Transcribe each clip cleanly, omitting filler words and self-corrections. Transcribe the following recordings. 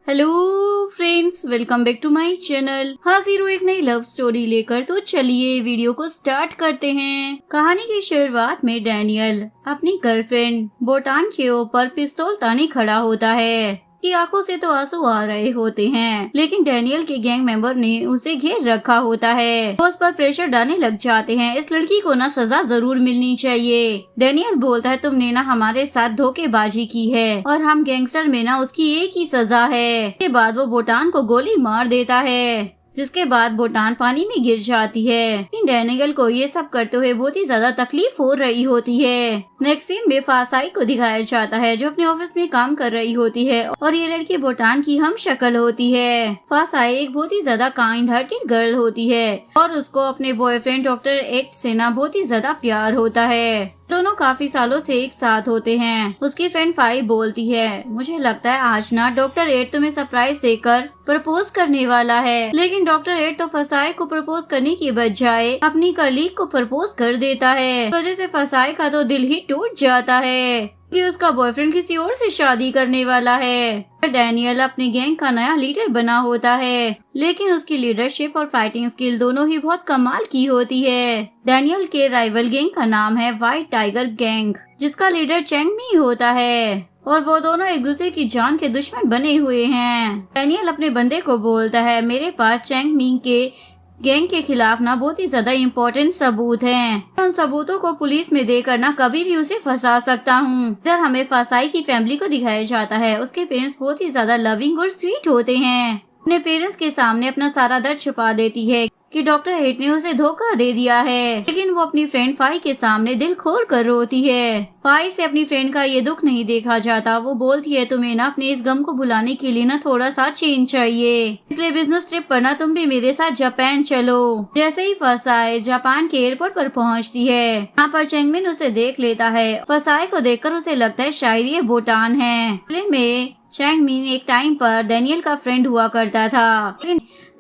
Hello friends, welcome back to my channel. हाजिर हूँ एक नई लव स्टोरी लेकर। तो चलिए वीडियो को स्टार्ट करते हैं। कहानी की शुरुआत में डैनियल अपनी गर्लफ्रेंड बोटान के ऊपर पिस्तौल ताने खड़ा होता है कि आंखों से तो आंसू आ रहे होते हैं, लेकिन डैनियल के गैंग मेंबर ने उसे घेर रखा होता है। वो उस पर प्रेशर डालने लग जाते हैं। इस लड़की को ना सजा जरूर मिलनी चाहिए। डैनियल बोलता है, तुमने ना हमारे साथ धोखेबाजी की है और हम गैंगस्टर में ना उसकी एक ही सजा है। के बाद वो बोटान को गोली मार देता है, जिसके बाद बोटान पानी में गिर जाती है। डैनियल को ये सब करते हुए बहुत ही ज्यादा तकलीफ हो रही होती है। नेक्स्ट सीन में फासाई को दिखाया जाता है, जो अपने ऑफिस में काम कर रही होती है और ये लड़की बोटान की हम शक्ल होती है। फासाई एक बहुत ही ज्यादा काइंड हार्टेड गर्ल होती है और उसको अपने बॉयफ्रेंड डॉक्टर एट से ना बहुत ही ज्यादा प्यार होता है। दोनों काफी सालों से एक साथ होते हैं। उसकी फ्रेंड फाई बोलती है, मुझे लगता है आज ना डॉक्टर एट तुम्हें सरप्राइज देकर प्रपोज करने वाला है। लेकिन डॉक्टर एट तो फसाई को प्रपोज करने की बजाय अपनी कलीग को प्रपोज कर देता है। वजह से फसाई का तो दिल ही टूट जाता है कि उसका बॉयफ्रेंड किसी और से शादी करने वाला है। डैनियल अपने गैंग का नया लीडर बना होता है, लेकिन उसकी लीडरशिप और फाइटिंग स्किल दोनों ही बहुत कमाल की होती है। डैनियल के राइवल गैंग का नाम है व्हाइट टाइगर गैंग, जिसका लीडर चैंग मी होता है और वो दोनों एक दूसरे की जान के दुश्मन बने हुए हैं। डैनियल अपने बंदे को बोलता है, मेरे पास चैंग मी के गैंग के खिलाफ ना बहुत ही ज्यादा इम्पोर्टेंट सबूत हैं। उन सबूतों को पुलिस में देकर ना कभी भी उसे फंसा सकता हूँ। इधर हमें फसाई की फैमिली को दिखाया जाता है। उसके पेरेंट्स बहुत ही ज्यादा लविंग और स्वीट होते हैं। अपने पेरेंट्स के सामने अपना सारा दर्द छुपा देती है कि डॉक्टर हेट ने उसे धोखा दे दिया है, लेकिन वो अपनी फ्रेंड फाई के सामने दिल खोल कर रोती है। फाई से अपनी फ्रेंड का ये दुख नहीं देखा जाता। वो बोलती है, तुम्हें ना अपने इस गम को भुलाने के लिए ना थोड़ा सा चेंज चाहिए, इसलिए बिजनेस ट्रिप पर ना तुम भी मेरे साथ जापान चलो। जैसे ही फसाई जापान के एयरपोर्ट पर पहुंचती है, यहाँ पर चेंगमिन उसे देख लेता है। फसाई को देखकर उसे लगता है शायद ये बोटान है। में चैंग मिन एक टाइम पर डैनियल का फ्रेंड हुआ करता था।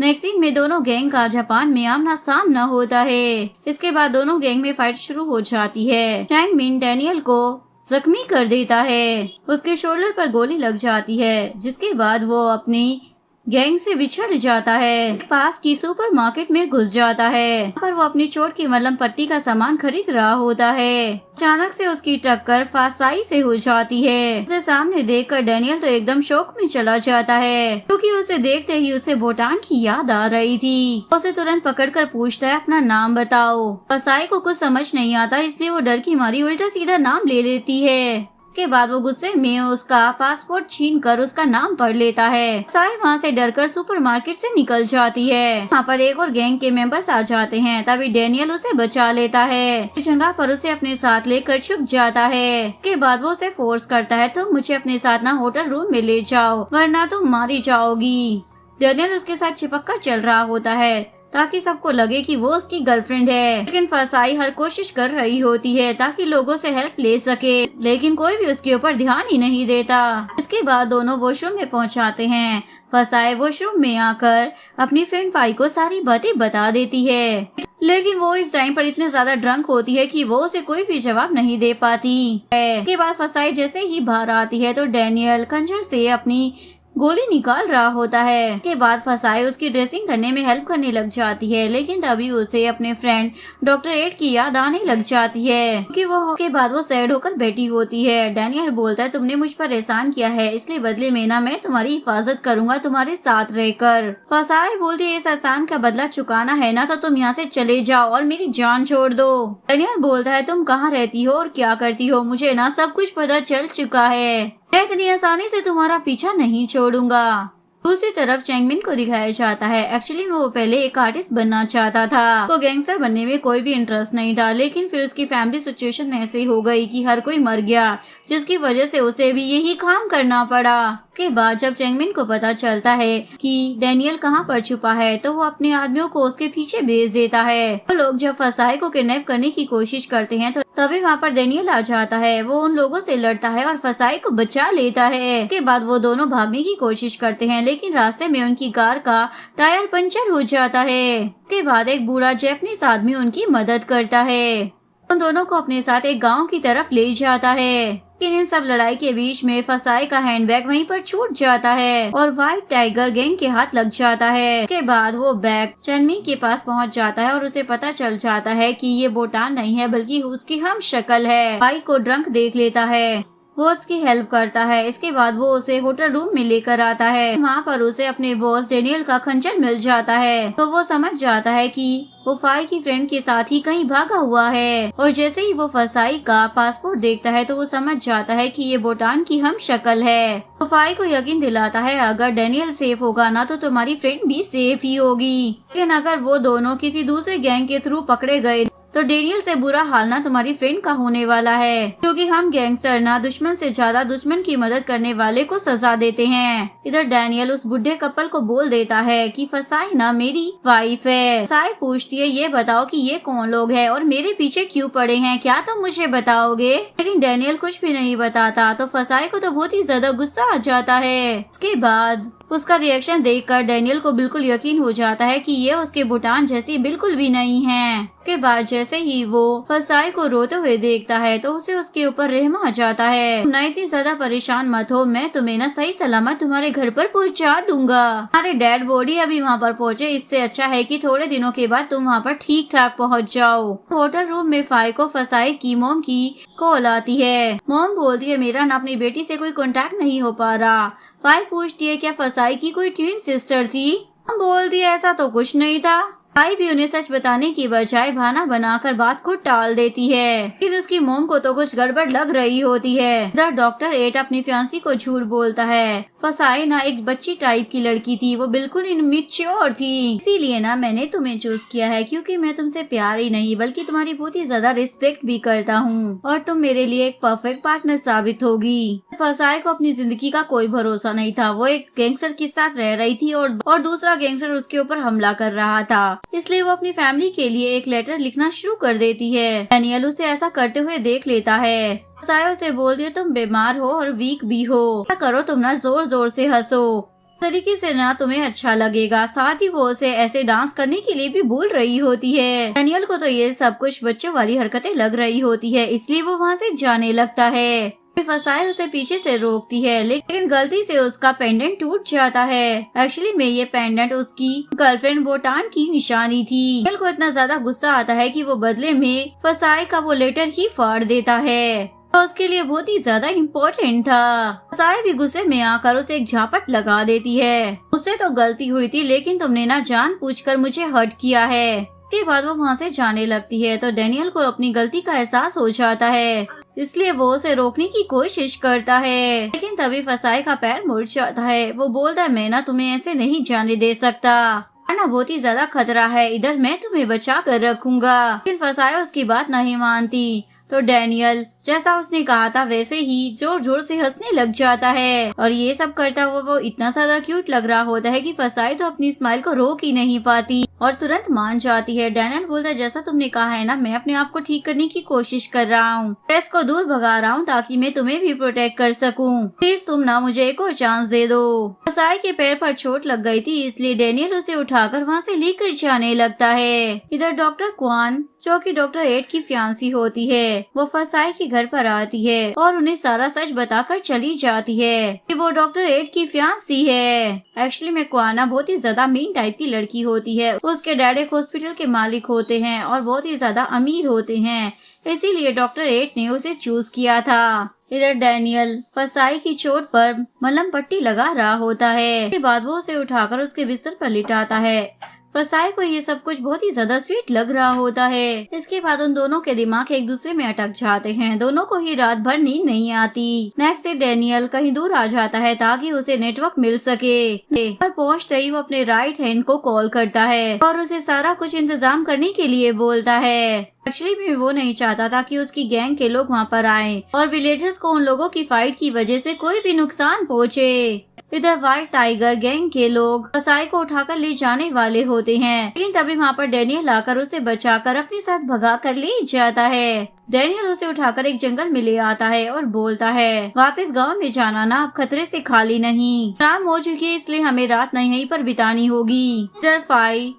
नेक्स्ट सीन में दोनों गैंग का जापान में आमना सामना होता है। इसके बाद दोनों गैंग में फाइट शुरू हो जाती है। चैंग मिन डैनियल को जख्मी कर देता है। उसके शोल्डर पर गोली लग जाती है, जिसके बाद वो अपनी गैंग से बिछड़ जाता है। पास की सुपरमार्केट में घुस जाता है, पर वो अपनी चोट की मलहम पट्टी का सामान खरीद रहा होता है। अचानक से उसकी टक्कर फासाई से हो जाती है। उसे सामने देखकर डैनियल तो एकदम शौक में चला जाता है, क्योंकि उसे देखते ही उसे बोटान की याद आ रही थी। उसे तुरंत पकड़कर पूछता है, अपना नाम बताओ। फासाई को कुछ समझ नहीं आता, इसलिए वो डर की मारी उल्टा सीधा नाम ले लेती है। के बाद वो गुस्से में उसका पासपोर्ट छीनकर उसका नाम पढ़ लेता है। साई वहाँ से डरकर सुपरमार्केट से निकल जाती है। वहाँ पर एक और गैंग के मेंबर्स आ जाते हैं, तभी डैनियल उसे बचा लेता है। जगह पर उसे अपने साथ लेकर छुप जाता है। के बाद वो उसे फोर्स करता है, तुम मुझे अपने साथ ना होटल रूम में ले जाओ, वरना तुम मारी जाओगी। डैनियल उसके साथ चिपक कर चल रहा होता है, ताकि सबको लगे कि वो उसकी गर्लफ्रेंड है। लेकिन फसाई हर कोशिश कर रही होती है ताकि लोगों से हेल्प ले सके, लेकिन कोई भी उसके ऊपर ध्यान ही नहीं देता। इसके बाद दोनों वॉशरूम में पहुंचाते हैं। फसाई वॉशरूम में आकर अपनी फ्रेंड फाई को सारी बातें बता देती है, लेकिन वो इस टाइम पर इतने ज्यादा ड्रंक होती है कि वो उसे कोई भी जवाब नहीं दे पाती है। के बाद फसाई जैसे ही बाहर आती है तो डैनियल खंजर से अपनी गोली निकाल रहा होता है। के बाद फसाई उसकी ड्रेसिंग करने में हेल्प करने लग जाती है, लेकिन तभी उसे अपने फ्रेंड डॉक्टर एट की याद आने लग जाती है, क्योंकि वो के बाद वो सैड होकर बैठी होती है। डैनियल बोलता है, तुमने मुझ पर एहसान किया है, इसलिए बदले में ना मैं तुम्हारी हिफाजत करूंगा, तुम्हारे साथ रहकर। फसाई बोलती है, इस एहसान का बदला चुकाना है ना तो तुम यहाँ से चले जाओ और मेरी जान छोड़ दो। डैनियल बोलता है, तुम कहाँ रहती हो और क्या करती हो, मुझे ना सब कुछ पता चल चुका है, मैं इतनी आसानी से तुम्हारा पीछा नहीं छोड़ूंगा। दूसरी तरफ चैंगमिन को दिखाया जाता है। एक्चुअली में वो पहले एक आर्टिस्ट बनना चाहता था, तो गैंगस्टर बनने में कोई भी इंटरेस्ट नहीं था, लेकिन फिर उसकी फैमिली सिचुएशन ऐसे हो गई कि हर कोई मर गया, जिसकी वजह से उसे भी यही काम करना पड़ा। के बाद जब चैंगमिन को पता चलता है कि डैनियल कहाँ पर छुपा है, तो वो अपने आदमियों को उसके पीछे भेज देता है। वो लोग जब फसाई को किडनैप करने की कोशिश करते हैं तो तभी वहाँ पर डैनियल आ जाता है। वो उन लोगों से लड़ता है और फसाई को बचा लेता है। के बाद वो दोनों भागने की कोशिश करते हैं, लेकिन रास्ते में उनकी कार का टायर पंचर हो जाता है। के बाद एक बूढ़ा जैपनीज आदमी उनकी मदद करता है, उन दोनों को अपने साथ एक गांव की तरफ ले जाता है। लेकिन इन सब लड़ाई के बीच में फसाई का हैंडबैग वहीं पर छूट जाता है और व्हाइट टाइगर गैंग के हाथ लग जाता है। उसके बाद वो बैग चनमी के पास पहुंच जाता है और उसे पता चल जाता है कि ये बोटान नहीं है बल्कि उसकी हम शक्ल है। भाई को ड्रंक देख लेता है, वो उसकी हेल्प करता है। इसके बाद वो उसे होटल रूम में लेकर आता है। वहाँ पर उसे अपने बॉस डेनियल का खंजर मिल जाता है तो वो समझ जाता है कि वो फाई की फ्रेंड के साथ ही कहीं भागा हुआ है। और जैसे ही वो फसाई का पासपोर्ट देखता है तो वो समझ जाता है कि ये बोटान की हम शक्ल है। तो फाई को यकीन दिलाता है अगर डेनियल सेफ होगा ना तो तुम्हारी फ्रेंड भी सेफ ही होगी, लेकिन अगर वो दोनों किसी दूसरे गैंग के थ्रू पकड़े गए तो डेनियल से बुरा हाल ना तुम्हारी फ्रेंड का होने वाला है, क्योंकि हम गैंगस्टर ना दुश्मन से ज्यादा दुश्मन की मदद करने वाले को सजा देते हैं। इधर डेनियल उस बुढ़े कपल को बोल देता है कि फसाई ना मेरी वाइफ है। फसाई पूछती है ये बताओ कि ये कौन लोग हैं और मेरे पीछे क्यों पड़े हैं, क्या तुम मुझे बताओगे? लेकिन डेनियल कुछ भी नहीं बताता तो फसाई को तो बहुत ही ज्यादा गुस्सा आ जाता है। इसके बाद उसका रिएक्शन देखकर डेनियल को बिल्कुल यकीन हो जाता है कि ये उसके बुटान जैसी बिल्कुल भी नहीं है। उसके बाद जैसे ही वो फसाई को रोते हुए देखता है तो उसे उसके ऊपर रहम आ जाता है। तुम ना इतनी ज्यादा परेशान मत हो, मैं तुम्हें ना सही सलामत तुम्हारे घर पर पहुंचा दूंगा। हमारे डेड बॉडी अभी वहाँ पर पहुँचे, इससे अच्छा है कि थोड़े दिनों के बाद तुम वहाँ पर ठीक ठाक पहुँच जाओ। होटल रूम में फाई को फसाई की मोम की कॉल आती है। मोम बोलती है मेरा ना अपनी बेटी से कोई कांटेक्ट नहीं हो पा रहा। फाई पूछती है क्या फसाई की कोई ट्विन सिस्टर थी? हम बोलती है ऐसा तो कुछ नहीं था। फाई भी उन्हें सच बताने की बजाय बहाना बनाकर बात को टाल देती है, लेकिन उसकी मोम को तो कुछ गड़बड़ लग रही होती है। इधर डॉक्टर 8 अपनी फियांसी को झूठ बोलता है। फसाई ना एक बच्ची टाइप की लड़की थी, वो बिल्कुल इनमेच्योर थी, इसीलिए ना मैंने तुम्हें चूज किया है क्योंकि मैं तुमसे प्यार ही नहीं बल्कि तुम्हारी बहुत ही ज्यादा रिस्पेक्ट भी करता हूँ और तुम मेरे लिए एक परफेक्ट पार्टनर साबित होगी। फसाई को अपनी जिंदगी का कोई भरोसा नहीं था। वो एक गैंगस्टर के साथ रह रही थी और दूसरा गैंगस्टर उसके ऊपर हमला कर रहा था, इसलिए वो अपनी फैमिली के लिए एक लेटर लिखना शुरू कर देती है। डेनियल उसे ऐसा करते हुए देख लेता है। फसाई उसे बोलती है तुम बीमार हो और वीक भी हो, क्या करो तुम ना जोर जोर से हंसो, तरीके से ना तुम्हें अच्छा लगेगा। साथ ही वो उसे ऐसे डांस करने के लिए भी बोल रही होती है। डेनियल को तो ये सब कुछ बच्चों वाली हरकतें लग रही होती है, इसलिए वो वहाँ से जाने लगता है। फसाई उसे पीछे से रोकती है, लेकिन गलती से उसका पेंडेंट टूट जाता है। एक्चुअली में ये पेंडेंट उसकी गर्लफ्रेंड बोटान की निशानी थी। डेनियल को इतना ज्यादा गुस्सा आता है कि वो बदले में फसाई का वो लेटर ही फाड़ देता है, तो उसके लिए बहुत ही ज्यादा इम्पोर्टेंट था। फसाई भी गुस्से में आकर उसे एक झापट लगा देती है। उससे तो गलती हुई थी लेकिन तुमने ना जानबूझकर मुझे हर्ट किया है। के बाद वो वहाँ से जाने लगती है तो डेनियल को अपनी गलती का एहसास हो जाता है, इसलिए वो उसे रोकने की कोशिश करता है, लेकिन तभी फसाई का पैर मुड़ जाता है। वो बोलता है मैं ना तुम्हें ऐसे नहीं जाने दे सकता, वरना बहुत ही ज्यादा खतरा है, इधर मैं तुम्हें बचा कर रखूंगा। लेकिन फसाई उसकी बात नहीं मानती तो डेनियल जैसा उसने कहा था वैसे ही जोर जोर से हंसने लग जाता है। और ये सब करता हुआ वो इतना ज्यादा क्यूट लग रहा होता है कि फसाई तो अपनी स्माइल को रोक ही नहीं पाती और तुरंत मान जाती है। डेनियल बोलता है जैसा तुमने कहा है ना, मैं अपने आप को ठीक करने की कोशिश कर रहा हूँ, स्ट्रेस को दूर भगा रहा हूँ ताकि मैं तुम्हें भी प्रोटेक्ट कर सकूँ। प्लीज तुम ना मुझे एक और चांस दे दो। फसाई के पैर पर चोट लग गई थी, इसलिए डेनियल उसे उठाकर वहाँ से लेकर जाने लगता है। इधर डॉक्टर क्वान जो कि डॉक्टर 8 की फियांसी होती है, वो फसाई के घर पर आती है और उन्हें सारा सच बताकर चली जाती है कि वो डॉक्टर 8 की फियांसी है। एक्चुअली में क्वाना बहुत ही ज्यादा मीन टाइप की लड़की होती है। उसके डैड एक हॉस्पिटल के मालिक होते हैं और बहुत ही ज्यादा अमीर होते हैं, इसीलिए डॉक्टर 8 ने उसे चूज किया था। इधर डेनियल फसाई की चोट पर मलहम पट्टी लगा रहा होता है। इसके बाद वो उसे उठाकर उसके बिस्तर पर लिटाता है। फसाई को ये सब कुछ बहुत ही ज्यादा स्वीट लग रहा होता है। इसके बाद उन दोनों के दिमाग एक दूसरे में अटक जाते हैं। दोनों को ही रात भर नींद नहीं आती। नेक्स्ट डे डेनियल कहीं दूर आ जाता है ताकि उसे नेटवर्क मिल सके। पर पहुंचते ही वो अपने राइट हैंड को कॉल करता है और उसे सारा कुछ इंतजाम करने के लिए बोलता है। एक्चुअली में वो नहीं चाहता था कि उसकी गैंग के लोग वहाँ पर आए और विलेजर्स को उन लोगों की फाइट की वजह से कोई भी नुकसान पहुँचे। इधर व्हाइट टाइगर गैंग के लोग फसाई को उठाकर ले जाने वाले होते हैं, लेकिन तभी वहाँ पर डेनियल आकर उसे बचाकर अपने साथ भगा कर ले जाता है। डेनियल उसे उठाकर एक जंगल में ले आता है और बोलता है वापस गांव में जाना ना, अब खतरे से खाली नहीं। शाम हो चुकी है इसलिए हमें रात नहीं यहीं पर बितानी होगी। इधर फाई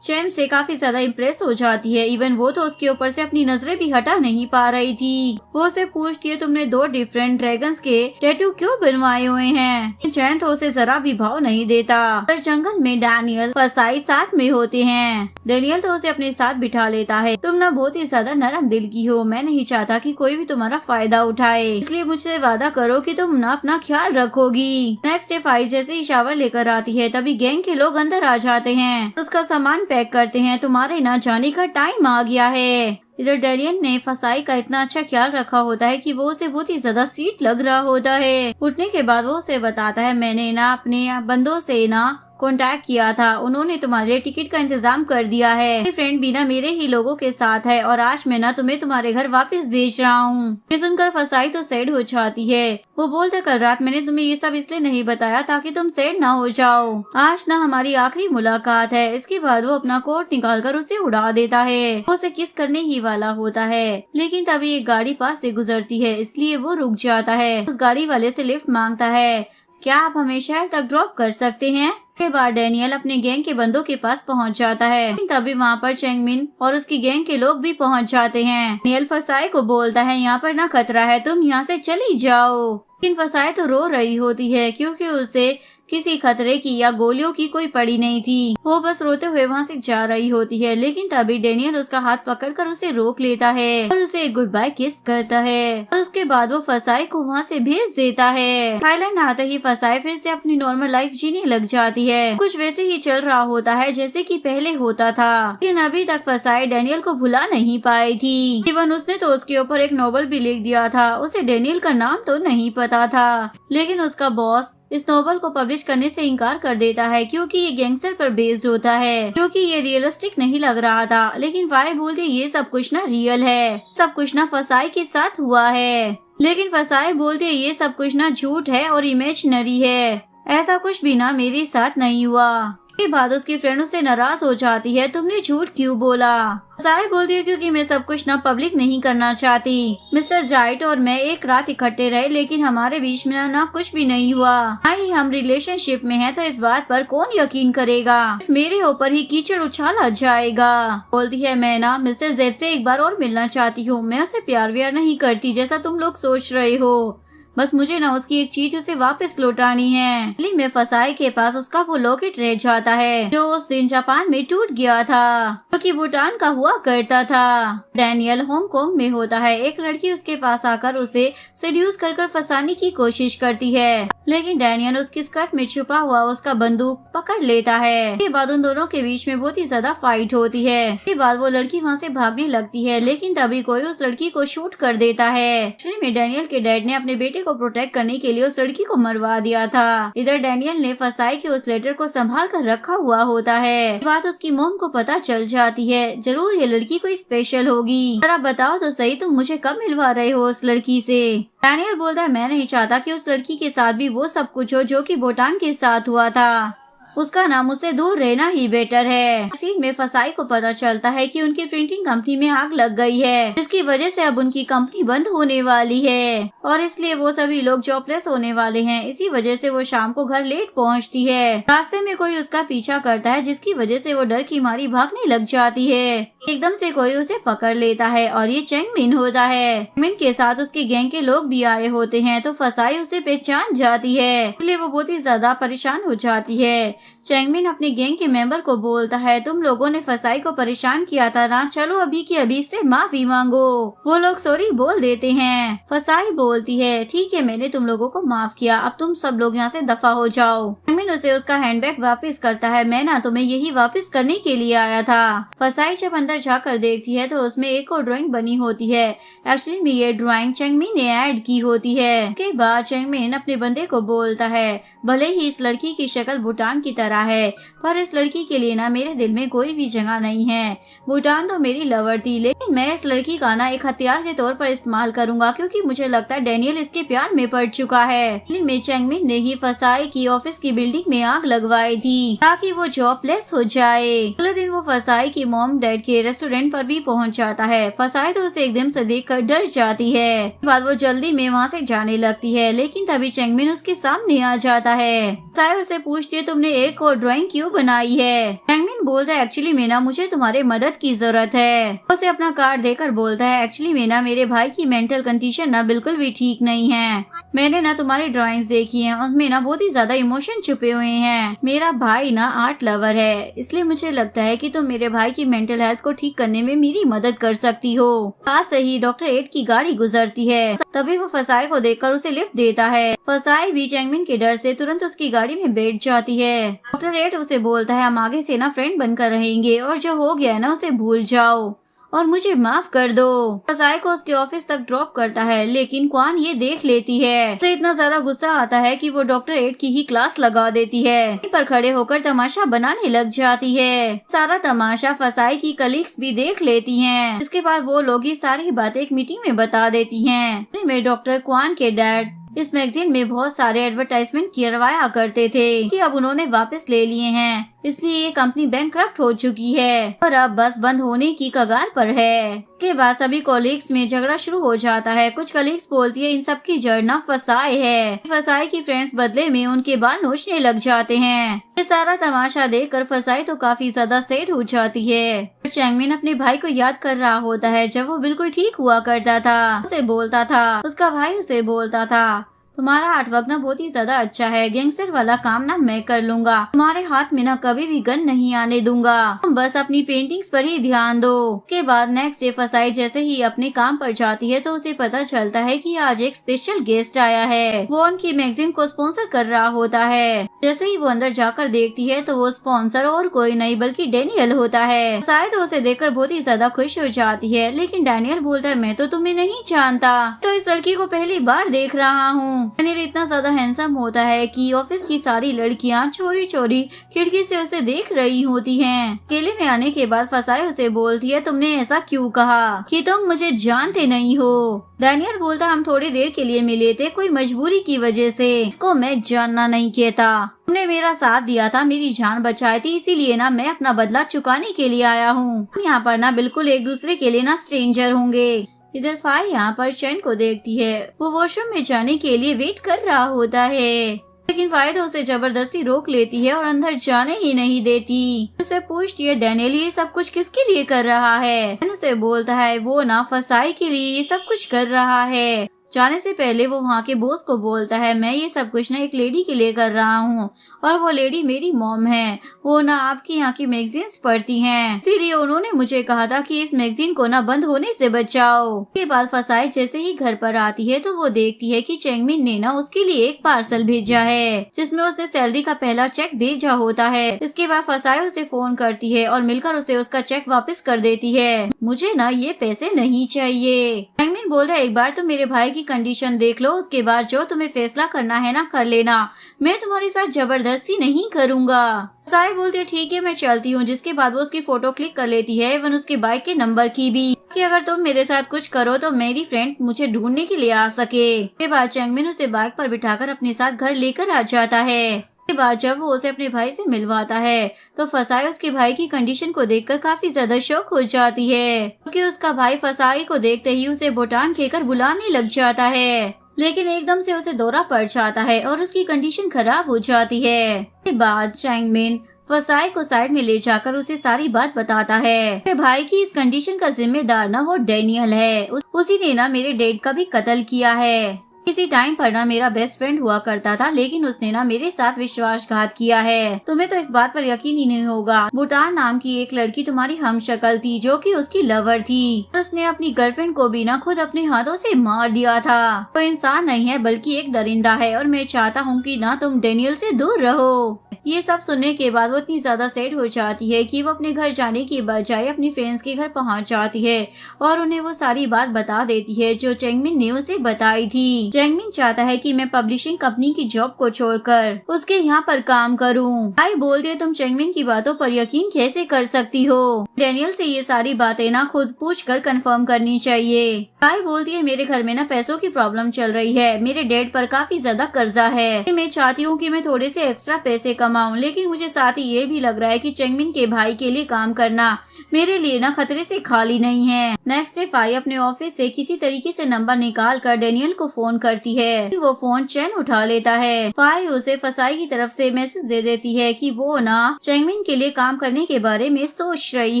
चैन से काफी ज्यादा इम्प्रेस हो जाती है। इवन वो तो उसके ऊपर से अपनी नजरें भी हटा नहीं पा रही थी। वो उसे पूछती है तुमने 2 डिफरेंट ड्रैगन्स के टैटू क्यों बनवाए हुए हैं? चैन तो उसे जरा भी भाव नहीं देता। पर जंगल में डैनियल फसाई साथ में होते हैं। डैनियल तो उसे अपने साथ बिठा लेता है। तुम ना बहुत ही ज्यादा नरम दिल की हो, मैं नहीं चाहता कि कोई भी तुम्हारा फायदा उठाए, इसलिए मुझसे वादा करो कि तुम ना अपना ख्याल रखोगी। नेक्स्ट डे फाइज जैसे ही शावर लेकर आती है तभी गैंग के लोग अंदर आ जाते हैं, उसका सामान पैक करते हैं। तुम्हारे ना जाने का टाइम आ गया है। इधर डैनियल ने फसाई का इतना अच्छा ख्याल रखा होता है कि वो उसे बहुत ही ज्यादा स्वीट लग रहा होता है। उठने के बाद वो उसे बताता है मैंने ना अपने बंदों से ना कांटेक्ट किया था, उन्होंने तुम्हारे लिए टिकट का इंतजाम कर दिया है। मेरी फ्रेंड भी ना मेरे ही लोगों के साथ है और आज मैं ना तुम्हें तुम्हारे घर वापस भेज रहा हूँ। ये सुनकर फसाई तो सैड हो जाती है। वो बोलते कल रात मैंने तुम्हें ये सब इसलिए नहीं बताया ताकि तुम सैड ना हो जाओ। आज ना हमारी आखिरी मुलाकात है। इसके बाद वो अपना कोट निकालकर उसे उड़ा देता है। वो उसे किस करने ही वाला होता है, लेकिन तभी एक गाड़ी पास से गुजरती है, इसलिए वो रुक जाता है। उस गाड़ी वाले से लिफ्ट मांगता है, क्या आप हमें शहर तक ड्रॉप कर सकते हैं? इसके बाद डैनियल अपने गैंग के बंदों के पास पहुंच जाता है। तभी वहाँ पर चैंगमिन और उसकी गैंग के लोग भी पहुंच जाते हैं। डैनियल फसाई को बोलता है यहाँ पर ना खतरा है, तुम यहाँ से चली जाओ। लेकिन फसाई तो रो रही होती है क्योंकि उसे किसी खतरे की या गोलियों की कोई पड़ी नहीं थी। वो बस रोते हुए वहाँ से जा रही होती है, लेकिन तभी डैनियल उसका हाथ पकड़कर उसे रोक लेता है और उसे गुड बाय किस करता है और उसके बाद वो फसाई को वहाँ से भेज देता है। थाईलैंड आते ही फसाई फिर से अपनी नॉर्मल लाइफ जीने लग जाती है। कुछ वैसे ही चल रहा होता है जैसे कि पहले होता था, लेकिन अभी तक फसाई डैनियल को भुला नहीं पाई थी। इवन उसने तो उसके ऊपर एक नॉवल भी लिख दिया था। उसे डैनियल का नाम तो नहीं पता था, लेकिन उसका बॉस इस नोवेल को पब्लिश करने से इनकार कर देता है क्योंकि ये गैंगस्टर पर बेस्ड होता है, क्योंकि ये रियलिस्टिक नहीं लग रहा था। लेकिन वाई बोलते ये सब कुछ ना रियल है, सब कुछ ना फसाई के साथ हुआ है। लेकिन फसाई बोलते ये सब कुछ ना झूठ है और इमेजिनरी है, ऐसा कुछ भी ना मेरे साथ नहीं हुआ। के बाद उसकी फ्रेंड उससे नाराज हो जाती है, तुमने झूठ क्यों बोला? फसाई बोलती है क्योंकि मैं सब कुछ ना पब्लिक नहीं करना चाहती। मिस्टर जाइट और मैं एक रात इकट्ठे रहे, लेकिन हमारे बीच में ना कुछ भी नहीं हुआ। आई हम रिलेशनशिप में हैं, तो इस बात पर कौन यकीन करेगा? मेरे ऊपर ही कीचड़ उछाला जाएगा। बोलती है मैं ना मिस्टर जेड से एक बार और मिलना चाहती हूँ। मैं उसे प्यार व्यार नहीं करती जैसा तुम लोग सोच रहे हो, बस मुझे ना उसकी एक चीज उसे वापस लौटानी है। में फसाई के पास उसका वो लॉकेट रह जाता है जो उस दिन जापान में टूट गया था, जो कि भूटान का हुआ करता था। डैनियल हांगकांग में होता है। एक लड़की उसके पास आकर उसे सेड्यूस कर फंसाने की कोशिश करती है, लेकिन डैनियल उसकी स्कर्ट में छुपा हुआ उसका बंदूक पकड़ लेता है। इसके बाद उन दोनों के बीच में बहुत ही ज्यादा फाइट होती है। इसके बाद वो लड़की वहाँ से भागने लगती है, लेकिन तभी कोई उस लड़की को शूट कर देता है। एक्चुअली में डैनियल के डैड ने अपने बेटे को प्रोटेक्ट करने के लिए उस लड़की को मरवा दिया था। इधर डैनियल ने फसाई के उस लेटर को संभाल कर रखा हुआ होता है। बात उसकी मॉम को पता चल जाती है। जरूर ये लड़की कोई स्पेशल होगी। जरा बताओ तो सही, तुम मुझे कब मिलवा रहे हो उस लड़की से? डैनियल बोलता है मैं नहीं चाहता कि उस लड़की के साथ भी वो सब कुछ हो जो कि भूटान के साथ हुआ था। उसका नाम उससे दूर रहना ही बेटर है। सीन में फसाई को पता चलता है कि उनकी प्रिंटिंग कंपनी में आग लग गई है, जिसकी वजह से अब उनकी कंपनी बंद होने वाली है और इसलिए वो सभी लोग जॉबलेस होने वाले हैं। इसी वजह से वो शाम को घर लेट पहुंचती है। रास्ते में कोई उसका पीछा करता है, जिसकी वजह से वो डर की मारी भागने लग जाती है। एकदम से कोई उसे पकड़ लेता है और ये चैंगमिन होता है। चैंगमिन के साथ उसके गैंग के लोग भी आए होते हैं, तो फसाई उसे पहचान जाती है, इसलिए वो बहुत ही ज्यादा परेशान हो जाती है। चैंगमिन अपने गैंग के मेंबर को बोलता है तुम लोगों ने फसाई को परेशान किया था ना, चलो अभी की अभी से माफी मांगो। वो लोग सॉरी बोल देते हैं। फसाई बोलती है ठीक है, मैंने तुम लोगों को माफ किया, अब तुम सब लोग यहाँ से दफा हो जाओ। चैंगमिन उसे उसका हैंडबैग वापस करता है, मैं ना तुम्हें यही वापस करने के लिए आया था। फसाई जब अंदर जाकर देखती है तो उसमें एक और ड्राइंग बनी होती है। एक्चुअली में ये ड्राइंग चैंगमिन ने ऐड की होती है। उसके बाद चैंगमिन अपने बंदे को बोलता है भले ही इस लड़की की शक्ल भूटान की तरह है, पर इस लड़की के लिए ना मेरे दिल में कोई भी जगह नहीं है। भूटान तो मेरी लवर थी, लेकिन मैं इस लड़की का ना एक हथियार के तौर पर इस्तेमाल करूंगा, क्योंकि मुझे लगता है डैनियल इसके प्यार में पड़ चुका है। में चैंगमिन ने ही फसाई की ऑफिस की बिल्डिंग में आग लगवाई थी ताकि वो जॉबलेस हो जाए। अगले दिन वो फसाई की मॉम डैड के रेस्टोरेंट पर भी पहुंच जाता है। फसाई तो उसे एकदम से देखकर डर जाती है। बाद वो जल्दी में वहाँ से जाने लगती है, लेकिन तभी चेंगमिन उसके सामने आ जाता है। फसाई उसे पूछती है, तुमने एक और ड्राइंग क्यों बनाई है? चेंगमिन बोलता है, एक्चुअली मीना मुझे तुम्हारे मदद की जरूरत है। उसे अपना कार्ड देकर बोलता है, एक्चुअली मीना मेरे भाई की मेंटल कंडीशन ना बिल्कुल भी ठीक नहीं है। मैंने ना तुम्हारी ड्राइंग्स देखी हैं, उनमें ना बहुत ही ज्यादा इमोशन छुपे हुए हैं। मेरा भाई ना आर्ट लवर है, इसलिए मुझे लगता है कि तुम मेरे भाई की मेंटल हेल्थ को ठीक करने में मेरी मदद कर सकती हो। पास से ही डॉक्टर एड की गाड़ी गुजरती है, तभी वो फसाई को देखकर उसे लिफ्ट देता है। फसाई भी चेंगमिन के डर से तुरंत उसकी गाड़ी में बैठ जाती है। डॉक्टर एड उसे बोलता है, हम आगे से ना फ्रेंड बनकर रहेंगे और जो हो गया है ना उसे भूल जाओ और मुझे माफ कर दो। फसाई को उसके ऑफिस तक ड्रॉप करता है, लेकिन क्वान ये देख लेती है। उसे इतना ज्यादा गुस्सा आता है कि वो डॉक्टर एड की ही क्लास लगा देती है, पर खड़े होकर तमाशा बनाने लग जाती है। सारा तमाशा फसाई की कलीग्स भी देख लेती हैं। इसके बाद वो लोग ये सारी बातें एक मीटिंग में बता देती हैं। में डॉक्टर क्वान के डैड इस मैगजीन में बहुत सारे एडवर्टाइजमेंट करवाया करते थे कि अब उन्होंने वापस ले लिए हैं, इसलिए ये कंपनी बैंकक्रप्ट हो चुकी है और अब बस बंद होने की कगार पर है। के बाद सभी कॉलीग्स में झगड़ा शुरू हो जाता है। कुछ कलीग्स बोलती है इन सब की जड़ ना फसाई है। फसाई की फ्रेंड्स बदले में उनके बाल नोचने लग जाते हैं। ये सारा तमाशा देखकर फसाई तो काफी ज्यादा सैड हो जाती है। चेंगमिन अपने भाई को याद कर रहा होता है जब वो बिल्कुल ठीक हुआ करता था। उसे बोलता था, उसका भाई उसे बोलता था, तुम्हारा आर्टवर्क ना बहुत ही ज्यादा अच्छा है, गैंगस्टर वाला काम ना मैं कर लूंगा, तुम्हारे हाथ में ना कभी भी गन नहीं आने दूंगा, तुम बस अपनी पेंटिंग्स पर ही ध्यान दो। उसके बाद नेक्स्ट डे फसाई जैसे ही अपने काम पर जाती है तो उसे पता चलता है कि आज एक स्पेशल गेस्ट आया है। वो उनकी मैगजीन को स्पॉन्सर कर रहा होता है। जैसे ही वो अंदर जाकर देखती है तो वो स्पॉन्सर और कोई नहीं बल्कि डैनियल होता है। फसाई तो उसे देखकर बहुत ही ज्यादा खुश हो जाती है, लेकिन डैनियल बोलता है, मैं तो तुम्हें नहीं जानता, तो इस लड़की को पहली बार देख रहा हूँ। डैनियल इतना ज्यादा हैंडसम होता है कि ऑफिस की सारी लड़कियां चोरी चोरी खिड़की से उसे देख रही होती हैं। अकेले में आने के बाद फसाई उसे बोलती है, तुमने ऐसा क्यों कहा कि तुम मुझे जानते नहीं हो? डैनियल बोलता, हम थोड़ी देर के लिए मिले थे, कोई मजबूरी की वजह से, इसको मैं जानना नहीं कहता। तुमने मेरा साथ दिया था, मेरी जान बचाई थी, इसीलिए ना मैं अपना बदला चुकाने के लिए आया हूँ। यहाँ पर ना बिल्कुल एक दूसरे के लिए ना स्ट्रेंजर होंगे। इधर फाई यहाँ पर चैन को देखती है, वो वॉशरूम में जाने के लिए वेट कर रहा होता है, लेकिन फाई तो उसे जबरदस्ती रोक लेती है और अंदर जाने ही नहीं देती। उसे पूछती है, डैनियल ये सब कुछ किसके लिए कर रहा है? उसे बोलता है, वो ना फसाई के लिए ये सब कुछ कर रहा है। जाने से पहले वो वहाँ के बॉस को बोलता है, मैं ये सब कुछ ना एक लेडी के लिए कर रहा हूँ और वो लेडी मेरी मॉम है। वो ना आपकी यहाँ की मैगजीन्स पढ़ती हैं, इसीलिए उन्होंने मुझे कहा था कि इस मैगजीन को ना बंद होने से बचाओ। के बाद फसाई जैसे ही घर पर आती है तो वो देखती है कि चेंगमिन ने ना उसके लिए एक पार्सल भेजा है जिसमें उसने सैलरी का पहला चेक भेजा होता है। इसके बाद फसाई उसे फोन करती है और मिलकर उसे उसका चेक वापस कर देती है। मुझे ना ये पैसे नहीं चाहिए। चेंगमिन बोलता है, एक बार तो मेरे भाई की कंडीशन देख लो, उसके बाद जो तुम्हें फैसला करना है ना कर लेना, मैं तुम्हारे साथ जबरदस्ती नहीं करूँगा। फसाई बोलती है, ठीक है मैं चलती हूँ। जिसके बाद वो उसकी फोटो क्लिक कर लेती है, इवन उसके बाइक के नंबर की भी, कि अगर तुम मेरे साथ कुछ करो तो मेरी फ्रेंड मुझे ढूंढने के लिए आ सके। के बाद चेंगमिन उसे बाइक पर बिठाकर अपने साथ घर लेकर आ जाता है। के बाद जब वो उसे अपने भाई से मिलवाता है तो फसाई उसके भाई की कंडीशन को देखकर काफी ज्यादा शॉक हो जाती है, क्योंकि उसका भाई फसाई को देखते ही उसे भूटान कहकर बुलाने लग जाता है, लेकिन एकदम से उसे दौरा पड़ जाता है और उसकी कंडीशन खराब हो जाती है। के बाद चेंगमिन फसाई को साइड में ले जाकर उसे सारी बात बताता है। मेरे भाई की इस कंडीशन का जिम्मेदार ना वो डैनियल है, उसी ने ना मेरे डैड का भी कत्ल किया है। किसी टाइम पर ना मेरा बेस्ट फ्रेंड हुआ करता था, लेकिन उसने ना मेरे साथ विश्वासघात किया है। तुम्हें तो इस बात पर यकीन ही नहीं होगा, भूटान नाम की एक लड़की तुम्हारी हमशक्ल थी जो कि उसकी लवर थी, और उसने अपनी गर्लफ्रेंड को भी ना खुद अपने हाथों से मार दिया था। वो इंसान नहीं है बल्कि एक दरिंदा है, और मैं चाहता हूँ कि ना तुम डैनियल से दूर रहो। ये सब सुनने के बाद वो इतनी ज्यादा सैड हो जाती है कि वो अपने घर जाने की बजाय अपनी फ्रेंड्स के घर पहुंच जाती है और उन्हें वो सारी बात बता देती है जो चेंगमिन ने उसे बताई थी। चैंगमिन चाहता है कि मैं पब्लिशिंग कंपनी की जॉब को छोड़कर उसके यहाँ पर काम करूँ। फाई बोलती है तुम चैंगमिन की बातों पर यकीन कैसे कर सकती हो? डैनियल से ये सारी बातें ना खुद पूछकर कंफर्म करनी चाहिए। फाई बोलती है मेरे घर में ना पैसों की प्रॉब्लम चल रही है, मेरे डैड पर काफी ज्यादा कर्जा है। मैं चाहती हूँ कि मैं थोड़े से एक्स्ट्रा पैसे कमाऊं, लेकिन मुझे साथ ही ये भी लग रहा है कि चैंगमिन के भाई के लिए काम करना मेरे लिए ना खतरे से खाली नहीं है। नेक्स्ट डे फाई अपने ऑफिस से किसी तरीके से नंबर निकाल कर डैनियल को फोन करती है। वो फोन चैन उठा लेता है। फाई उसे फसाई की तरफ से मैसेज दे देती है कि वो ना चैंगमिन के लिए काम करने के बारे में सोच रही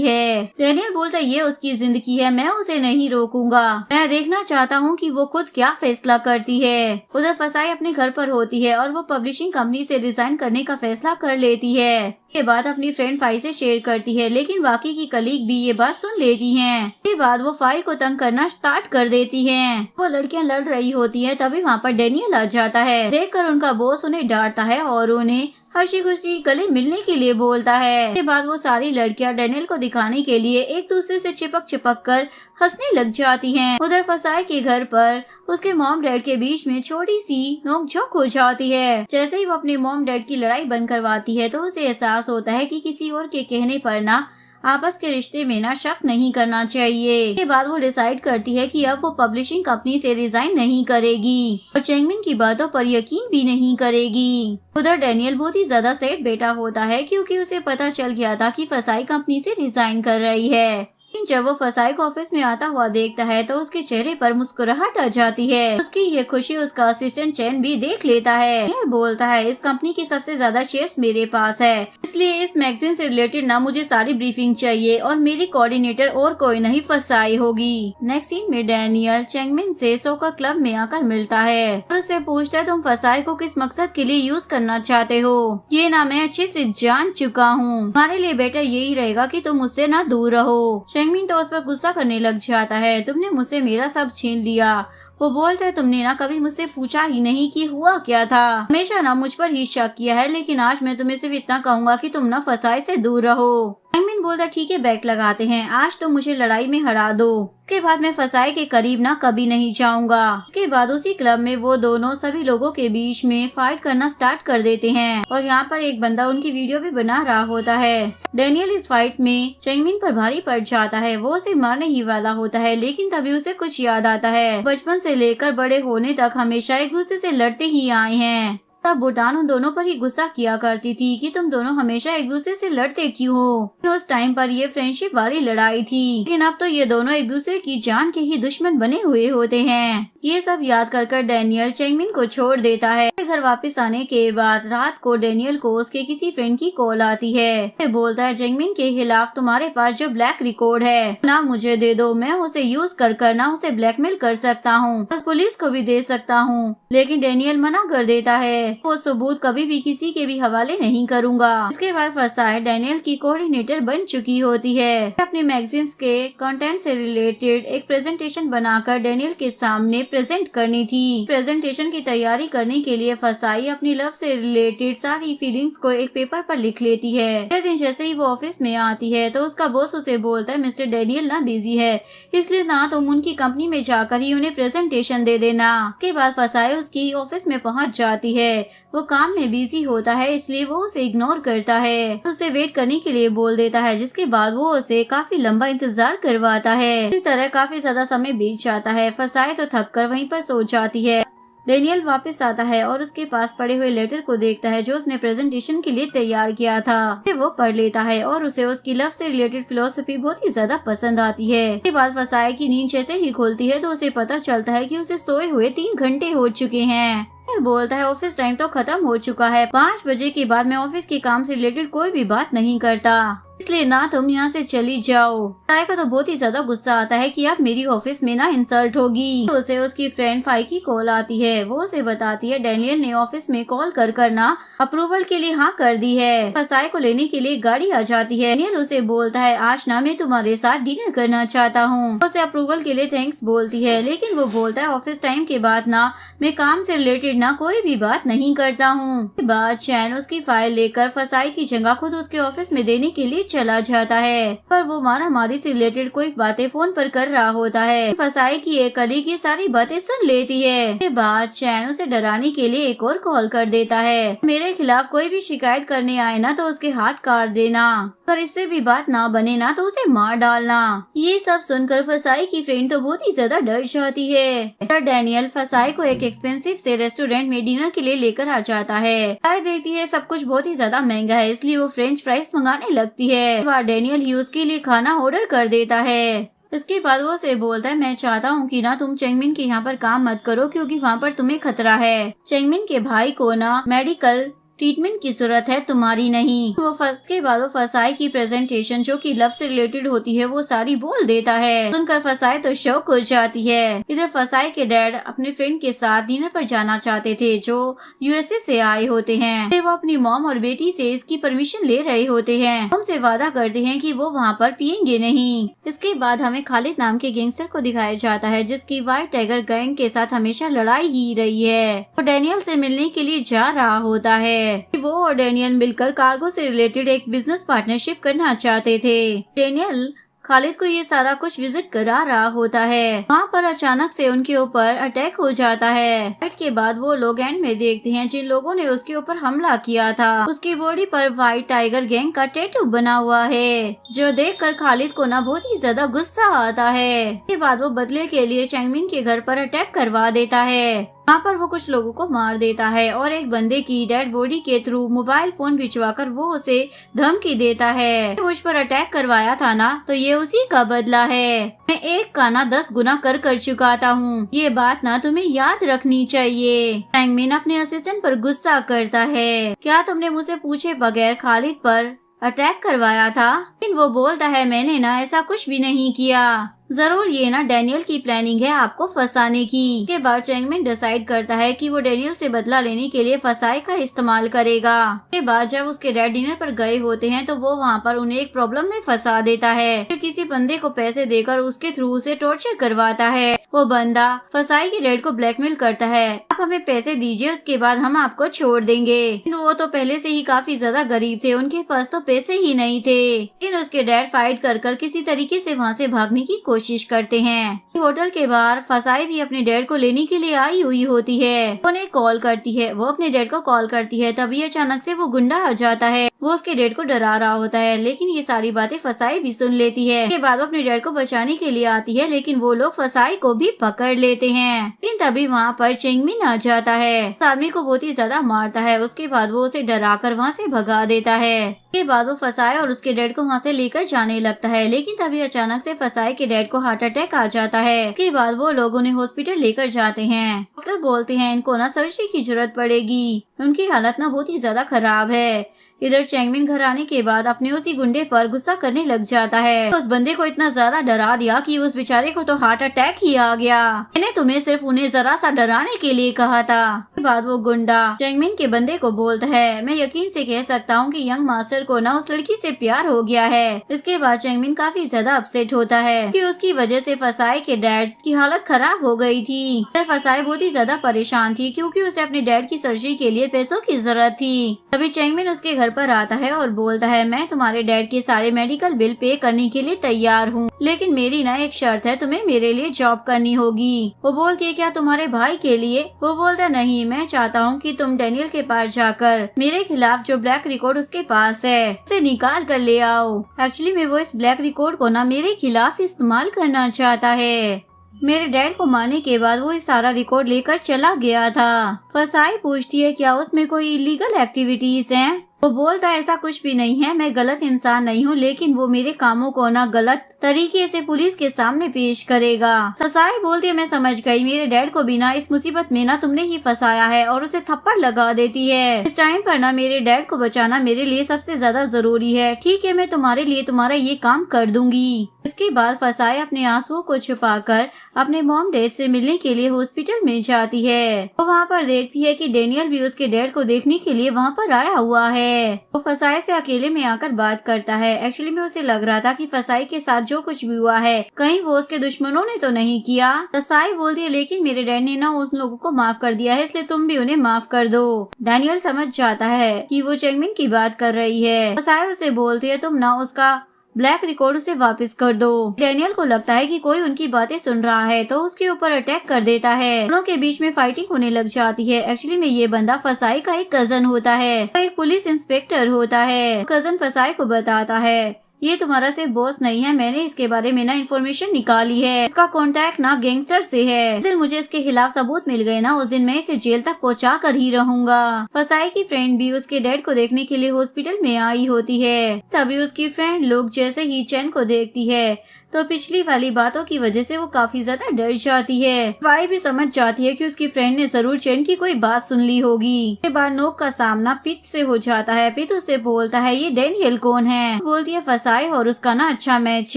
है। डैनियल बोलता है ये उसकी जिंदगी है, मैं उसे नहीं रोकूंगा, मैं देखना चाहता हूँ कि वो खुद क्या फैसला करती है। उधर फसाई अपने घर पर होती है और वो पब्लिशिंग कंपनी से रिजाइन करने का फैसला कर लेती है। ये बात अपनी फ्रेंड फाई से शेयर करती है, लेकिन बाकी की कलीग भी ये बात सुन लेती हैं। इसके बाद वो फाई को तंग करना स्टार्ट कर देती हैं। वो लड़कियां लड़ रही होती है, तभी वहाँ पर डैनियल आ जाता है। देखकर उनका बॉस उन्हें डांटता है और उन्हें हंसी खुशी गले मिलने के लिए बोलता है। इसके बाद वो सारी लड़कियां डैनियल को दिखाने के लिए एक दूसरे से चिपक कर हंसने लग जाती हैं। उधर फसाई के घर पर उसके मॉम डैड के बीच में छोटी सी नोकझोंक हो जाती है। जैसे ही वो अपने मॉम डैड की लड़ाई बंद करवाती है तो उसे एहसास होता है कि किसी और के कहने पर ना आपस के रिश्ते में ना शक नहीं करना चाहिए। इसके बाद वो डिसाइड करती है कि अब वो पब्लिशिंग कंपनी से रिजाइन नहीं करेगी और चैंगमिन की बातों पर यकीन भी नहीं करेगी। उधर डैनियल बहुत ही ज्यादा सैड बेटा होता है क्योंकि उसे पता चल गया था कि फसाई कंपनी से रिजाइन कर रही है। जब वो फसाई को ऑफिस में आता हुआ देखता है तो उसके चेहरे पर मुस्कुराहट आ जाती है। उसकी ये खुशी उसका असिस्टेंट चैन भी देख लेता है। यह बोलता है इस कंपनी की सबसे ज्यादा शेयर्स मेरे पास है, इसलिए इस मैगजीन से रिलेटेड ना मुझे सारी ब्रीफिंग चाहिए और मेरी कोऑर्डिनेटर और कोई नहीं फसाई होगी। नेक्स्ट सीन में डैनियल चैंगमिन से सोकर क्लब में आकर मिलता है और उससे पूछता है तुम फसाई को किस मकसद के लिए यूज करना चाहते हो? ये ना मैं अच्छे से जान चुका हूँ, हमारे लिए बेटर यही रहेगा कि तुम उससे ना दूर रहो। चैंगमिन तो उस पर गुस्सा करने लग जाता है, तुमने मुझसे मेरा सब छीन लिया। वो बोलता है तुमने ना कभी मुझसे पूछा ही नहीं कि हुआ क्या था, हमेशा ना मुझ पर ही शक किया है, लेकिन आज मैं तुम्हें सिर्फ इतना कहूंगा कि तुम ना फसाई से दूर रहो। चैंगमिन बोलता ठीक है बेट लगाते हैं, आज तो मुझे लड़ाई में हरा दो, उसके बाद मैं फसाई के करीब ना कभी नहीं जाऊंगा। उसके बाद उसी क्लब में वो दोनों सभी लोगों के बीच में फाइट करना स्टार्ट कर देते हैं और यहाँ पर एक बंदा उनकी वीडियो भी बना रहा होता है। डैनियल इस फाइट में चैंगमिन पर भारी पड़ जाता है, वो उसे मारने ही वाला होता है, लेकिन तभी उसे कुछ याद आता है। बचपन से लेकर बड़े होने तक हमेशा एक दूसरे से लड़ते ही आए हैं। तब भूटान उन दोनों पर ही गुस्सा किया करती थी कि तुम दोनों हमेशा एक दूसरे से लड़ते क्यों हो। उस टाइम पर ये फ्रेंडशिप वाली लड़ाई थी, लेकिन अब तो ये दोनों एक दूसरे की जान के ही दुश्मन बने हुए होते हैं। ये सब याद कर डैनियल चैंगमिन को छोड़ देता है। घर वापस आने के बाद रात को डैनियल को उसके किसी फ्रेंड की कॉल आती है। वो बोलता है चैंगमिन के खिलाफ तुम्हारे पास जो ब्लैक रिकॉर्ड है ना मुझे दे दो, मैं उसे यूज कर ना उसे ब्लैकमेल कर सकता हूँ और पुलिस को भी दे सकता हूँ। लेकिन डैनियल मना कर देता है, वो सबूत कभी भी किसी के भी हवाले नहीं करूँगा। इसके बाद फसाई डैनियल की कोऑर्डिनेटर बन चुकी होती है। अपने मैगजीन्स के कंटेंट से रिलेटेड एक प्रेजेंटेशन बनाकर डैनियल के सामने प्रेजेंट करनी थी। प्रेजेंटेशन की तैयारी करने के लिए फसाई अपनी लव से रिलेटेड सारी फीलिंग्स को एक पेपर पर लिख लेती है। एक दिन जैसे ही वो ऑफिस में आती है तो उसका बॉस उसे बोलता है मिस्टर डैनियल ना बिजी है, इसलिए ना तुम उनकी कंपनी में जाकर ही उन्हें प्रेजेंटेशन दे देना। के बाद फसाई उसकी ऑफिस में पहुंच जाती है। वो काम में बिजी होता है, इसलिए वो उसे इग्नोर करता है, उसे वेट करने के लिए बोल देता है, जिसके बाद वो उसे काफी लंबा इंतजार करवाता है। इसी तरह काफी ज्यादा समय बीत जाता है। फसाई तो थक कर वहीं पर सो जाती है। डैनियल वापस आता है और उसके पास पड़े हुए लेटर को देखता है जो उसने प्रेजेंटेशन के लिए तैयार किया था। वो पढ़ लेता है और उसे उसकी लव से रिलेटेड फिलोसफी बहुत ही ज्यादा पसंद आती है। इसके बाद फसाई की नींद जैसे ही खोलती है तो उसे पता चलता है कि उसे सोए हुए 3 घंटे हो चुके हैं। बोलता है ऑफिस टाइम तो खत्म हो चुका है, 5 बजे के बाद मैं ऑफिस के काम से रिलेटेड कोई भी बात नहीं करता, इसलिए ना तुम यहाँ से चली जाओ। फाई को तो बहुत ही ज्यादा गुस्सा आता है कि अब मेरी ऑफिस में ना इंसल्ट होगी। तो उसे उसकी फ्रेंड फाई की कॉल आती है। वो उसे बताती है डैनियल ने ऑफिस में कॉल कर ना अप्रूवल के लिए हाँ कर दी है। फसाई को लेने के लिए गाड़ी आ जाती है। डैनियल उसे बोलता है आज ना मैं तुम्हारे साथ डिनर करना चाहता हूँ। उसे अप्रूवल के लिए थैंक्स बोलती है, लेकिन वो बोलता है ऑफिस टाइम के बाद ना मैं काम से रिलेटेड ना कोई भी बात नहीं करता हूँ। बाद चैन उसकी फाइल लेकर फसाई की जगह खुद उसके ऑफिस में देने के लिए चला जाता है, पर वो मारामारी से रिलेटेड कोई बातें फोन पर कर रहा होता है। फसाई की एक कलीग ये सारी बातें सुन लेती है। के बाद चैन उसे डराने के लिए एक और कॉल कर देता है, मेरे खिलाफ कोई भी शिकायत करने आए ना तो उसके हाथ काट देना, पर इससे भी बात ना बने ना तो उसे मार डालना। ये सब सुनकर फसाई की फ्रेंड तो बहुत ही ज्यादा डर जाती है। डैनियल फसाई को एक एक्सपेंसिव से रेस्टोरेंट में डिनर के लिए लेकर आ जाता है। फसाई देखती है सब कुछ बहुत ही ज्यादा महंगा है, इसलिए वो फ्रेंच फ्राइज मंगाने लगती है। डैनियल ही उसके लिए खाना ऑर्डर कर देता है। इसके बाद वो से बोलता है, मैं चाहता हूँ कि ना तुम चेंगमिन के यहाँ पर काम मत करो क्योंकि वहाँ पर तुम्हें खतरा है। चेंगमिन के भाई को ना मेडिकल ट्रीटमेंट की जरूरत है, तुम्हारी नहीं। के बाद वो फसाई की प्रेजेंटेशन जो कि लव से रिलेटेड होती है वो सारी बोल देता है। सुनकर फसाई तो शौक हो जाती है। इधर फसाई के डैड अपने फ्रेंड के साथ डिनर पर जाना चाहते थे जो यूएसए से आए होते हैं। वो अपनी मॉम और बेटी से इसकी परमिशन ले रहे होते हैं। हमसे वादा करते हैं कि वो वहाँ पर पियेंगे नहीं। इसके बाद हमें खालिद नाम के गैंगस्टर को दिखाया जाता है जिसकी व्हाइट टाइगर गैंग के साथ हमेशा लड़ाई ही रही है। वो डैनियल से मिलने के लिए जा रहा होता है। वो और डैनियल मिलकर कार्गो से रिलेटेड एक बिजनेस पार्टनरशिप करना चाहते थे। डैनियल खालिद को ये सारा कुछ विजिट करा रहा होता है। वहाँ पर अचानक से उनके ऊपर अटैक हो जाता है। फाइट के बाद वो लोग एंड में देखते हैं जिन लोगों ने उसके ऊपर हमला किया था उसकी बॉडी पर व्हाइट टाइगर गैंग का टैटू बना हुआ है, जो देखकर खालिद को ना बहुत ही ज्यादा गुस्सा आता है। इसके बाद वो बदले के लिए चेंगमिन के घर पर अटैक करवा देता है। वहाँ पर वो कुछ लोगों को मार देता है और एक बंदे की डेड बॉडी के थ्रू मोबाइल फोन भिजवाकर वो उसे धमकी देता है, मुझ पर अटैक करवाया था ना तो ये उसी का बदला है। मैं एक का ना 10 गुना कर चुकाता हूँ, ये बात ना तुम्हें याद रखनी चाहिए। चेंगमिन अपने असिस्टेंट पर गुस्सा करता है, क्या तुमने मुझसे पूछे बगैर खालिद पर अटैक करवाया था? लेकिन वो बोलता है, मैंने ना ऐसा कुछ भी नहीं किया, जरूर ये ना डैनियल की प्लानिंग है आपको फंसाने की। के बाद चेंगमिन डिसाइड करता है कि वो डैनियल से बदला लेने के लिए फसाई का इस्तेमाल करेगा। के बाद जब उसके डैड डिनर पर गए होते हैं तो वो वहाँ पर उन्हें एक प्रॉब्लम में फंसा देता है। फिर किसी बंदे को पैसे देकर उसके थ्रू उसे टॉर्चर करवाता है। वो बंदा फसाई के डैड को ब्लैकमेल करता है, आप हमें पैसे दीजिए उसके बाद हम आपको छोड़ देंगे। वो तो पहले से ही काफी ज्यादा गरीब थे, उनके पास तो पैसे ही नहीं थे। लेकिन उसके डैड फाइट कर किसी तरीके से वहाँ से भागने की कोशिश करते हैं। होटल के बाहर फसाई भी अपने डैड को लेने के लिए आई हुई होती है। उन्हें कॉल करती है, वो अपने डैड को कॉल करती है, तभी अचानक से वो गुंडा आ जाता है। वो उसके डैड को डरा रहा होता है, लेकिन ये सारी बातें फसाई भी सुन लेती है। के बाद वो अपने डैड को बचाने के लिए आती है, लेकिन वो लोग फसाई को भी पकड़ लेते हैं। लेकिन तभी वहाँ पर चेंगमिन आ जाता है, उस आदमी को बहुत ही ज्यादा मारता है। उसके बाद वो उसे डराकर वहाँ से भगा देता है। के बाद वो फसाई और उसके डैड को वहाँ से लेकर जाने लगता है, लेकिन तभी अचानक से फसाई के डैड को हार्ट अटैक आ जाता है। के बाद वो लोग उन्हें हॉस्पिटल लेकर जाते हैं। डॉक्टर बोलते हैं इनको ना सर्जरी की जरूरत पड़ेगी, उनकी हालत ना बहुत ही ज्यादा खराब है। इधर चेंगमिन घर आने के बाद अपने उसी गुंडे पर गुस्सा करने लग जाता है। उस बंदे को इतना ज्यादा डरा दिया कि उस बेचारे को तो हार्ट अटैक ही आ गया। मैंने तुम्हें सिर्फ उन्हें जरा सा डराने के लिए कहा था। के बाद वो गुंडा चेंगमिन के बंदे को बोलता है, मैं यकीन से कह सकता हूँ कि यंग मास्टर को ना उस लड़की से प्यार हो गया है। इसके बाद चेंगमिन काफी ज्यादा अपसेट होता है कि उसकी वजह से फसाई के डैड की हालत खराब हो गई थी। फसाई बहुत ही ज्यादा परेशान थी क्योंकि उसे अपने डैड की सर्जरी के लिए पैसों की जरूरत थी। तभी चेंगमिन उसके घर पर आता है और बोलता है, मैं तुम्हारे डैड के सारे मेडिकल बिल पे करने के लिए तैयार हूँ, लेकिन मेरी ना एक शर्त है, तुम्हें मेरे लिए जॉब करनी होगी। वो बोलती है, क्या तुम्हारे भाई के लिए? वो बोलता नहीं, मैं चाहता हूँ कि तुम डैनियल के पास जाकर मेरे खिलाफ जो ब्लैक रिकॉर्ड उसके पास है उसे निकाल कर ले आओ। एक्चुअली में वो इस ब्लैक रिकॉर्ड को ना मेरे खिलाफ इस्तेमाल करना चाहता है। मेरे डैड को मारने के बाद वो इस सारा रिकॉर्ड लेकर चला गया था। फसाई पूछती है, क्या उसमें कोई इलीगल एक्टिविटीज हैं? वो बोलता है, ऐसा कुछ भी नहीं है, मैं गलत इंसान नहीं हूँ, लेकिन वो मेरे कामों को ना गलत तरीके से पुलिस के सामने पेश करेगा। फसाई बोलती है, मैं समझ गई, मेरे डैड को भी ना इस मुसीबत में ना तुमने ही फंसाया है, और उसे थप्पड़ लगा देती है। इस टाइम पर ना मेरे डैड को बचाना मेरे लिए सबसे ज्यादा जरूरी है। ठीक है, मैं तुम्हारे लिए तुम्हारा ये काम कर दूंगी। इसके बाद फसाई अपने आंसुओं को छुपाकर अपने मॉम डैड से मिलने के लिए हॉस्पिटल में जाती है। वो वहाँ पर देखती है कि डैनियल भी उसके डैड को देखने के लिए वहाँ पर आया हुआ है। वो फसाई से अकेले में आकर बात करता है। एक्चुअली में उसे लग रहा था कि फसाई के साथ जो जो कुछ भी हुआ है कहीं वो उसके दुश्मनों ने तो नहीं किया। फसाई बोलती है लेकिन मेरे डैड ने ना उन लोगों को माफ कर दिया है, इसलिए तुम भी उन्हें माफ कर दो। डैनियल समझ जाता है कि वो चेंगमिन की बात कर रही है। फसाई उसे बोलती है तुम ना उसका ब्लैक रिकॉर्ड उसे वापस कर दो। डैनियल को लगता है कि कोई उनकी बातें सुन रहा है तो उसके ऊपर अटैक कर देता है। दोनों के बीच में फाइटिंग होने लग जाती है। एक्चुअली में ये बंदा फसाई का एक कजन होता है, एक पुलिस इंस्पेक्टर होता है। कजन फसाई को बताता है ये तुम्हारा सिर्फ बॉस नहीं है, मैंने इसके बारे में ना इन्फॉर्मेशन निकाली है, इसका कांटेक्ट ना गैंगस्टर से है। जिस दिन मुझे इसके खिलाफ सबूत मिल गए ना उस दिन मैं इसे जेल तक पहुंचा कर ही रहूंगा। फसाई की फ्रेंड भी उसके डैड को देखने के लिए हॉस्पिटल में आई होती है। तभी उसकी फ्रेंड लोग जैसे ही चैन को देखती है तो पिछली वाली बातों की वजह से वो काफी ज्यादा डर जाती है। वाई भी समझ जाती है कि उसकी फ्रेंड ने जरूर चैन की कोई बात सुन ली होगी। इसके बाद नोक का सामना पिट से हो जाता है। पिट उससे बोलता है ये डैनियल कौन है? बोलती है फसाई और उसका ना अच्छा मैच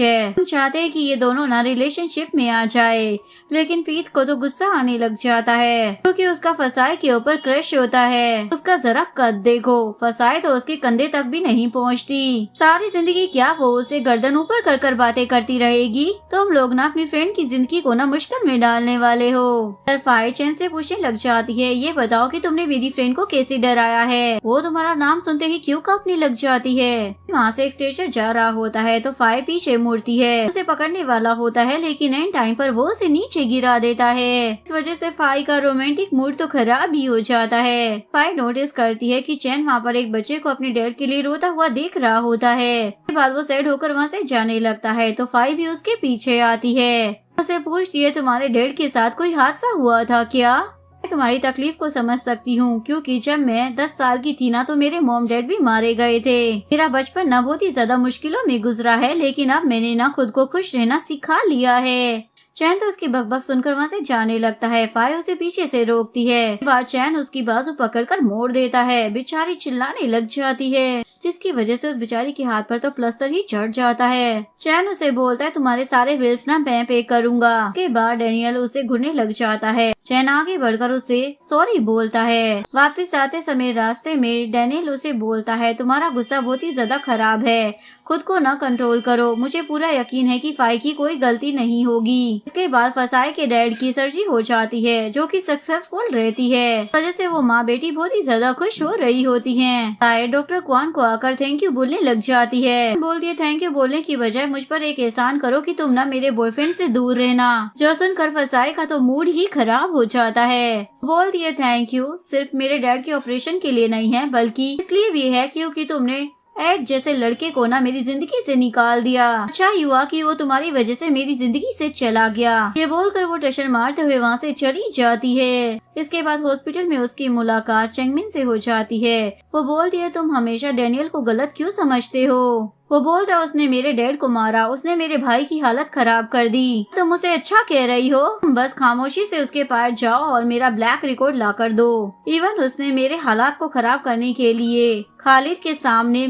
है, हम चाहते हैं कि ये दोनों ना रिलेशनशिप में आ जाए। लेकिन पीत को तो गुस्सा आने लग जाता है क्योंकि उसका फसाई के ऊपर क्रश होता है। उसका जरा कद देखो, फसाई तो उसके कंधे तक भी नहीं पहुँचती। सारी जिंदगी क्या वो उसे गर्दन ऊपर कर कर बातें करती रहेगी? तुम लोग ना अपनी फ्रेंड की जिंदगी को ना मुश्किल में डालने वाले हो। फाई चैन से पूछने लग जाती है ये बताओ कि तुमने मेरी फ्रेंड को कैसे डराया है? वो तुम्हारा नाम सुनते ही क्यों कांपने लग जाती है? वहाँ से एक स्ट्रेचर जा रहा होता है तो फाई पीछे मुड़ती है, उसे पकड़ने वाला होता है लेकिन एंड टाइम पर वो उसे नीचे गिरा देता है। इस वजह से फाई का रोमांटिक मूड तो खराब ही हो जाता है। फाई नोटिस करती है कि चैन वहाँ पर एक बच्चे को अपने डैड के लिए रोता हुआ देख रहा होता है। उसके बाद वो सैड होकर वहाँ से जाने लगता है तो फाई भी उसके पीछे आती है। उसे पूछती है तुम्हारे डैड के साथ कोई हादसा हुआ था क्या? मैं तुम्हारी तकलीफ को समझ सकती हूँ क्योंकि जब मैं 10 साल की थी ना तो मेरे मॉम डैड भी मारे गए थे। मेरा बचपन ना बहुत ही ज्यादा मुश्किलों में गुजरा है लेकिन अब मैंने ना खुद को खुश रहना सिखा लिया है। चैन तो उसकी बकबक सुनकर वहाँ से जाने लगता है। फाई उसे पीछे से रोकती है। बाद चैन उसकी बाजू पकड़कर मोड़ देता है। बेचारी चिल्लाने लग जाती है जिसकी वजह से उस बेचारी के हाथ पर तो प्लास्टर ही चढ़ जाता है। चैन उसे बोलता है तुम्हारे सारे बिल्स ना मैं पे करूंगा। उसके बाद डैनियल उसे घूरने लग जाता है। चैन आगे बढ़कर उसे सॉरी बोलता है। वापस आते समय रास्ते में डैनियल उसे बोलता है तुम्हारा गुस्सा बहुत ही ज्यादा खराब है, खुद को न कंट्रोल करो। मुझे पूरा यकीन है कि फाई की कोई गलती नहीं होगी। इसके बाद फसाई के डैड की सर्जरी हो जाती है जो कि सक्सेसफुल रहती है। वजह से वो माँ बेटी बहुत ही ज्यादा खुश हो रही होती हैं। डॉक्टर क्वान को आकर थैंक यू बोलने लग जाती है। बोलती है थैंक यू बोलने की बजाय मुझ पर एक एहसान करो कि तुम ना मेरे बॉयफ्रेंड से दूर रहना। जो सुनकर फसाई का तो मूड ही खराब हो जाता है। बोलती है थैंक यू सिर्फ मेरे डैड के ऑपरेशन के लिए नहीं है बल्कि इसलिए भी है क्योंकि तुमने एड जैसे लड़के को ना मेरी जिंदगी से निकाल दिया। अच्छा हुआ कि वो तुम्हारी वजह से मेरी जिंदगी से चला गया। ये बोलकर वो टशन मारते हुए वहाँ से चली जाती है। इसके बाद हॉस्पिटल में उसकी मुलाकात चेंगमिन से हो जाती है। वो बोलती है तुम हमेशा डैनियल को गलत क्यों समझते हो? वो बोलता है उसने मेरे डैड को मारा, उसने मेरे भाई की हालत खराब कर दी। तुम उसे अच्छा कह रही हो? बस खामोशी से उसके पास जाओ और मेरा ब्लैक रिकॉर्ड ला कर दो। इवन उसने मेरे हालात को खराब करने के लिए खालिद के सामने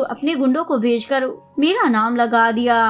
अपने गुंडों को भेजकर मेरा नाम लगा दिया।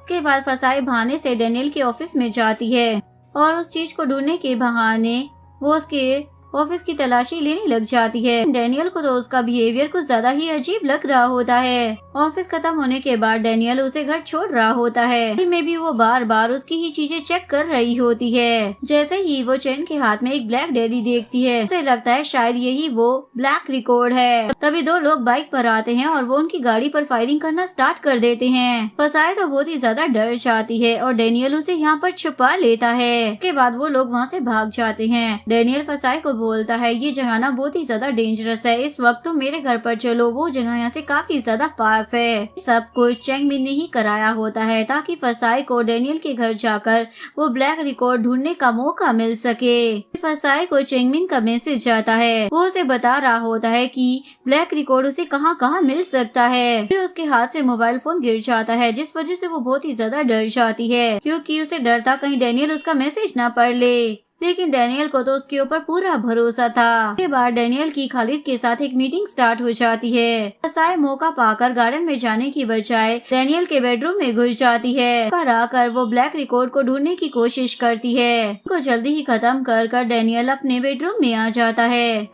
के बाद फसाई बहाने से डैनियल के ऑफिस में जाती है और उस चीज को ढूंढने के बहाने वो उसके ऑफिस की तलाशी लेने लग जाती है। डैनियल को तो उसका बिहेवियर कुछ ज्यादा ही अजीब लग रहा होता है। ऑफिस खत्म होने के बाद डैनियल उसे घर छोड़ रहा होता है। में भी वो बार बार उसकी ही चीजें चेक कर रही होती है। जैसे ही वो चैन के हाथ में एक ब्लैक डायरी देखती है उसे लगता है शायद यही वो ब्लैक रिकॉर्ड है। तभी दो लोग बाइक पर आते हैं और वो उनकी गाड़ी पर फायरिंग करना स्टार्ट कर देते हैं। फसाई तो बहुत ही ज्यादा डर जाती है और डैनियल उसे यहाँ पर छुपा लेता है। उसके बाद वो लोग वहाँ से भाग जाते हैं। डैनियल फसाई को बोलता है ये जगह ना बहुत ही ज्यादा डेंजरस है, इस वक्त तुम मेरे घर पर चलो, वो जगह यहाँ से काफी ज्यादा पास है। सब कुछ चेंगमिन ने ही कराया होता है ताकि फसाई को डैनियल के घर जाकर वो ब्लैक रिकॉर्ड ढूंढने का मौका मिल सके। फसाई को चेंगमिन का मैसेज आता है। वो उसे बता रहा होता है कि ब्लैक रिकॉर्ड उसे कहाँ कहाँ मिल सकता है। फिर उसके हाथ से मोबाइल फोन गिर जाता है जिस वजह से वो बहुत ही ज्यादा डर जाती है क्योंकि उसे डर था कहीं डैनियल उसका मैसेज ना पढ़ ले। लेकिन डैनियल को तो उसके ऊपर पूरा भरोसा था। के बाद डैनियल की खालिद के साथ एक मीटिंग स्टार्ट हो जाती है। फसाई मौका पाकर गार्डन में जाने की बजाय डैनियल के बेडरूम में घुस जाती है। पर आकर वो ब्लैक रिकॉर्ड को ढूंढने की कोशिश करती है। को जल्दी ही खत्म कर डैनियल अपने बेडरूम में आ जाता है।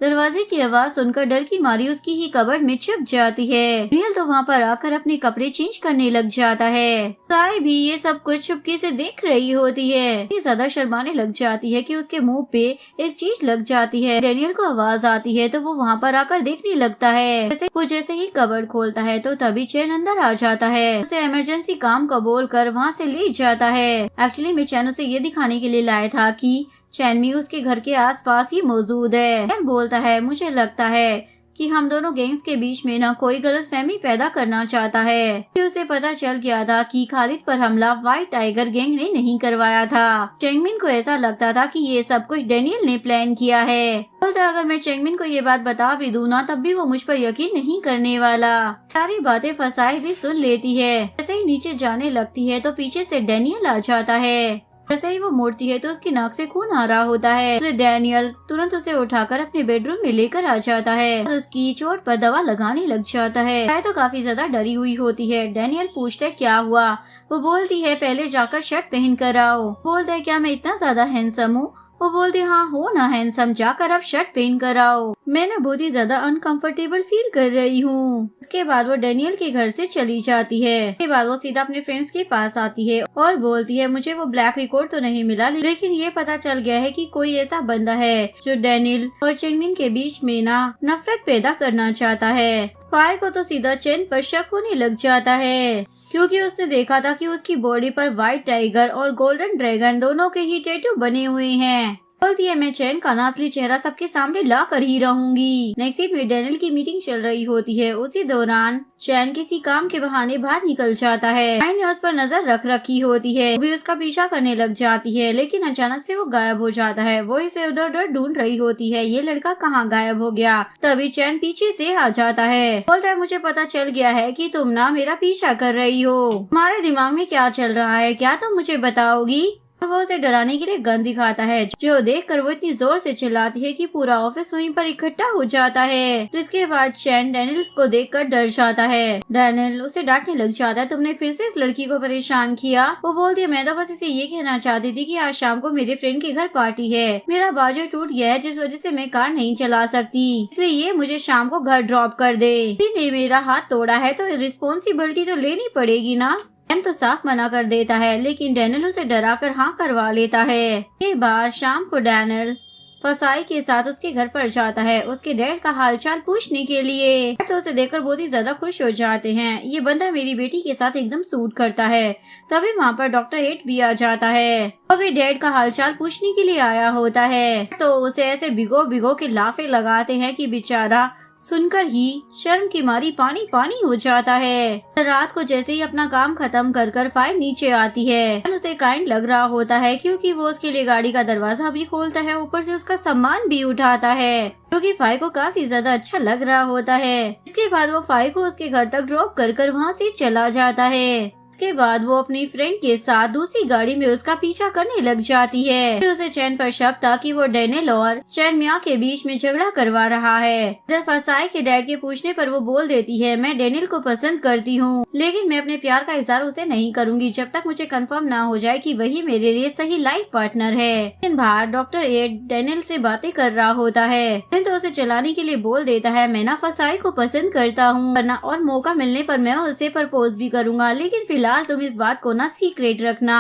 दरवाजे की आवाज सुनकर डर की मारी उसकी ही कबर्ड में छुप जाती है। डैनियल तो वहाँ पर आकर अपने कपड़े चेंज करने लग जाता है। साई भी ये सब कुछ चुपके से देख रही होती है। ये ज्यादा शर्माने लग जाती है कि उसके मुंह पे एक चीज लग जाती है। डैनियल को आवाज आती है तो वो वहाँ पर आकर देखने लगता है। जैसे ही कबर्ड खोलता है तो तभी चैन अंदर आ जाता है। उसे इमरजेंसी काम का बोल कर वहाँ से ले जाता है। एक्चुअली मैं चैन उसे ये दिखाने के लिए लाया था कि चैनमी उसके घर के आसपास ही मौजूद है। चैन बोलता है मुझे लगता है कि हम दोनों गैंग्स के बीच में ना कोई गलतफहमी पैदा करना चाहता है। कि उसे पता चल गया था कि खालिद पर हमला व्हाइट टाइगर गैंग ने नहीं करवाया था। चेंगमिन को ऐसा लगता था कि ये सब कुछ डैनियल ने प्लान किया है। बोलता अगर मैं चेंगमिन को ये बात बता भी दूं ना तब भी वो मुझ पर यकीन नहीं करने वाला। सारी बातें फसाई भी सुन लेती है। जैसे ही नीचे जाने लगती है तो पीछे से डैनियल आ जाता है। जैसे ही वो मुड़ती है तो उसकी नाक से खून आ रहा होता है। उसे डैनियल तुरंत उसे उठाकर अपने बेडरूम में लेकर आ जाता है और उसकी चोट पर दवा लगाने लग जाता है। चाय तो काफी ज्यादा डरी हुई होती है। डैनियल पूछता है क्या हुआ। वो बोलती है पहले जाकर शर्ट पहन कर आओ। बोलता है क्या मैं इतना ज्यादा हैंडसम हूँ। वो बोलती हाँ हो ना हैंडसम, जाकर अब शर्ट पहन कर आओ। मैं ना बहुत ही ज्यादा अनकंफर्टेबल फील कर रही हूँ। इसके बाद वो डैनियल के घर से चली जाती है। इसके बाद वो सीधा अपने फ्रेंड्स के पास आती है और बोलती है मुझे वो ब्लैक रिकॉर्ड तो नहीं मिला, लेकिन ये पता चल गया है कि कोई ऐसा बंदा है जो डैनियल और चेंगमिन के बीच में ना नफरत पैदा करना चाहता है। फाई को तो सीधा चैन पर शक होने लग जाता है क्योंकि उसने देखा था कि उसकी बॉडी पर व्हाइट टाइगर और गोल्डन ड्रैगन दोनों के ही टैटू बने हुए हैं। बोलती है मैं चैन का असली चेहरा सबके सामने ला कर ही रहूंगी। नेक्स्ट सीन में डैनियल की मीटिंग चल रही होती है। उसी दौरान चैन किसी काम के बहाने बाहर निकल जाता है। फाई ने उस पर नजर रख रखी होती है। वो भी उसका पीछा करने लग जाती है लेकिन अचानक से वो गायब हो जाता है। वो इसे उधर उधर ढूंढ रही होती है, ये लड़का कहाँ गायब हो गया। तभी चैन पीछे से आ जाता है। बोलता है मुझे पता चल गया है कि तुम ना मेरा पीछा कर रही हो। तुम्हारे दिमाग में क्या चल रहा है, क्या तुम मुझे बताओगी। वो उसे डराने के लिए गन दिखाता है जो देखकर वो इतनी जोर से चिल्लाती है कि पूरा ऑफिस वहीं पर इकट्ठा हो जाता है। तो इसके बाद चैन डैनियल को देखकर डर जाता है। डैनियल उसे डांटने लग जाता है तुमने फिर से इस लड़की को परेशान किया। वो बोलती है मैं तो बस इसे ये कहना चाहती थी कि आज शाम को मेरे फ्रेंड के घर पार्टी है। मेरा बाजू टूट गया है जिस वजह से मैं कार नहीं चला सकती, इसलिए ये मुझे शाम को घर ड्रॉप कर दे। ने मेरा हाथ तोड़ा है तो रिस्पॉन्सिबिलिटी तो लेनी पड़ेगी ना। चैन तो साफ मना कर देता है लेकिन डैनियल उसे डराकर हाँ करवा लेता है। के बाद शाम को डैनियल फसाई के साथ उसके घर पर जाता है उसके डैड का हालचाल पूछने के लिए। तो उसे देखकर बहुत ही ज्यादा खुश हो जाते हैं। ये बंदा मेरी बेटी के साथ एकदम सूट करता है। तभी वहाँ पर डॉक्टर एट भी आ जाता है और वे डैड का हालचाल पूछने के लिए आया होता है। तो उसे ऐसे भिगो भिगो के लाफे लगाते हैं कि बेचारा सुनकर ही शर्म की मारी पानी पानी हो जाता है। रात को जैसे ही अपना काम खत्म कर फाई नीचे आती है। उसे काइंड लग रहा होता है क्योंकि वो उसके लिए गाड़ी का दरवाजा भी खोलता है, ऊपर से उसका सामान भी उठाता है क्योंकि फाई को काफी ज्यादा अच्छा लग रहा होता है। इसके बाद वो फाई को उसके घर तक ड्रॉप कर वहाँ से चला जाता है। इसके बाद वो अपनी फ्रेंड के साथ दूसरी गाड़ी में उसका पीछा करने लग जाती है। फिर उसे चैन पर शक था कि वो डैनियल और चैन मिया के बीच में झगड़ा करवा रहा है। इधर फसाई के डैड के पूछने पर वो बोल देती है मैं डैनियल को पसंद करती हूँ लेकिन मैं अपने प्यार का इजहार उसे नहीं करूँगी जब तक मुझे कंफर्म ना हो जाए कि वही मेरे लिए सही लाइफ पार्टनर है। लेकिन बाहर डॉक्टर एड डैनियल से बातें कर रहा होता है तो उसे चलाने के लिए बोल देता है मैं ना फसाई को पसंद करता हूँ और मौका मिलने पर मैं उसे प्रपोज भी करूँगा, लेकिन फिलहाल तुम इस बात को ना सीक्रेट रखना।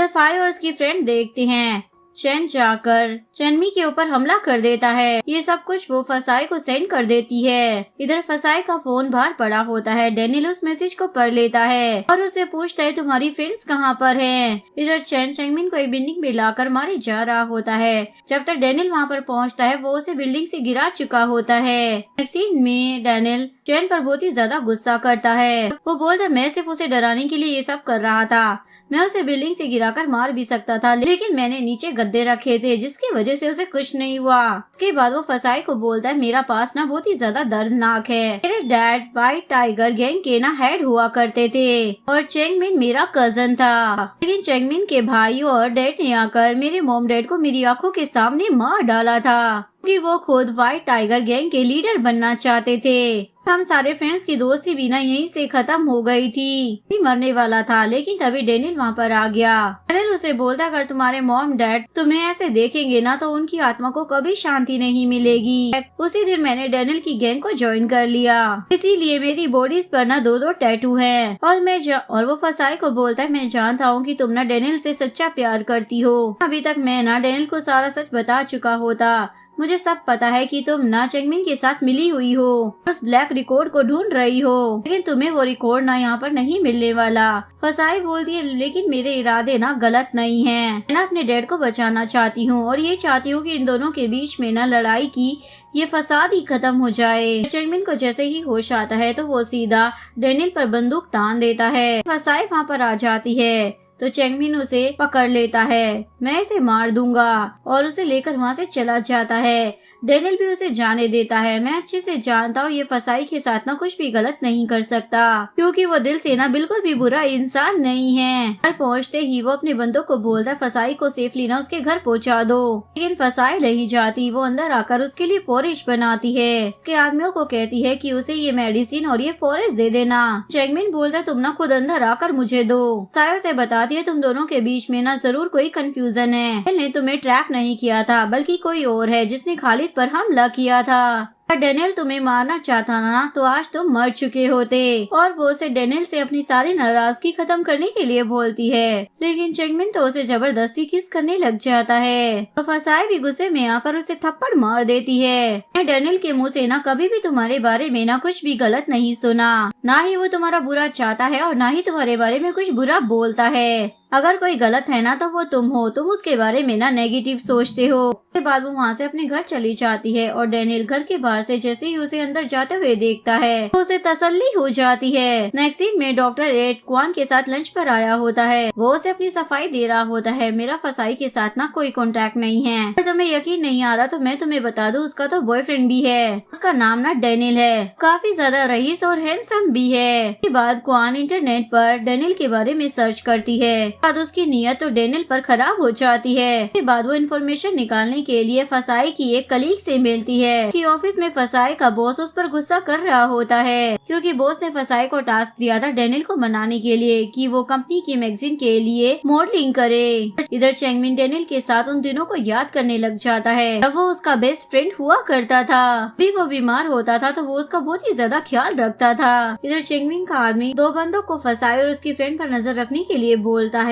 फाई और उसकी फ्रेंड देखते हैं चैन जाकर चैनमी के ऊपर हमला कर देता है। ये सब कुछ वो फसाई को सेंड कर देती है। इधर फसाई का फोन बाहर पड़ा होता है। डैनियल उस मैसेज को पढ़ लेता है और उसे पूछता है तुम्हारी फ्रेंड्स कहाँ पर हैं? इधर चैन चेंगमिन को एक बिल्डिंग में लाकर मारे जा रहा होता है। जब तक डैनियल वहाँ पर पहुँचता है वो उसे बिल्डिंग से गिरा चुका होता है। नेक्स्ट सीन में डैनियल चैन पर बहुत ही ज्यादा गुस्सा करता है। वो बोलता है मैं सिर्फ उसे डराने के लिए ये सब कर रहा था, मैं उसे बिल्डिंग से गिराकर मार भी सकता था लेकिन मैंने नीचे गद्दे रखे थे जिसकी वजह से उसे कुछ नहीं हुआ। उसके बाद वो फसाई को बोलता है मेरा पास ना बहुत ही ज्यादा दर्दनाक है। मेरे डैड व्हाइट टाइगर गैंग के ना हेड हुआ करते थे और चेंगमिन मेरा कजन था, लेकिन चेंगमिन के भाई और डैड ने आकर मेरे मॉम डैड को मेरी आंखों के सामने मार डाला था क्योंकि वो खुद व्हाइट टाइगर गैंग के लीडर बनना चाहते थे। हम सारे फ्रेंड्स की दोस्ती भी ना यहीं से खत्म हो गई थी। मरने वाला था, लेकिन तभी डेनियल वहाँ पर आ गया। डेनियल उसे बोलता, अगर तुम्हारे मॉम डैड तुम्हें ऐसे देखेंगे ना तो उनकी आत्मा को कभी शांति नहीं मिलेगी। उसी दिन मैंने डेनियल की गैंग को ज्वाइन कर लिया, इसीलिए मेरी बॉडीज पर ना 2-2 टैटू है। और वो फसाई को बोलता है, मैं जानता हूँ कि तुम ना डेनियल से सच्चा प्यार करती हो। अभी तक मैं ना डेनियल को सारा सच बता चुका होता। मुझे सब पता है कि तुम ना चेंगमिन के साथ मिली हुई हो, उस ब्लैक रिकॉर्ड को ढूंढ रही हो, लेकिन तुम्हें वो रिकॉर्ड ना यहाँ पर नहीं मिलने वाला। फसाई बोलती है, लेकिन मेरे इरादे ना गलत नहीं हैं। मैं ना अपने डैड को बचाना चाहती हूँ और ये चाहती हूँ कि इन दोनों के बीच में ना लड़ाई की ये फसाद ही खत्म हो जाए। चेंगमिन को जैसे ही होश आता है तो वो सीधा डेनियल पर बंदूक तान देता है। फसाई वहाँ पर आ जाती है तो चेंगमिन उसे पकड़ लेता है, मैं इसे मार दूंगा, और उसे लेकर वहाँ से चला जाता है। डेनियल भी उसे जाने देता है। मैं अच्छे से जानता हूँ ये फसाई के साथ ना कुछ भी गलत नहीं कर सकता, क्योंकि वो दिल से ना बिल्कुल भी बुरा इंसान नहीं है। घर पहुँचते ही वो अपने बंदों को बोलता है, फसाई को सेफली ना उसके घर पहुँचा दो, लेकिन फसाई नहीं जाती। वो अंदर आकर उसके लिए पोरिश बनाती है। उसके आदमियों को कहती है कि उसे ये मेडिसिन और ये पोरिश दे देना। चेंगमिन बोलता है, तुम ना खुद अंदर आकर मुझे दो। फसाई उसे बताती है, तुम दोनों के बीच में ना जरूर कोई कंफ्यूजन है। मैंने तुम्हें ट्रैप नहीं किया था, बल्कि कोई और है जिसने खालिद पर हमला किया था। डेनियल तुम्हें मारना चाहता ना तो आज तुम मर चुके होते। और वो उसे डेनियल से अपनी सारी नाराजगी खत्म करने के लिए बोलती है, लेकिन चेंगमिन तो उसे जबरदस्ती किस करने लग जाता है। तो फसाई भी गुस्से में आकर उसे थप्पड़ मार देती है। मैं डेनियल के मुँह से ना कभी भी तुम्हारे बारे में ना कुछ भी गलत नहीं सुना, ना ही वो तुम्हारा बुरा चाहता है और ना ही तुम्हारे बारे में कुछ बुरा बोलता है। अगर कोई गलत है ना तो वो तुम हो, तुम उसके बारे में ना नेगेटिव सोचते हो। उसके बाद वो वहाँ से अपने घर चली जाती है और डेनियल घर के बाहर से जैसे ही उसे अंदर जाते हुए देखता है तो उसे तसल्ली हो जाती है। नेक्स्ट सीन में डॉक्टर एड क्वान के साथ लंच पर आया होता है। वो उसे अपनी सफाई दे रहा होता है। मेरा फसाई के साथ ना कोई कॉन्टेक्ट नहीं है। अगर तुम्हें यकीन नहीं आ रहा तो मैं तुम्हें बता दूं, उसका तो बॉयफ्रेंड भी है। उसका नाम ना डेनियल है, काफी ज्यादा रईस और हैंडसम भी है। इसके बाद क्वान इंटरनेट पर डेनियल के बारे में सर्च करती है। बाद उसकी नीयत तो डेनियल पर खराब हो जाती है। उसके बाद वो इन्फॉर्मेशन निकालने के लिए फसाई की एक कलीग से मिलती है कि ऑफिस में फसाई का बॉस उस पर गुस्सा कर रहा होता है, क्योंकि बॉस ने फसाई को टास्क दिया था डेनियल को मनाने के लिए कि वो कंपनी की मैगजीन के लिए मॉडलिंग करे। इधर चेंगमिन डेनियल के साथ उन दिनों को याद करने लग जाता है जब वो उसका बेस्ट फ्रेंड हुआ करता था। भी वो बीमार होता था तो वो उसका बहुत ही ज्यादा ख्याल रखता था। इधर चेंगमिन का आदमी 2 बंदों को फसाई और उसकी फ्रेंड पर नजर रखने के लिए बोलता है।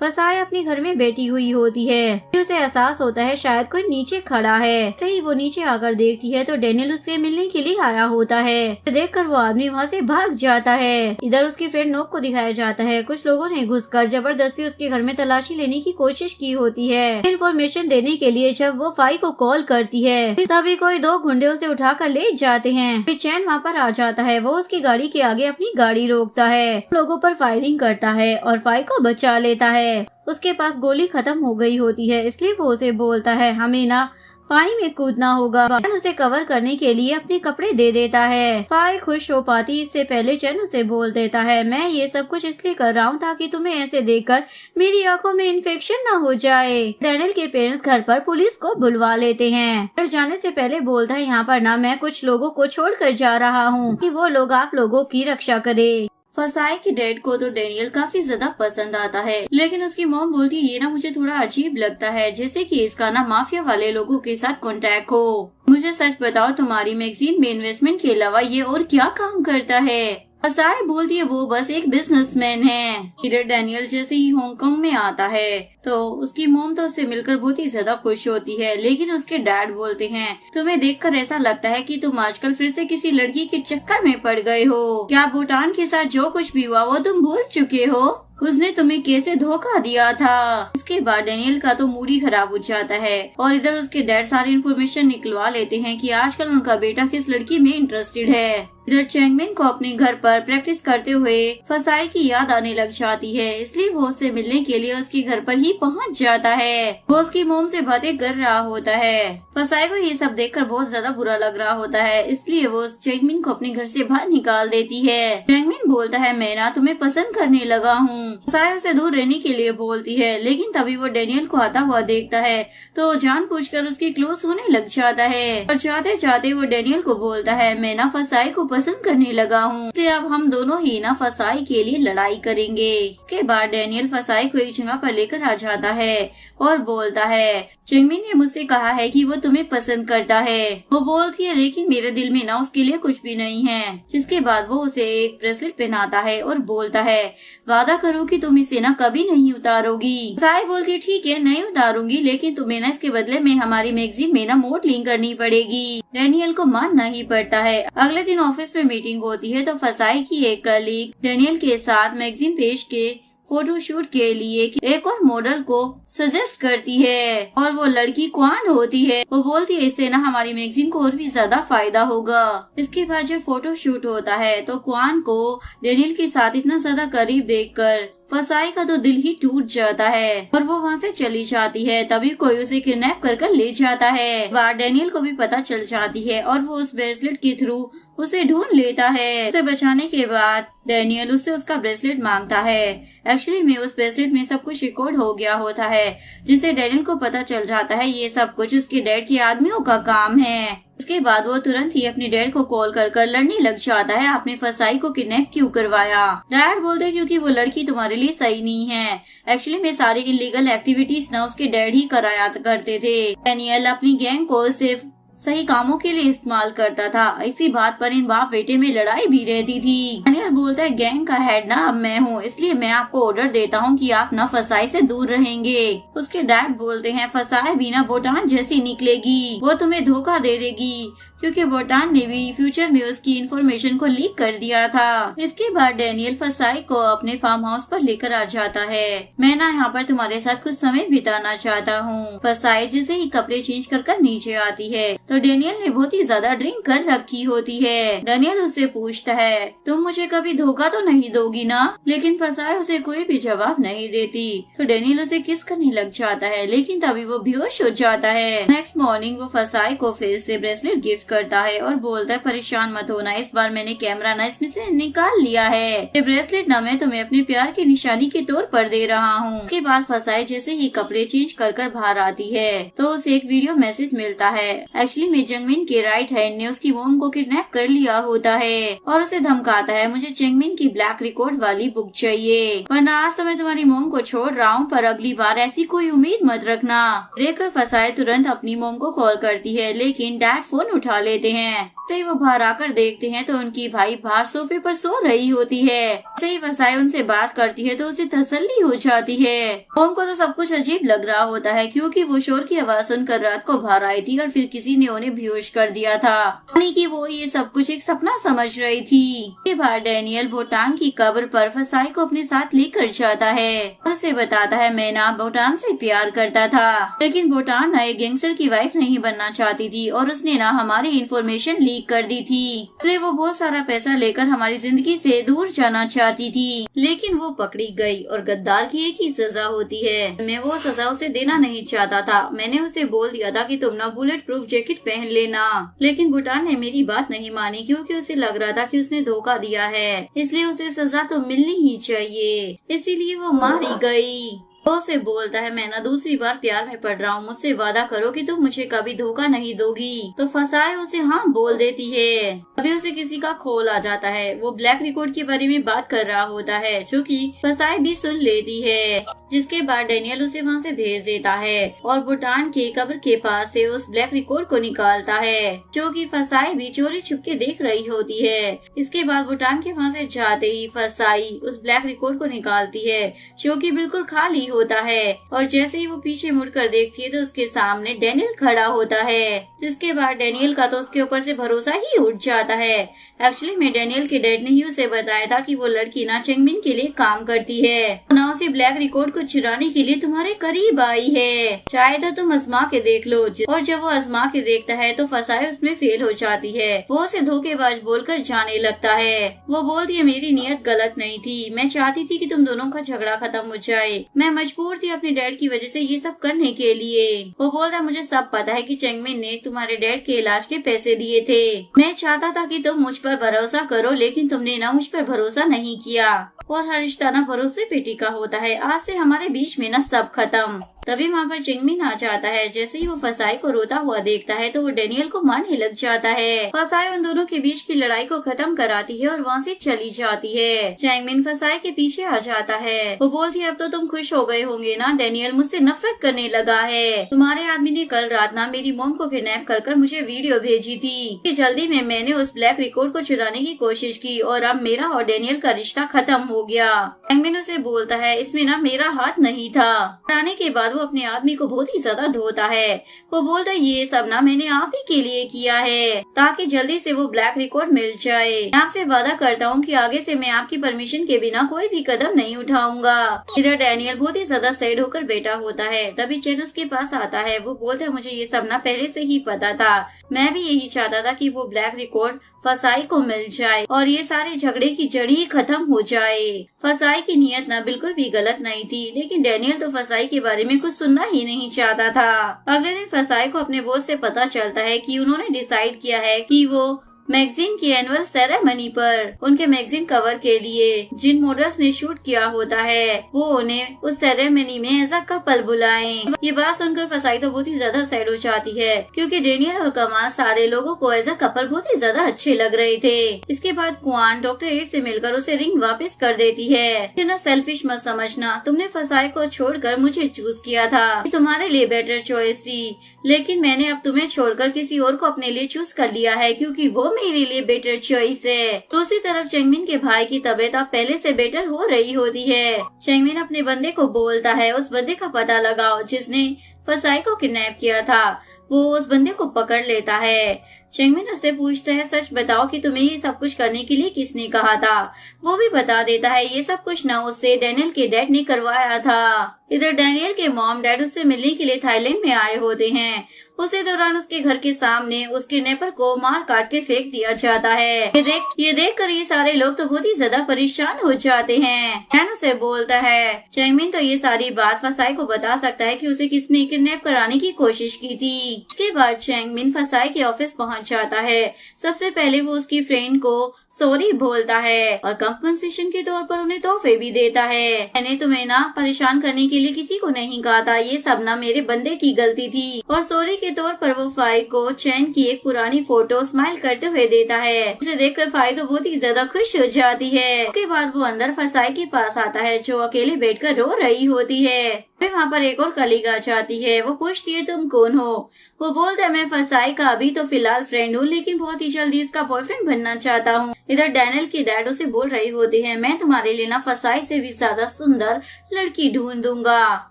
फसाई अपने घर में बैठी हुई होती है। उसे एहसास होता है शायद कोई नीचे खड़ा है। सही वो नीचे आकर देखती है तो डेनियल उससे मिलने के लिए आया होता है। देखकर वो आदमी वहाँ से भाग जाता है। इधर उसकी फ्रेंड नोक को दिखाया जाता है। कुछ लोगों ने घुसकर जबरदस्ती उसके घर में तलाशी लेने की कोशिश की होती है इन्फॉर्मेशन देने के लिए। जब वो फाई को कॉल करती है तभी कोई 2 गुंडे उसे उठाकर ले जाते हैं। चैन वहाँ पर आ जाता है। वो उसकी गाड़ी के आगे अपनी गाड़ी रोकता है, लोगों पर फायरिंग करता है और फाई को बचा लेता है। उसके पास गोली खत्म हो गई होती है, इसलिए वो उसे बोलता है हमें ना पानी में कूदना होगा। चैन उसे कवर करने के लिए अपने कपड़े दे देता है। फाई खुश हो पाती इससे पहले चैन उसे बोल देता है, मैं ये सब कुछ इसलिए कर रहा हूँ ताकि तुम्हें ऐसे देखकर मेरी आंखों में इन्फेक्शन ना हो जाए। डेनियल के पेरेंट्स घर पर पुलिस को बुलवा लेते हैं। फिर जाने से पहले बोलता है, यहाँ पर ना मैं कुछ लोगों को छोड़कर जा रहा हूँ कि वो लोग आप लोगों की रक्षा करे। फसाई की डैड को तो डेनियल काफी ज्यादा पसंद आता है, लेकिन उसकी मॉम बोलती है ये ना मुझे थोड़ा अजीब लगता है, जैसे कि इसका ना माफिया वाले लोगों के साथ कॉन्टेक्ट हो। मुझे सच बताओ, तुम्हारी मैगजीन में इन्वेस्टमेंट के अलावा ये और क्या काम करता है? फसाई बोलती है वो बस एक बिजनेसमैन है। इधर डेनियल जैसे ही हांगकांग में आता है तो उसकी मॉम तो उससे मिलकर बहुत ही ज्यादा खुश होती है, लेकिन उसके डैड बोलते हैं तुम्हें देखकर ऐसा लगता है कि तुम आजकल फिर से किसी लड़की के चक्कर में पड़ गए हो। क्या भूटान के साथ जो कुछ भी हुआ वो तुम भूल चुके हो? उसने तुम्हें कैसे धोखा दिया था। उसके बाद डेनियल का तो मूड ही खराब हो जाता है और इधर उसके डैड सारी इन्फॉर्मेशन निकलवा लेते हैं कि आजकल उनका बेटा किस लड़की में इंटरेस्टेड है। इधर चेंगमिन को अपने घर पर प्रैक्टिस करते हुए फसाई की याद आने लग जाती है, इसलिए वो उससे मिलने के लिए उसके घर पर ही पहुंच जाता है। वो उसकी मोम से बातें कर रहा होता है। फसाई को ये सब देखकर बहुत ज्यादा बुरा लग रहा होता है, इसलिए वो चेंगमिन को अपने घर से बाहर निकाल देती है। चेंगमिन बोलता है मैं ना तुम्हें पसंद करने लगा हूँ। फसाई उसे दूर रहने के लिए बोलती है, लेकिन तभी वो डैनियल को आता हुआ देखता है तो जानबूझकर उसके क्लोज होने लग जाता है और चाहते चाहते वो डैनियल को बोलता है, मैं ना फसाई को पसंद करने लगा हूँ, इसलिए अब हम दोनों ही ना फसाई के लिए लड़ाई करेंगे। के बाद डैनियल फसाई को एक जगह पर लेकर आ जाता है और बोलता है, चिंगमिन ने मुझसे कहा है कि वो तुम्हें पसंद करता है। वो बोलती है, लेकिन मेरे दिल में ना उसके लिए कुछ भी नहीं है। जिसके बाद वो उसे एक ब्रेसलेट पहनाता है और बोलता है, वादा करो कि तुम इसे ना कभी नहीं उतारोगी। फसाई बोलती है, ठीक है नहीं उतारूंगी, लेकिन तुम्हें ना इसके बदले में हमारी मैगजीन में ना मॉडलिंग करनी पड़ेगी। डैनियल को मानना ही पड़ता है। अगले दिन ऑफिस में मीटिंग होती है तो फसाई की एक कलीग डैनियल के साथ मैगजीन पेज के फोटोशूट के लिए एक और मॉडल को सजेस्ट करती है और वो लड़की क्वान होती है। वो बोलती है, इससे ना हमारी मैगजीन को और भी ज्यादा फायदा होगा। इसके बाद जब फोटोशूट होता है तो क्वान को डैनियल के साथ इतना ज्यादा करीब देखकर फसाई का तो दिल ही टूट जाता है और वो वहाँ से चली जाती है। तभी कोई उसे किडनैप कर ले जाता है। वहाँ डैनियल को भी पता चल जाती है और वो उस ब्रेसलेट के थ्रू उसे ढूंढ लेता है। उसे बचाने के बाद डैनियल उससे उसका ब्रेसलेट मांगता है। एक्चुअली में उस ब्रेसलेट में सब कुछ रिकॉर्ड हो गया होता है, जिससे डैनियल को पता चल जाता है ये सब कुछ उसके डैड के आदमियों का काम है। उसके बाद वो तुरंत ही अपने डैड को कॉल कर लड़ने लग जाता है, आपने फसाई को किडनैप क्यों करवाया। डैड बोलते हैं, क्योंकि वो लड़की तुम्हारे लिए सही नहीं है। एक्चुअली में सारी इलीगल एक्टिविटीज ना उसके डैड ही कराया करते थे। डैनियल अपनी गैंग को सिर्फ सही कामों के लिए इस्तेमाल करता था। इसी बात पर इन बाप बेटे में लड़ाई भी रहती थी। डैनियल बोलता है, गैंग का हेड ना अब मैं हूँ, इसलिए मैं आपको ऑर्डर देता हूँ कि आप ना फसाई से दूर रहेंगे। उसके डैड बोलते हैं, फसाई भी ना बोटान जैसी निकलेगी, वो तुम्हें धोखा दे देगी, क्योंकि बोटान ने भी फ्यूचर में उसकी इंफॉर्मेशन को लीक कर दिया था। इसके बाद डैनियल फसाई को अपने फार्म हाउस पर लेकर आ जाता है। मैं ना यहाँ पर तुम्हारे साथ कुछ समय बिताना चाहता हूँ। फसाई जैसे ही कपड़े चेंज कर नीचे आती है तो डैनियल ने बहुत ही ज्यादा ड्रिंक कर रखी होती है। डैनियल उससे पूछता है, तुम मुझे कभी धोखा तो नहीं दोगी ना? लेकिन फसाई उसे कोई भी जवाब नहीं देती तो डैनियल उसे किस करने लग जाता है, लेकिन तभी वो बेहोश हो जाता है। नेक्स्ट मॉर्निंग वो फसाई को फिर से ब्रेसलेट गिफ्ट करता है और बोलता है, परेशान मत होना, इस बार मैंने कैमरा ना इसमें से निकाल लिया है। ये ब्रेसलेट ना मैं तुम्हें अपने प्यार की निशानी के तौर पर दे रहा हूँ। उसके बाद फसाई जैसे ही कपड़े चेंज कर बाहर आती है तो उसे एक वीडियो मैसेज मिलता है। एक्चुअली में जंगमिन के राइट हैंड ने उसकी मॉम को किडनैप कर लिया होता है और उसे धमकाता है, मुझे जंगमिन की ब्लैक रिकॉर्ड वाली बुक चाहिए, वरना आज तो मैं तुम्हारी मॉम को छोड़ रहा हूँ, पर अगली बार ऐसी कोई उम्मीद मत रखना। देखकर फसाई तुरंत अपनी मॉम को कॉल करती है, लेकिन डैड फोन उठा लेते हैं। सही वो बाहर आकर देखते हैं तो उनकी भाई बाहर सोफे पर सो रही होती है। सही फसाई उनसे बात करती है तो उसे तसल्ली हो जाती है। मॉम को तो सब कुछ अजीब लग रहा होता है, क्योंकि वो शोर की आवाज सुनकर रात को बाहर आई थी और फिर किसी ने उन्हें बेहोश कर दिया था, यानी कि वो ये सब कुछ एक सपना समझ रही थी। इसके बाद डैनियल भूटान की कब्र पर फसाई को अपने साथ लेकर जाता है और उसे बताता है, मैं ना भूटान से प्यार करता था, लेकिन भूटान ना एक गैंगस्टर की वाइफ नहीं बनना चाहती थी और उसने ना हमारी इंफॉर्मेशन लीक कर दी थी। इसलिए वो बहुत सारा पैसा लेकर हमारी जिंदगी से दूर जाना चाहती थी, लेकिन वो पकड़ी गई और गद्दार की एक ही सजा होती है। मैं वो सजा उसे देना नहीं चाहता था। मैंने उसे बोल दिया था कि तुम ना बुलेट प्रूफ जैकेट पहन लेना, लेकिन भूटान ने मेरी बात नहीं मानी, क्योंकि उसे लग रहा था कि उसने धोखा दिया है, इसलिए उसे सजा तो मिलनी ही चाहिए, इसीलिए वो मारी गई। वो उसे बोलता है, मैं ना दूसरी बार प्यार में पड़ रहा हूँ, मुझसे वादा करो कि तुम मुझे कभी धोखा नहीं दोगी। तो फसाई उसे हाँ बोल देती है। अभी उसे किसी का कॉल आ जाता है। वो ब्लैक रिकॉर्ड के बारे में बात कर रहा होता है, जो कि फसाई भी सुन लेती है। जिसके बाद डैनियल उसे वहाँ से भेज देता है और भूटान के कब्र के पास से उस ब्लैक रिकॉर्ड को निकालता है, जो कि फसाई भी चोरी छुप के देख रही होती है। इसके बाद भूटान के वहाँ से जाते ही फसाई उस ब्लैक रिकॉर्ड को निकालती है, जो कि बिल्कुल खाली होता है, और जैसे ही वो पीछे मुड़कर देखती है तो उसके सामने डैनियल खड़ा होता है। जिसके बाद डैनियल का तो उसके ऊपर से भरोसा ही उठ जाता है। एक्चुअली में डैनियल के डैड ने ही उसे बताया था कि वो लड़की ना चेंगमिन के लिए काम करती है, ना उसे ब्लैक रिकॉर्ड को चुराने के लिए तुम्हारे करीब आई है, चाहे तो तुम आजमा के देख लो। और जब वो आजमा के देखता है तो फसाई उसमें फेल हो जाती है। वो उसे धोखेबाज बोलकर जाने लगता है। वो बोलती है, मेरी नियत गलत नहीं थी, मैं चाहती थी कि तुम दोनों का झगड़ा खत्म हो जाए, मैं मजबूर थी अपने डैड की वजह से ये सब करने के लिए। वो बोलता मुझे सब पता है कि चेंगमिन ने तुम्हारे डैड के इलाज के पैसे दिए थे। मैं चाहता था कि तुम मुझ पर भरोसा करो, लेकिन तुमने ना मुझ पर भरोसा नहीं किया। और हर रिश्ता ना भरोसे पे टिका होता है। आज से हमारे बीच में ना सब खत्म। तभी वहाँ पर चेंगमिन आ जाता है। जैसे ही वो फसाई को रोता हुआ देखता है तो वो डेनियल को मारने लग जाता है। फसाई उन दोनों के बीच की लड़ाई को खत्म कराती है और वहाँ से चली जाती है। चेंगमिन फसाई के पीछे आ जाता है। वो बोलती है अब तो तुम खुश हो गए होंगे ना, डेनियल मुझसे नफरत करने लगा है। तुम्हारे आदमी ने कल रात ना मेरी मॉम को किडनैप कर मुझे वीडियो भेजी थी कि जल्दी में मैंने उस ब्लैक रिकॉर्ड को चुराने की कोशिश की और अब मेरा और डेनियल का रिश्ता खत्म हो गया। चेंगमिन उसे बोलता है इसमें ना मेरा हाथ नहीं था। आने के बाद वो अपने आदमी को बहुत ही ज्यादा धोता है। वो बोलता है ये सब ना मैंने आप ही के लिए किया है ताकि जल्दी से वो ब्लैक रिकॉर्ड मिल जाए। मैं आपसे वादा करता हूँ कि आगे से मैं आपकी परमिशन के बिना कोई भी कदम नहीं उठाऊंगा। इधर डैनियल बहुत ही ज्यादा सैड होकर बैठा होता है। तभी चेन उसके पास आता है। वो बोलता है मुझे ये सब ना पहले से ही पता था। मैं भी यही चाहता था कि वो ब्लैक रिकॉर्ड फसाई को मिल जाए और ये सारे झगड़े की जड़ ही खत्म हो जाए। फसाई की नीयत ना बिल्कुल भी गलत नहीं थी, लेकिन डैनियल तो फसाई के बारे में कुछ सुनना ही नहीं चाहता था। अगले दिन फसाई को अपने बॉस से पता चलता है कि उन्होंने डिसाइड किया है कि वो मैगजीन की एनुअल सेरेमनी पर उनके मैगजीन कवर के लिए जिन मॉडल्स ने शूट किया होता है वो उन्हें उस सेरेमनी में एज अ कपल बुलाएं। ये बात सुनकर फसाई तो बहुत ही ज्यादा सैड हो जाती है क्योंकि डेनियल और कमाल सारे लोगों को एज अ कपल बहुत ही ज्यादा अच्छे लग रहे थे। इसके बाद क्वान डॉक्टर एड से मिलकर उसे रिंग वापस कर देती है। इतना सेल्फिश मत समझना, तुमने फसाई को छोड़कर मुझे चूज किया था, तुम्हारे लिए बेटर चॉइस थी, लेकिन मैंने अब तुम्हें छोड़कर किसी और को अपने लिए चूज कर लिया है क्योंकि वो मेरे लिए बेटर चॉइस है। दूसरी तरफ चेंगमिन के भाई की तबीयत अब पहले से बेटर हो रही होती है। चेंगमिन अपने बंदे को बोलता है उस बंदे का पता लगाओ जिसने फसाई को किडनैप किया था। वो उस बंदे को पकड़ लेता है। चेंगमिन उससे पूछता है सच बताओ कि तुम्हें ये सब कुछ करने के लिए किसने कहा था। वो भी बता देता है ये सब कुछ ना उससे डेनियल के डैड ने करवाया था। इधर डेनियल के मॉम डैड उससे मिलने के लिए थाईलैंड में आए होते हैं। उसी दौरान उसके घर के सामने उसके किडनैपर को मार काट के फेंक दिया जाता है। ये देख कर ये सारे लोग तो बहुत ही ज्यादा परेशान हो जाते हैं। डैन उसे बोलता है चेंगमिन तो ये सारी बात फसाई को बता सकता है कि उसे किसने किडनैप कराने की कोशिश की थी। इसके बाद चेंगमिन फसाई के ऑफिस पहुंच जाता है। सबसे पहले वो उसकी फ्रेंड को सॉरी बोलता है और कंपनसेशन के तौर पर उन्हें तोहफे भी देता है। मैंने तुम्हें ना परेशान करने के लिए किसी को नहीं कहा था, ये सब ना मेरे बंदे की गलती थी। और सॉरी के तौर पर वो फाई को चैन की एक पुरानी फोटो स्माइल करते हुए देता है। उसे देखकर फाई तो बहुत ही ज्यादा खुश हो जाती है। उसके बाद वो अंदर फसाई के पास आता है जो अकेले बैठकर रो रही होती है। फिर वहाँ पर एक और कलीग आ जाती है। वो पूछती है तुम कौन हो। वो बोलता है मैं फसाई का अभी तो फिलहाल फ्रेंड हूँ, लेकिन बहुत ही जल्दी इसका बॉयफ्रेंड बनना चाहता हूँ। इधर डैनियल के डैड उसे बोल रही होते हैं मैं तुम्हारे लिए ना फसाई से भी ज्यादा सुंदर लड़की ढूंढ दूंगा,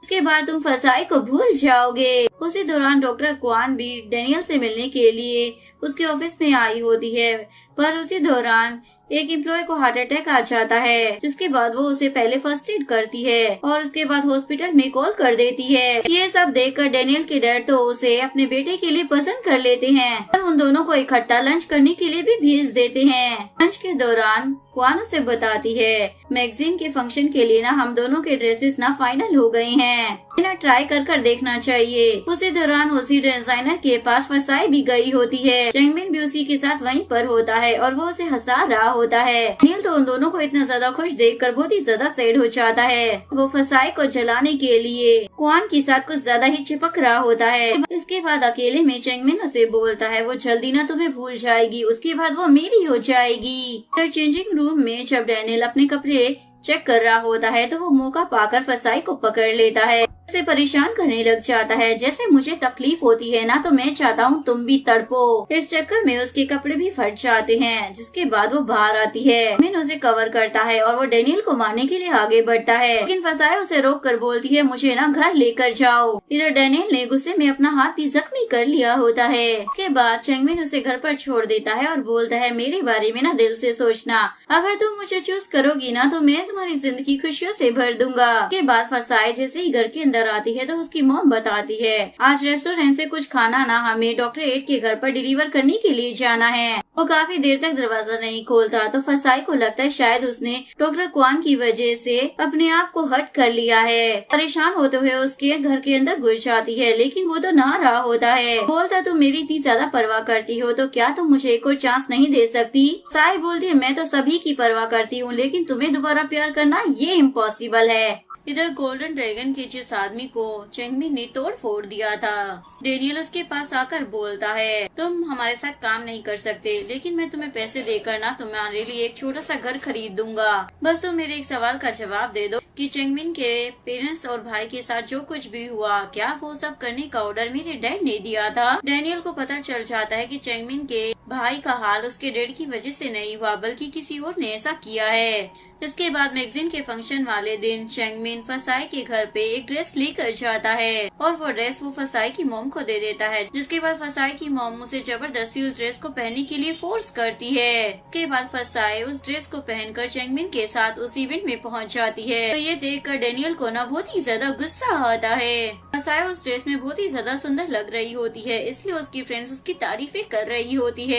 उसके बाद तुम फसाई को भूल जाओगे। उसी दौरान डॉक्टर क्वान भी डेनियल से मिलने के लिए उसके ऑफिस में आई होती है, पर उसी दौरान एक एम्प्लॉय को हार्ट अटैक आ जाता है, जिसके बाद वो उसे पहले फर्स्ट एड करती है और उसके बाद हॉस्पिटल में कॉल कर देती है। ये सब देखकर डेनियल के डैड तो उसे अपने बेटे के लिए पसंद कर लेते हैं और उन दोनों को इकट्ठा लंच करने के लिए भी भेज देते हैं। लंच के दौरान क्वान उसे बताती है मैगजीन के फंक्शन के लिए ना हम दोनों के ड्रेसेस ना फाइनल हो गए हैं, इन्हें ट्राई कर देखना चाहिए। उसी दौरान उसी डिजाइनर के पास फसाई भी गई होती है। चेंगमिन भी उसी के साथ वहीं पर होता है और वो उसे हंसा रहा होता है। नील तो उन दोनों को इतना ज्यादा खुश देखकर बहुत ही ज्यादा सैड हो जाता है। वो फसाई को जलाने के लिए क्वान के साथ कुछ ज्यादा ही चिपक रहा होता है। इसके बाद अकेले में चेंगमिन उसे बोलता है वो जल्दी ना तुम्हें भूल जाएगी, उसके बाद वो मेरी हो जाएगी। चेंजिंग रूम में जब डैनियल अपने कपड़े चेक कर रहा होता है तो वो मौका पाकर फसाई को पकड़ लेता है, उसे परेशान करने लग जाता है। जैसे मुझे तकलीफ होती है ना तो मैं चाहता हूँ तुम भी तड़पो। इस चक्कर में उसके कपड़े भी फट जाते हैं, जिसके बाद वो बाहर आती है। मिन उसे कवर करता है और वो डेनियल को मारने के लिए आगे बढ़ता है, लेकिन फसाई उसे रोक कर बोलती है मुझे ना घर लेकर जाओ। इधर डेनियल ने गुस्से में अपना हाथ भी जख्मी कर लिया होता है। इसके बाद चेंगमिन उसे घर पर छोड़ देता है और बोलता है मेरे बारे में ना दिल से सोचना, अगर तुम मुझे चूज करोगी ना तो मैं तुम्हारी जिंदगी खुशियों से भर दूंगा। इसके बाद फसाई जैसे ही घर के अंदर अंदर आती है तो उसकी मॉम बताती है आज रेस्टोरेंट से कुछ खाना ना हमें डॉक्टर 8 के घर पर डिलीवर करने के लिए जाना है। वो काफी देर तक दरवाजा नहीं खोलता तो फसाई को लगता है शायद उसने डॉक्टर क्वान की वजह से अपने आप को हट कर लिया है। परेशान होते हुए उसके घर के अंदर घुस जाती है लेकिन वो तो नहा रहा होता है। बोलता तुम मेरी इतनी ज्यादा परवाह करती हो तो क्या तुम मुझे एक और चांस नहीं दे सकती। फसाई बोलती है मैं तो सभी की परवाह करती हूँ लेकिन तुम्हें दोबारा प्यार करना ये इम्पॉसिबल है। इधर गोल्डन ड्रैगन के जिस आदमी को चेंगमिन ने तोड़ फोड़ दिया था डेनियल उसके पास आकर बोलता है तुम हमारे साथ काम नहीं कर सकते लेकिन मैं तुम्हें पैसे देकर ना तुम्हारे लिए एक छोटा सा घर खरीद दूंगा। बस तुम मेरे एक सवाल का जवाब दे दो कि चेंगमिन के पेरेंट्स और भाई के साथ जो कुछ भी हुआ क्या वो सब करने का ऑर्डर मेरे डैड ने दिया था। डेनियल को पता चल जाता है कि चेंगमिन के भाई का हाल उसके डैड की वजह से नहीं हुआ बल्कि किसी और ने ऐसा किया है। इसके बाद मैगजीन के फंक्शन वाले दिन चेंगमिन फसाई के घर पे एक ड्रेस लेकर जाता है और वो ड्रेस वो फसाई की मॉम को दे देता है जिसके बाद फसाई की मॉम उसे जबरदस्ती उस ड्रेस को पहनने के लिए फोर्स करती है। इसके बाद फसाई उस ड्रेस को पहनकर चेंगमिन के साथ उस इवेंट में पहुंच जाती है। तो ये देखकर डेनियल को ना बहुत ही ज्यादा गुस्सा आता है। फसाई उस ड्रेस में बहुत ही ज्यादा सुंदर लग रही होती है इसलिए उसकी फ्रेंड्स उसकी तारीफें कर रही होती है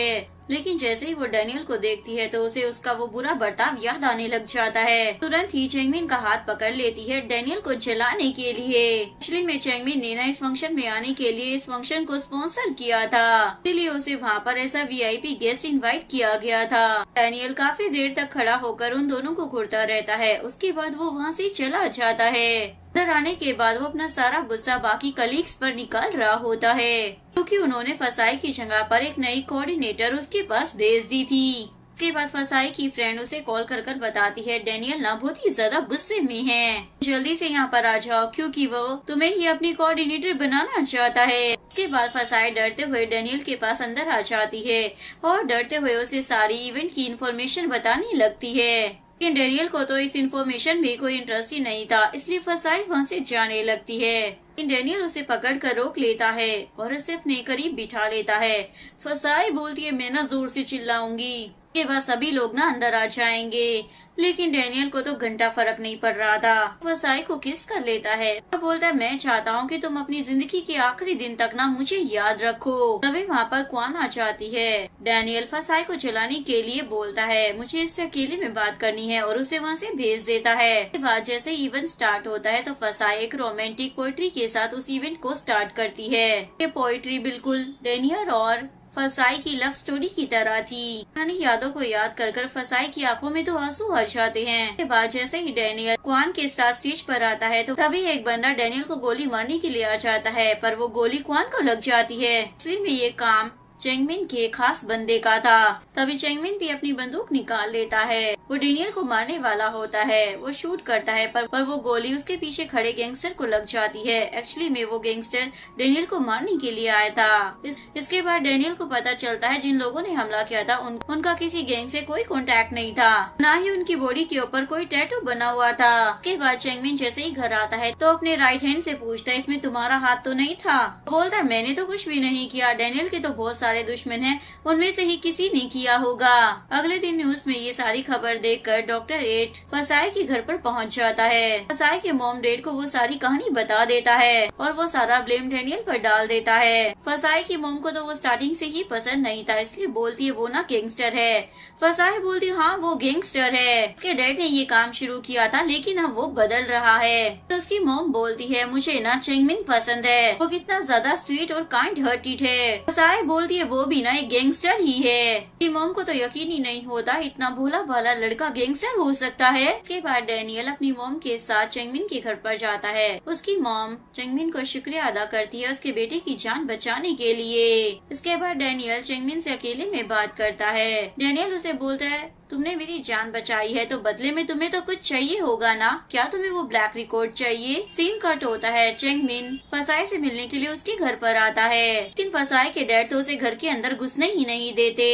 लेकिन जैसे ही वो डेनियल को देखती है तो उसे उसका वो बुरा बर्ताव याद आने लग जाता है। तुरंत ही चेंगमिन का हाथ पकड़ लेती है डेनियल को जलाने के लिए। एक्चुअली में चेंगमिन ने ना इस फंक्शन में आने के लिए इस फंक्शन को स्पॉन्सर किया था इसलिए उसे वहाँ पर ऐसा VIP गेस्ट इनवाइट किया गया था। डेनियल काफी देर तक खड़ा होकर उन दोनों को घूरता रहता है उसके बाद वो वहाँ से चला जाता है। इधर आने के बाद वो अपना सारा गुस्सा बाकी कलीग्स पर निकाल रहा होता है क्योंकि उन्होंने फसाई की जगह पर एक नई कोऑर्डिनेटर उसके पास भेज दी थी। उसके बाद फसाई की फ्रेंड उसे कॉल कर बताती है डेनियल ना बहुत ही ज्यादा गुस्से में है, जल्दी से यहाँ पर आ जाओ क्योंकि वो तुम्हें ही अपनी कोऑर्डिनेटर बनाना चाहता है। उसके बाद फसाई डरते हुए डेनियल के पास अंदर आ जाती है और डरते हुए उसे सारी इवेंट की इन्फॉर्मेशन बताने लगती है लेकिन डेनियल को तो इस इन्फॉर्मेशन में कोई इंटरेस्ट ही नहीं था इसलिए फसाई वहाँ से जाने लगती है। लेकिन डेनियल उसे पकड़ कर रोक लेता है और उसे अपने करीब बिठा लेता है। फसाई बोलती है मैं ना जोर से चिल्लाऊंगी के बाद सभी लोग ना अंदर आ जाएंगे लेकिन डेनियल को तो घंटा फर्क नहीं पड़ रहा था। फसाई को किस कर लेता है और बोलता है मैं चाहता हूँ कि तुम अपनी जिंदगी के आखिरी दिन तक ना मुझे याद रखो। तभी वहाँ पर क्वान आ जाती है। डेनियल फसाई को जलाने के लिए बोलता है मुझे इससे अकेले में बात करनी है और उसे वहाँ से भेज देता है। इसके बाद जैसे इवेंट स्टार्ट होता है तो फसाई एक रोमांटिक पोएट्री के साथ उस इवेंट को स्टार्ट करती है। ये पोएट्री बिल्कुल डेनियल और फसाई की लव स्टोरी की तरह थी। पुरानी यादों को याद कर फसाई की आंखों में तो आंसू आ जाते हैं। इसके बाद जैसे ही डेनियल क्वान के साथ स्टेज पर आता है तो तभी एक बंदा डेनियल को गोली मारने के लिए आ जाता है पर वो गोली क्वान को लग जाती है। एक्चुअली में ये काम चेंगमिन के खास बंदे का था। तभी चेंगमिन भी अपनी बंदूक निकाल लेता है। वो डेनियल को मारने वाला होता है। वो शूट करता है पर वो गोली उसके पीछे खड़े गैंगस्टर को लग जाती है। एक्चुअली में वो गैंगस्टर डेनियल को मारने के लिए आया था। इसके बाद डेनियल को पता चलता है जिन लोगों ने हमला किया था उनका किसी गैंग से कोई कॉन्टेक्ट नहीं था, न ही उनकी बॉडी के ऊपर कोई टैटू बना हुआ था। इसके बाद चेंगमिन जैसे ही घर आता है तो अपने राइट हैंड से पूछता है इसमें तुम्हारा हाथ तो नहीं था। बोलता है मैंने तो कुछ भी नहीं किया, डेनियल के तो बहुत सारे दुश्मन हैं, उनमें से ही किसी ने किया होगा। अगले दिन न्यूज में ये सारी खबर देखकर डॉक्टर 8 फसाई के घर पर पहुंच जाता है। फसाई के मॉम डैड को वो सारी कहानी बता देता है और वो सारा ब्लेम डेनियल पर डाल देता है। फसाई की मॉम को तो वो स्टार्टिंग से ही पसंद नहीं था, इसलिए बोलती है वो ना गैंगस्टर है। फसाई बोलती है हाँ वो गैंगस्टर है, उसके डैड ने ये काम शुरू किया था लेकिन अब वो बदल रहा है। तो उसकी मॉम बोलती है मुझे ना चेंगमिन पसंद है, वो कितना ज्यादा स्वीट और काइंड हार्टेड है। फसाई बोलती है वो भी ना एक गैंगस्टर ही है। मॉम को तो यकीन ही नहीं होता इतना भोला भाला लड़का गैंगस्टर हो सकता है। इसके बाद डेनियल अपनी मॉम के साथ चेंगमिन के घर पर जाता है। उसकी मॉम चेंगमिन को शुक्रिया अदा करती है उसके बेटे की जान बचाने के लिए। इसके बाद डेनियल चेंगमिन से अकेले में बात करता है। डेनियल उसे बोलता है तुमने मेरी जान बचाई है तो बदले में तुम्हें तो कुछ चाहिए होगा ना, क्या तुम्हें वो ब्लैक रिकॉर्ड चाहिए। सीन कट होता है। चेंगमिन फसाई से मिलने के लिए उसके घर पर आता है लेकिन फसाई के डैड तो उसे घर के अंदर घुसने ही नहीं देते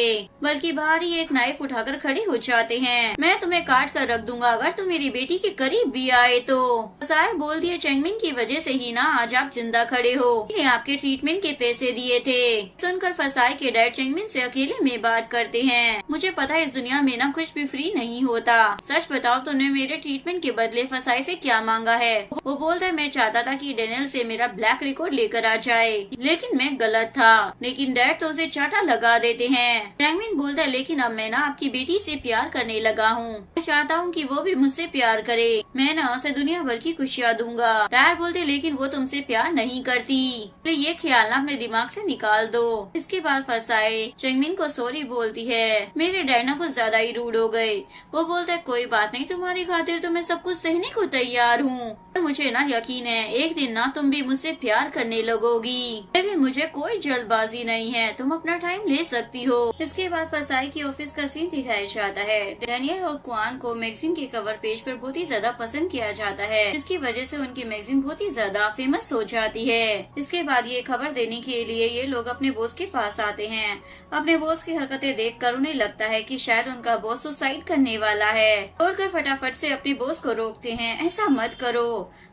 बल्कि बाहर ही एक नाइफ उठाकर खड़े हो जाते हैं। मैं तुम्हें काट कर रख दूंगा अगर तुम मेरी बेटी के करीब भी आए तो। फसाई बोल दिए चेंगमिन की वजह से ही ना आज आप जिंदा खड़े हो, आपके ट्रीटमेंट के पैसे दिए थे। सुनकर फसाई के डैड चेंगमिन से अकेले में बात करते हैं। मुझे पता है इस दुनिया में ना बिना कुछ भी फ्री नहीं होता। सच बताओ तुमने मेरे ट्रीटमेंट के बदले फसाई से क्या मांगा है? वो बोलता है मैं चाहता था कि डेनियल से मेरा ब्लैक रिकॉर्ड लेकर आ जाए, लेकिन मैं गलत था। लेकिन डैड तो उसे चाटा लगा देते हैं। चैंगमिन बोलता है लेकिन अब मैं ना आपकी बेटी से प्यार करने लगा हूँ। मैं चाहता हूँ कि वो भी मुझसे प्यार करे। मैं ना उसे दुनिया भर की खुशियाँ दूंगा। डैड बोलते लेकिन वो तुमसे प्यार नहीं करती, तो ये ख्याल ना अपने दिमाग से निकाल दो। इसके बाद फसाई चैंगमिन को सॉरी बोलती है। मेरे डैड ना कुछ ज्यादा ही रूड हो गए। वो बोलता है कोई बात नहीं, तुम्हारी खातिर तो मैं सब कुछ सहने को तैयार हूँ। मुझे ना यकीन है एक दिन ना तुम भी मुझसे प्यार करने लगोगी, लेकिन मुझे कोई जल्दबाजी नहीं है, तुम अपना टाइम ले सकती हो। इसके बाद फसाई की ऑफिस का सीन दिखाया जाता है। डेनियल और क्वान को मैगजीन के कवर पेज पर बहुत ही ज्यादा पसंद किया जाता है, जिसकी वजह से उनकी मैगजीन बहुत ही ज्यादा फेमस हो जाती है। इसके बाद ये खबर देने के लिए ये लोग अपने बॉस के पास आते हैं। अपने बॉस की हरकतें देखकर उन्हें लगता है कि शायद उनका बॉस सुसाइड करने वाला है। दौड़कर फटाफट से अपने बॉस को रोकते हैं, ऐसा मत करो।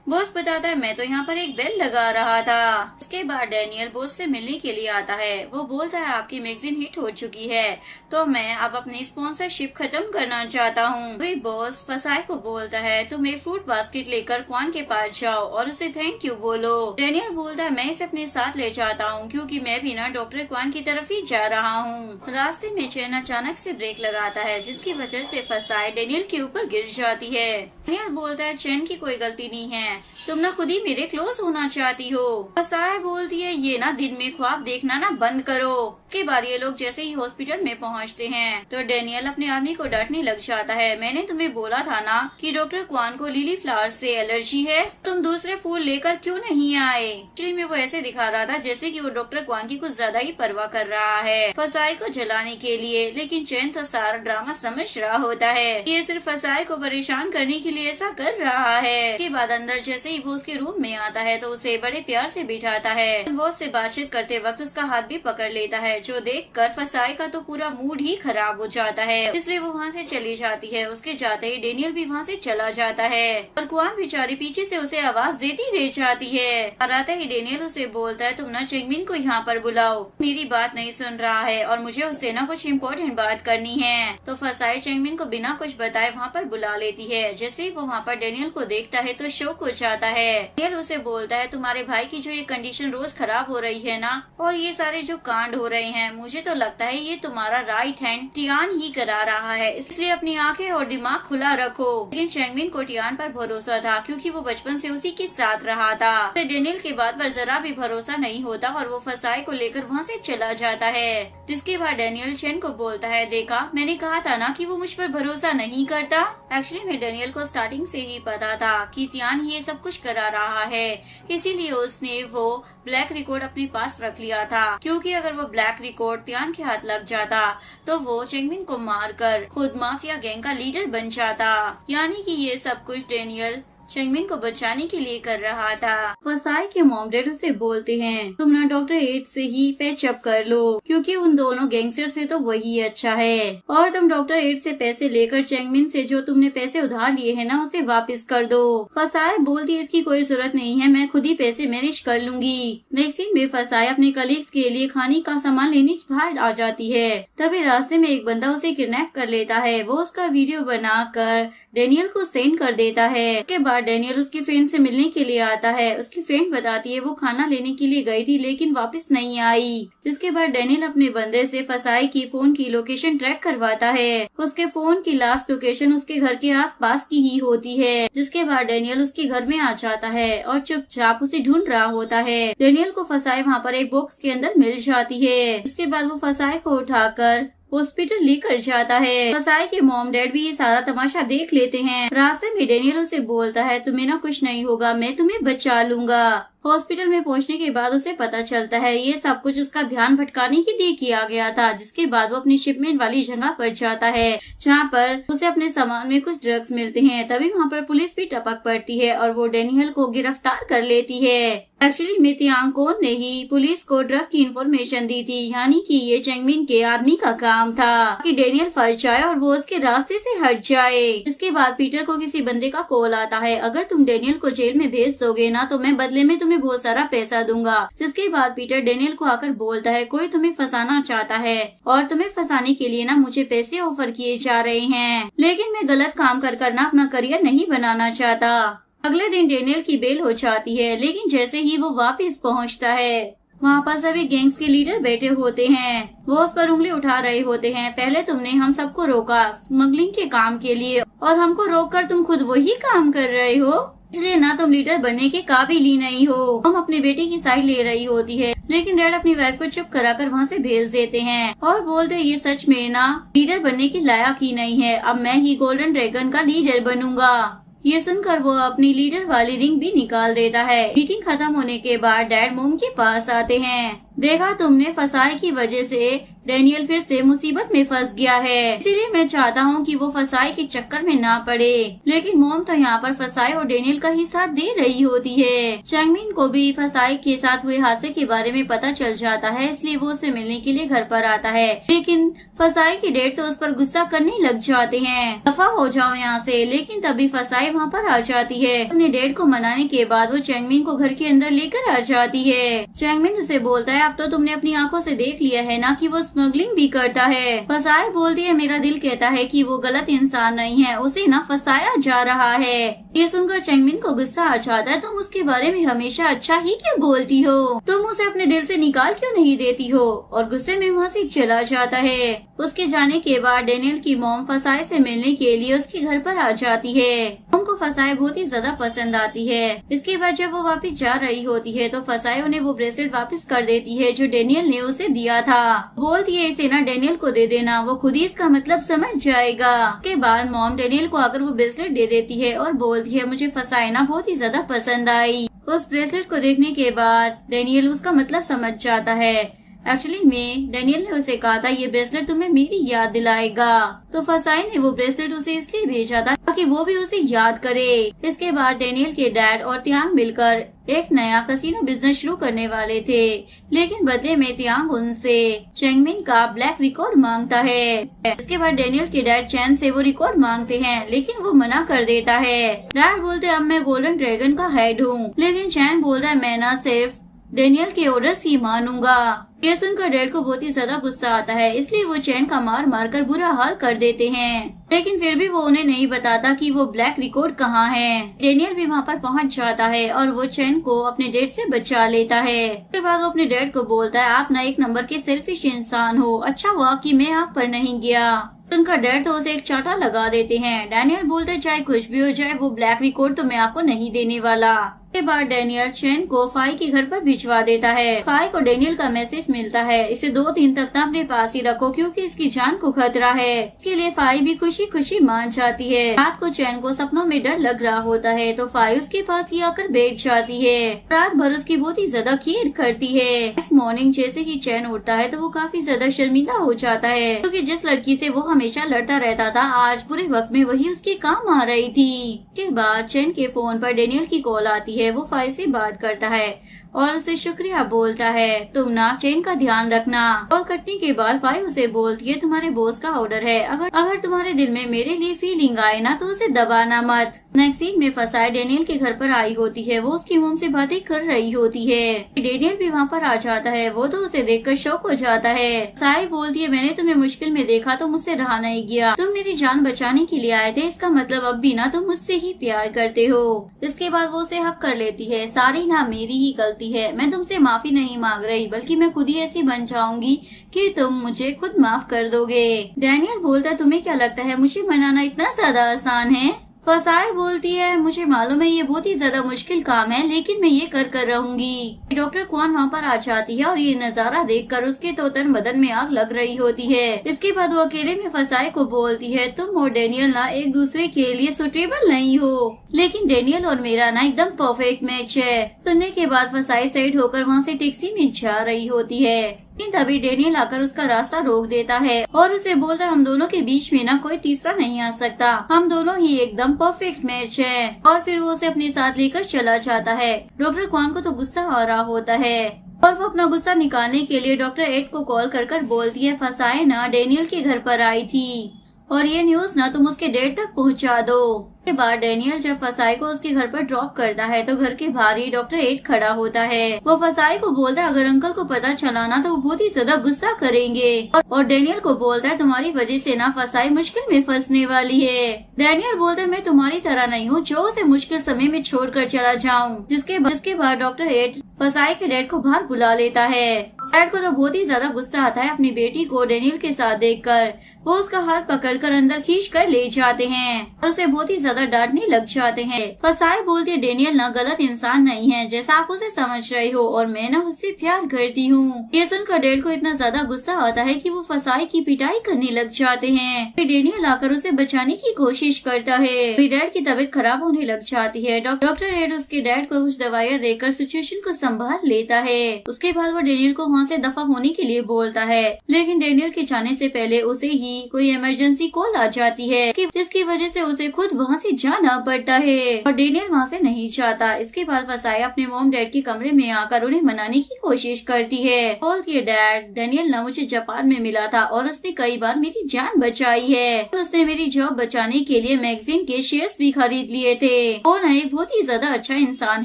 बॉस बताता है मैं तो यहाँ पर एक बेल लगा रहा था। इसके बाद डेनियल बॉस से मिलने के लिए आता है। वो बोलता है आपकी मैगजीन हिट हो चुकी है, तो मैं अब अपनी स्पॉन्सरशिप खत्म करना चाहता हूँ। वही बॉस फसाई को बोलता है तुम एक फ्रूट बास्केट लेकर क्वान के पास जाओ और उसे थैंक यू बोलो। डेनियल बोलता है मैं इसे अपने साथ ले जाता हूँ क्योंकि मैं भी ना डॉक्टर क्वान की तरफ ही जा रहा हूँ। रास्ते में चैन अचानक से ब्रेक लगाता है, जिसकी वजह से फसाई डेनियल के ऊपर गिर जाती है। डेनियल बोलता है चैन की कोई गलती नहीं है, तुम ना खुद ही मेरे क्लोज होना चाहती हो। फसाई बोलती है ये ना दिन में ख्वाब देखना ना बंद करो। के बाद ये लोग जैसे ही हॉस्पिटल में पहुंचते हैं तो डेनियल अपने आदमी को डांटने लग जाता है। मैंने तुम्हें बोला था ना कि डॉक्टर क्वान को लिली फ्लावर से एलर्जी है, तुम दूसरे फूल लेकर क्यों नहीं आए? एक्चुअली में वो ऐसे दिखा रहा था जैसे कि वो डॉक्टर क्वान की कुछ ज्यादा ही परवाह कर रहा है फसाई को जलाने के लिए, लेकिन चैन तो सारा ड्रामा समझ रहा होता है। ये सिर्फ फसाई को परेशान करने के लिए ऐसा कर रहा है। के बाद अंदर जैसे ही वो उसके रूम में आता है तो उसे बड़े प्यार से बिठाता है। वो उससे बातचीत करते वक्त उसका हाथ भी पकड़ लेता है, जो देखकर फसाई का तो पूरा मूड ही खराब हो जाता है, इसलिए वो वहाँ से चली जाती है। उसके जाते ही डेनियल भी वहाँ से चला जाता है और क्वान बेचारी पीछे से उसे आवाज देती रह जाती है। और आते ही डेनियल उसे बोलता है तुम ना चैंगमिन को यहाँ पर बुलाओ, मेरी बात नहीं सुन रहा है और मुझे उससे ना कुछ इम्पोर्टेंट बात करनी है। तो फसाई चैंगमिन को बिना कुछ बताए वहाँ पर बुला लेती है। जैसे ही वो वहाँ पर डेनियल को देखता है तो शौक हो जाता है। डेनियल उसे बोलता है तुम्हारे भाई की जो ये कंडीशन रोज खराब हो रही है ना, और ये सारे जो कांड हो रहे हैं, मुझे तो लगता है ये तुम्हारा राइट हैंड टियान ही करा रहा है, इसलिए अपनी आंखें और दिमाग खुला रखो। लेकिन चैंगमिन को टियान पर भरोसा था क्योंकि वो बचपन से उसी के साथ रहा था। तो डेनियल के बात पर जरा भी भरोसा नहीं होता और वो फसाई को लेकर वहाँ से चला जाता है। जिसके बाद डेनियल चैन को बोलता है देखा मैंने कहा था ना कि वो मुझ पर भरोसा नहीं करता। एक्चुअली में डेनियल को स्टार्टिंग से ही पता था कि टियान ही ये सब कुछ करा रहा है, इसीलिए उसने वो ब्लैक रिकॉर्ड अपने पास रख लिया था, क्योंकि अगर वो ब्लैक रिकॉर्ड टियान के हाथ लग जाता तो वो चैंगमिन को मारकर खुद माफिया गैंग का लीडर बन जाता। यानी कि ये सब कुछ डेनियल चैंगमिन को बचाने के लिए कर रहा था। फसाई के मॉम डैड उसे बोलते हैं तुम ना डॉक्टर एड से ही पैच अप कर लो क्योंकि उन दोनों गैंगस्टर से तो वही अच्छा है, और तुम डॉक्टर एड से पैसे लेकर चैंगमिन से जो तुमने पैसे उधार लिए हैं ना उसे वापस कर दो। फसाई बोलती है इसकी कोई जरूरत नहीं है, मैं खुद ही पैसे मैनेज कर लूंगी। नेक्स्ट सीन में फसाई अपने कलीग्स के लिए खाने का सामान लेने बाहर आ जाती है। तभी रास्ते में एक बंदा उसे किडनैप कर लेता है। वो उसका वीडियो बनाकर डेनियल को सेंड कर देता है। इसके बाद डेनियल उसकी फ्रेंड से मिलने के लिए आता है। उसकी फ्रेंड बताती है वो खाना लेने के लिए गई थी लेकिन वापस नहीं आई। जिसके बाद डेनियल अपने बंदे से फसाई की फोन की लोकेशन ट्रैक करवाता है। उसके फोन की लास्ट लोकेशन उसके घर के आसपास की ही होती है। जिसके बाद डेनियल उसके घर में आ जाता है और चुपचाप उसे ढूंढ रहा होता है। डेनियल को फसाई वहाँ पर एक बॉक्स के अंदर मिल जाती है। उसके बाद वो फसाई को उठाकर हॉस्पिटल लेकर जाता है। फसाई के मॉम डैड भी ये सारा तमाशा देख लेते हैं। रास्ते में डेनियल उसे बोलता है तुम्हें ना कुछ नहीं होगा, मैं तुम्हें बचा लूंगा। हॉस्पिटल में पहुंचने के बाद उसे पता चलता है ये सब कुछ उसका ध्यान भटकाने के लिए किया गया था। जिसके बाद वो अपनी शिपमेंट वाली जगह पर जाता है जहाँ पर उसे अपने सामान में कुछ ड्रग्स मिलते हैं। तभी वहाँ पर पुलिस भी टपक पड़ती है और वो डेनियल को गिरफ्तार कर लेती है। एक्चुअली में तियांग कोन ने ही पुलिस को ड्रग की इंफॉर्मेशन दी थी, यानी कि ये चेंगमिन के आदमी का काम था कि डेनियल फंस जाए और वो उसके रास्ते से हट जाए। इसके बाद पीटर को किसी बंदे का कॉल आता है, अगर तुम डेनियल को जेल में भेज दोगे ना तो मैं बदले में तुम्हें बहुत सारा पैसा दूंगा। जिसके बाद पीटर डेनियल को आकर बोलता है कोई तुम्हें फंसाना चाहता है और तुम्हें फंसाने के लिए ना मुझे पैसे ऑफर किए जा रहे हैं, लेकिन मैं गलत काम कर ना अपना करियर नहीं बनाना चाहता। अगले दिन डेनियल की बेल हो जाती है, लेकिन जैसे ही वो वापस पहुंचता है वहाँ पर सभी गैंग्स के लीडर बैठे होते हैं। वो उस पर उंगली उठा रहे होते हैं, पहले तुमने हम सबको रोका स्मगलिंग के काम के लिए और हमको रोककर तुम खुद वही काम कर रहे हो, इसलिए ना तुम लीडर बनने के काबिल ही नहीं हो। हम अपने बेटे की साइड ले रही होती है, लेकिन डैड अपनी वाइफ को चुप कराकर वहाँ से भेज देते हैं और बोलते ये सच में ना लीडर बनने के लायक ही नहीं है, अब मैं ही गोल्डन ड्रैगन का लीडर बनूंगा। ये सुनकर वो अपनी लीडर वाली रिंग भी निकाल देता है। मीटिंग खत्म होने के बाद डैड मोम के पास आते हैं। देखा तुमने फसाई की वजह से डेनियल फिर से मुसीबत में फंस गया है, इसीलिए मैं चाहता हूँ कि वो फसाई के चक्कर में ना पड़े। लेकिन मोम तो यहाँ पर फसाई और डेनियल का ही साथ दे रही होती है। चैंगमिन को भी फसाई के साथ हुए हादसे के बारे में पता चल जाता है, इसलिए वो उससे मिलने के लिए घर पर आता है। लेकिन फसाई के डैड तो उस पर गुस्सा करने लग जाते हैं, दफा हो जाओ यहाँ से। लेकिन तभी फसाई वहाँ पर आ जाती है। अपने डैड को मनाने के बाद वो चैंगमिन को घर के अंदर लेकर आ जाती है। चैंगमिन उसे बोलता है अब तो तुमने अपनी आंखों से देख लिया है ना कि वो स्मगलिंग भी करता है। फसाई बोलती है मेरा दिल कहता है कि वो गलत इंसान नहीं है, उसे ना फंसाया जा रहा है। ये सुनकर चैंगमिन को गुस्सा आ जाता है, तुम उसके बारे में हमेशा अच्छा ही क्यों बोलती हो, तुम उसे अपने दिल से निकाल क्यों नहीं देती हो, और गुस्से में वहाँ से चला जाता है। उसके जाने के बाद डेनियल की मॉम फसाई से मिलने के लिए उसके घर पर आ जाती है। मॉम को फसाई बहुत ही ज्यादा पसंद आती है। इसके बाद जब वो वापस जा रही होती है तो फसाई उन्हें वो ब्रेसलेट वापस कर देती है जो डेनियल ने उसे दिया था। बोलती है इसे ना डेनियल को दे देना, वो खुद ही इसका मतलब समझ जाएगा। उसके बाद मॉम डेनियल को आकर वो ब्रेसलेट दे देती है और बोलती है मुझे फसाई ना बहुत ही ज्यादा पसंद आई। उस ब्रेसलेट को देखने के बाद डेनियल उसका मतलब समझ जाता है। एक्चुअली में डेनियल ने उसे कहा था ये ब्रेसलेट तुम्हें मेरी याद दिलाएगा, तो फसाई ने वो ब्रेसलेट उसे इसलिए भेजा था ताकि वो भी उसे याद करे। इसके बाद डेनियल के डैड और तियांग मिलकर एक नया कसिनो बिजनेस शुरू करने वाले थे, लेकिन बदले में तियांग उनसे चेंगमिन का ब्लैक रिकॉर्ड मांगता है। इसके बाद डेनियल के डैड चैन से वो रिकॉर्ड मांगते हैं, लेकिन वो मना कर देता है। डैड बोलते अब मैं गोल्डन ड्रैगन का हेड हूँ, लेकिन चैन बोलता है मैं ना सिर्फ डेनियल के ऑर्डर ही मानूंगा। ये सुनकर डैड को बहुत ही ज्यादा गुस्सा आता है, इसलिए वो चैन का मार मार कर बुरा हाल कर देते हैं। लेकिन फिर भी वो उन्हें नहीं बताता कि वो ब्लैक रिकॉर्ड कहाँ है। डेनियल भी वहाँ पर पहुँच जाता है और वो चैन को अपने डैड से बचा लेता है। उसके बाद वो अपने डैड को बोलता है आप ना एक नंबर के सेल्फिश इंसान हो, अच्छा हुआ कि मैं आप पर नहीं गया। उनका डैड तो उसे एक चाटा लगा देते हैं। डेनियल बोलते हैं चाहे कुछ भी हो जाए वो ब्लैक रिकॉर्ड तो मैं आपको नहीं देने वाला। के बाद डेनियल चैन को फाई के घर पर भिजवा देता है। फाई को डेनियल का मैसेज मिलता है, इसे 2 दिन तक ना अपने पास ही रखो क्योंकि इसकी जान को खतरा है। इसके लिए फाई भी खुशी खुशी मान जाती है। रात को चैन को सपनों में डर लग रहा होता है तो फाई उसके पास ही आकर बैठ जाती है। रात भर उसकी बहुत ही ज्यादा केयर करती है। नेक्स्ट मॉर्निंग जैसे ही चैन उठता है तो वो काफी ज्यादा शर्मिंदा हो जाता है क्योंकि जिस लड़की से वो हमेशा लड़ता रहता था आज बुरे वक्त में वही उसके काम आ रही थी। इसके बाद चैन के फोन पर डेनियल की कॉल आती है। वो फाई से बात करता है और उसे शुक्रिया बोलता है, तुम ना चैन का ध्यान रखना। कॉल कटने के बाद फाई उसे बोलती है तुम्हारे बॉस का ऑर्डर है, अगर तुम्हारे दिल में मेरे लिए फीलिंग आए ना तो उसे दबाना मत। नेक्स्ट सीन में फसाई डेनियल के घर पर आई होती है। वो उसकी मुंह से बातें कर रही होती है। डेनियल भी वहाँ पर आ जाता है। वो तो उसे देखकर शौक हो जाता है। फसाई बोलती है मैंने तुम्हें मुश्किल में देखा तो मुझसे रहा नहीं गया, तुम मेरी जान बचाने के लिए आए थे, इसका मतलब अब भी ना तुम मुझसे ही प्यार करते हो। इसके बाद वो उसे हक कर लेती है। सारी ना मेरी ही गलती है, मैं तुमसे माफी नहीं मांग रही बल्कि मैं खुद ही ऐसी बन जाऊंगी कि तुम मुझे खुद माफ कर दोगे। डेनियल बोलता है तुम्हें क्या लगता है मुझे मनाना इतना ज्यादा आसान है। फसाई बोलती है मुझे मालूम है ये बहुत ही ज्यादा मुश्किल काम है लेकिन मैं ये कर रहूंगी। डॉक्टर क्वान वहाँ पर आ जाती है और ये नजारा देखकर उसके तो तन बदन में आग लग रही होती है। इसके बाद वो अकेले में फसाई को बोलती है तुम और डेनियल ना एक दूसरे के लिए सुटेबल नहीं हो, लेकिन डेनियल और मेरा ना एकदम परफेक्ट मैच है। सुनने के बाद फसाई साइड होकर वहाँ से टैक्सी में जा रही होती है। लेकिन तभी डेनियल आकर उसका रास्ता रोक देता है और उसे बोलता है हम दोनों के बीच में ना कोई तीसरा नहीं आ सकता, हम दोनों ही एकदम परफेक्ट मैच है। और फिर वो उसे अपने साथ लेकर चला जाता है। डॉक्टर क्वान को तो गुस्सा आ रहा होता है और वो अपना गुस्सा निकालने के लिए डॉक्टर एड को कॉल कर बोलती है फसाए ना डेनियल के घर पर आई थी और ये न्यूज ना तुम उसके डैड तक पहुंचा दो। के बाद डेनियल जब फसाई को उसके घर पर ड्रॉप करता है तो घर के बाहर ही डॉक्टर एड खड़ा होता है। वो फसाई को बोलता है अगर अंकल को पता चला ना तो वो बहुत ही ज्यादा गुस्सा करेंगे और डेनियल को बोलता है तुम्हारी वजह से ना फसाई मुश्किल में फंसने वाली है। डेनियल बोलता है मैं तुम्हारी तरह नहीं हूँ जो उसे मुश्किल समय में छोड़कर चला जाऊँ। जिसके बाद डॉक्टर एड फसाई के डैड को बाहर बुला लेता है। डैड को तो बहुत ही ज्यादा गुस्सा आता है अपनी बेटी को डेनियल के साथ देखकर। वो उसका हाथ पकड़कर अंदर खींच कर ले जाते हैं और उसे बहुत ही ज्यादा डांटने लग जाते हैं। फसाई बोलती है डेनियल ना गलत इंसान नहीं है जैसा आप उसे समझ रहे हो और मैं ना उससे प्यार करती हूँ। ये सुनकर डैड को इतना ज्यादा गुस्सा आता है कि वो फसाई की पिटाई करने लग जाते हैं। फिर डेनियल आकर उसे बचाने की कोशिश करता है। फिर डैड की तबीयत खराब होने लग जाती है। डॉक्टर एड उसके डैड को कुछ दवाइयाँ देकर सिचुएशन को संभाल लेता है। उसके बाद वो डेनियल को वहाँ से दफा होने के लिए बोलता है, लेकिन डेनियल के जाने से पहले उसे ही कोई इमरजेंसी कॉल आ जाती है जिसकी वजह से उसे खुद वहाँ से जाना पड़ता है और डेनियल वहाँ से नहीं जाता। इसके बाद फसाई अपने मॉम डैड के कमरे में आकर उन्हें मनाने की कोशिश करती है। बोलती है डैड डेनियल ना मुझे जापान में मिला था और उसने कई बार मेरी जान बचाई है और उसने मेरी जॉब बचाने के लिए मैगजीन के शेयर्स भी खरीद लिए थे। वो ना एक बहुत ही ज्यादा अच्छा इंसान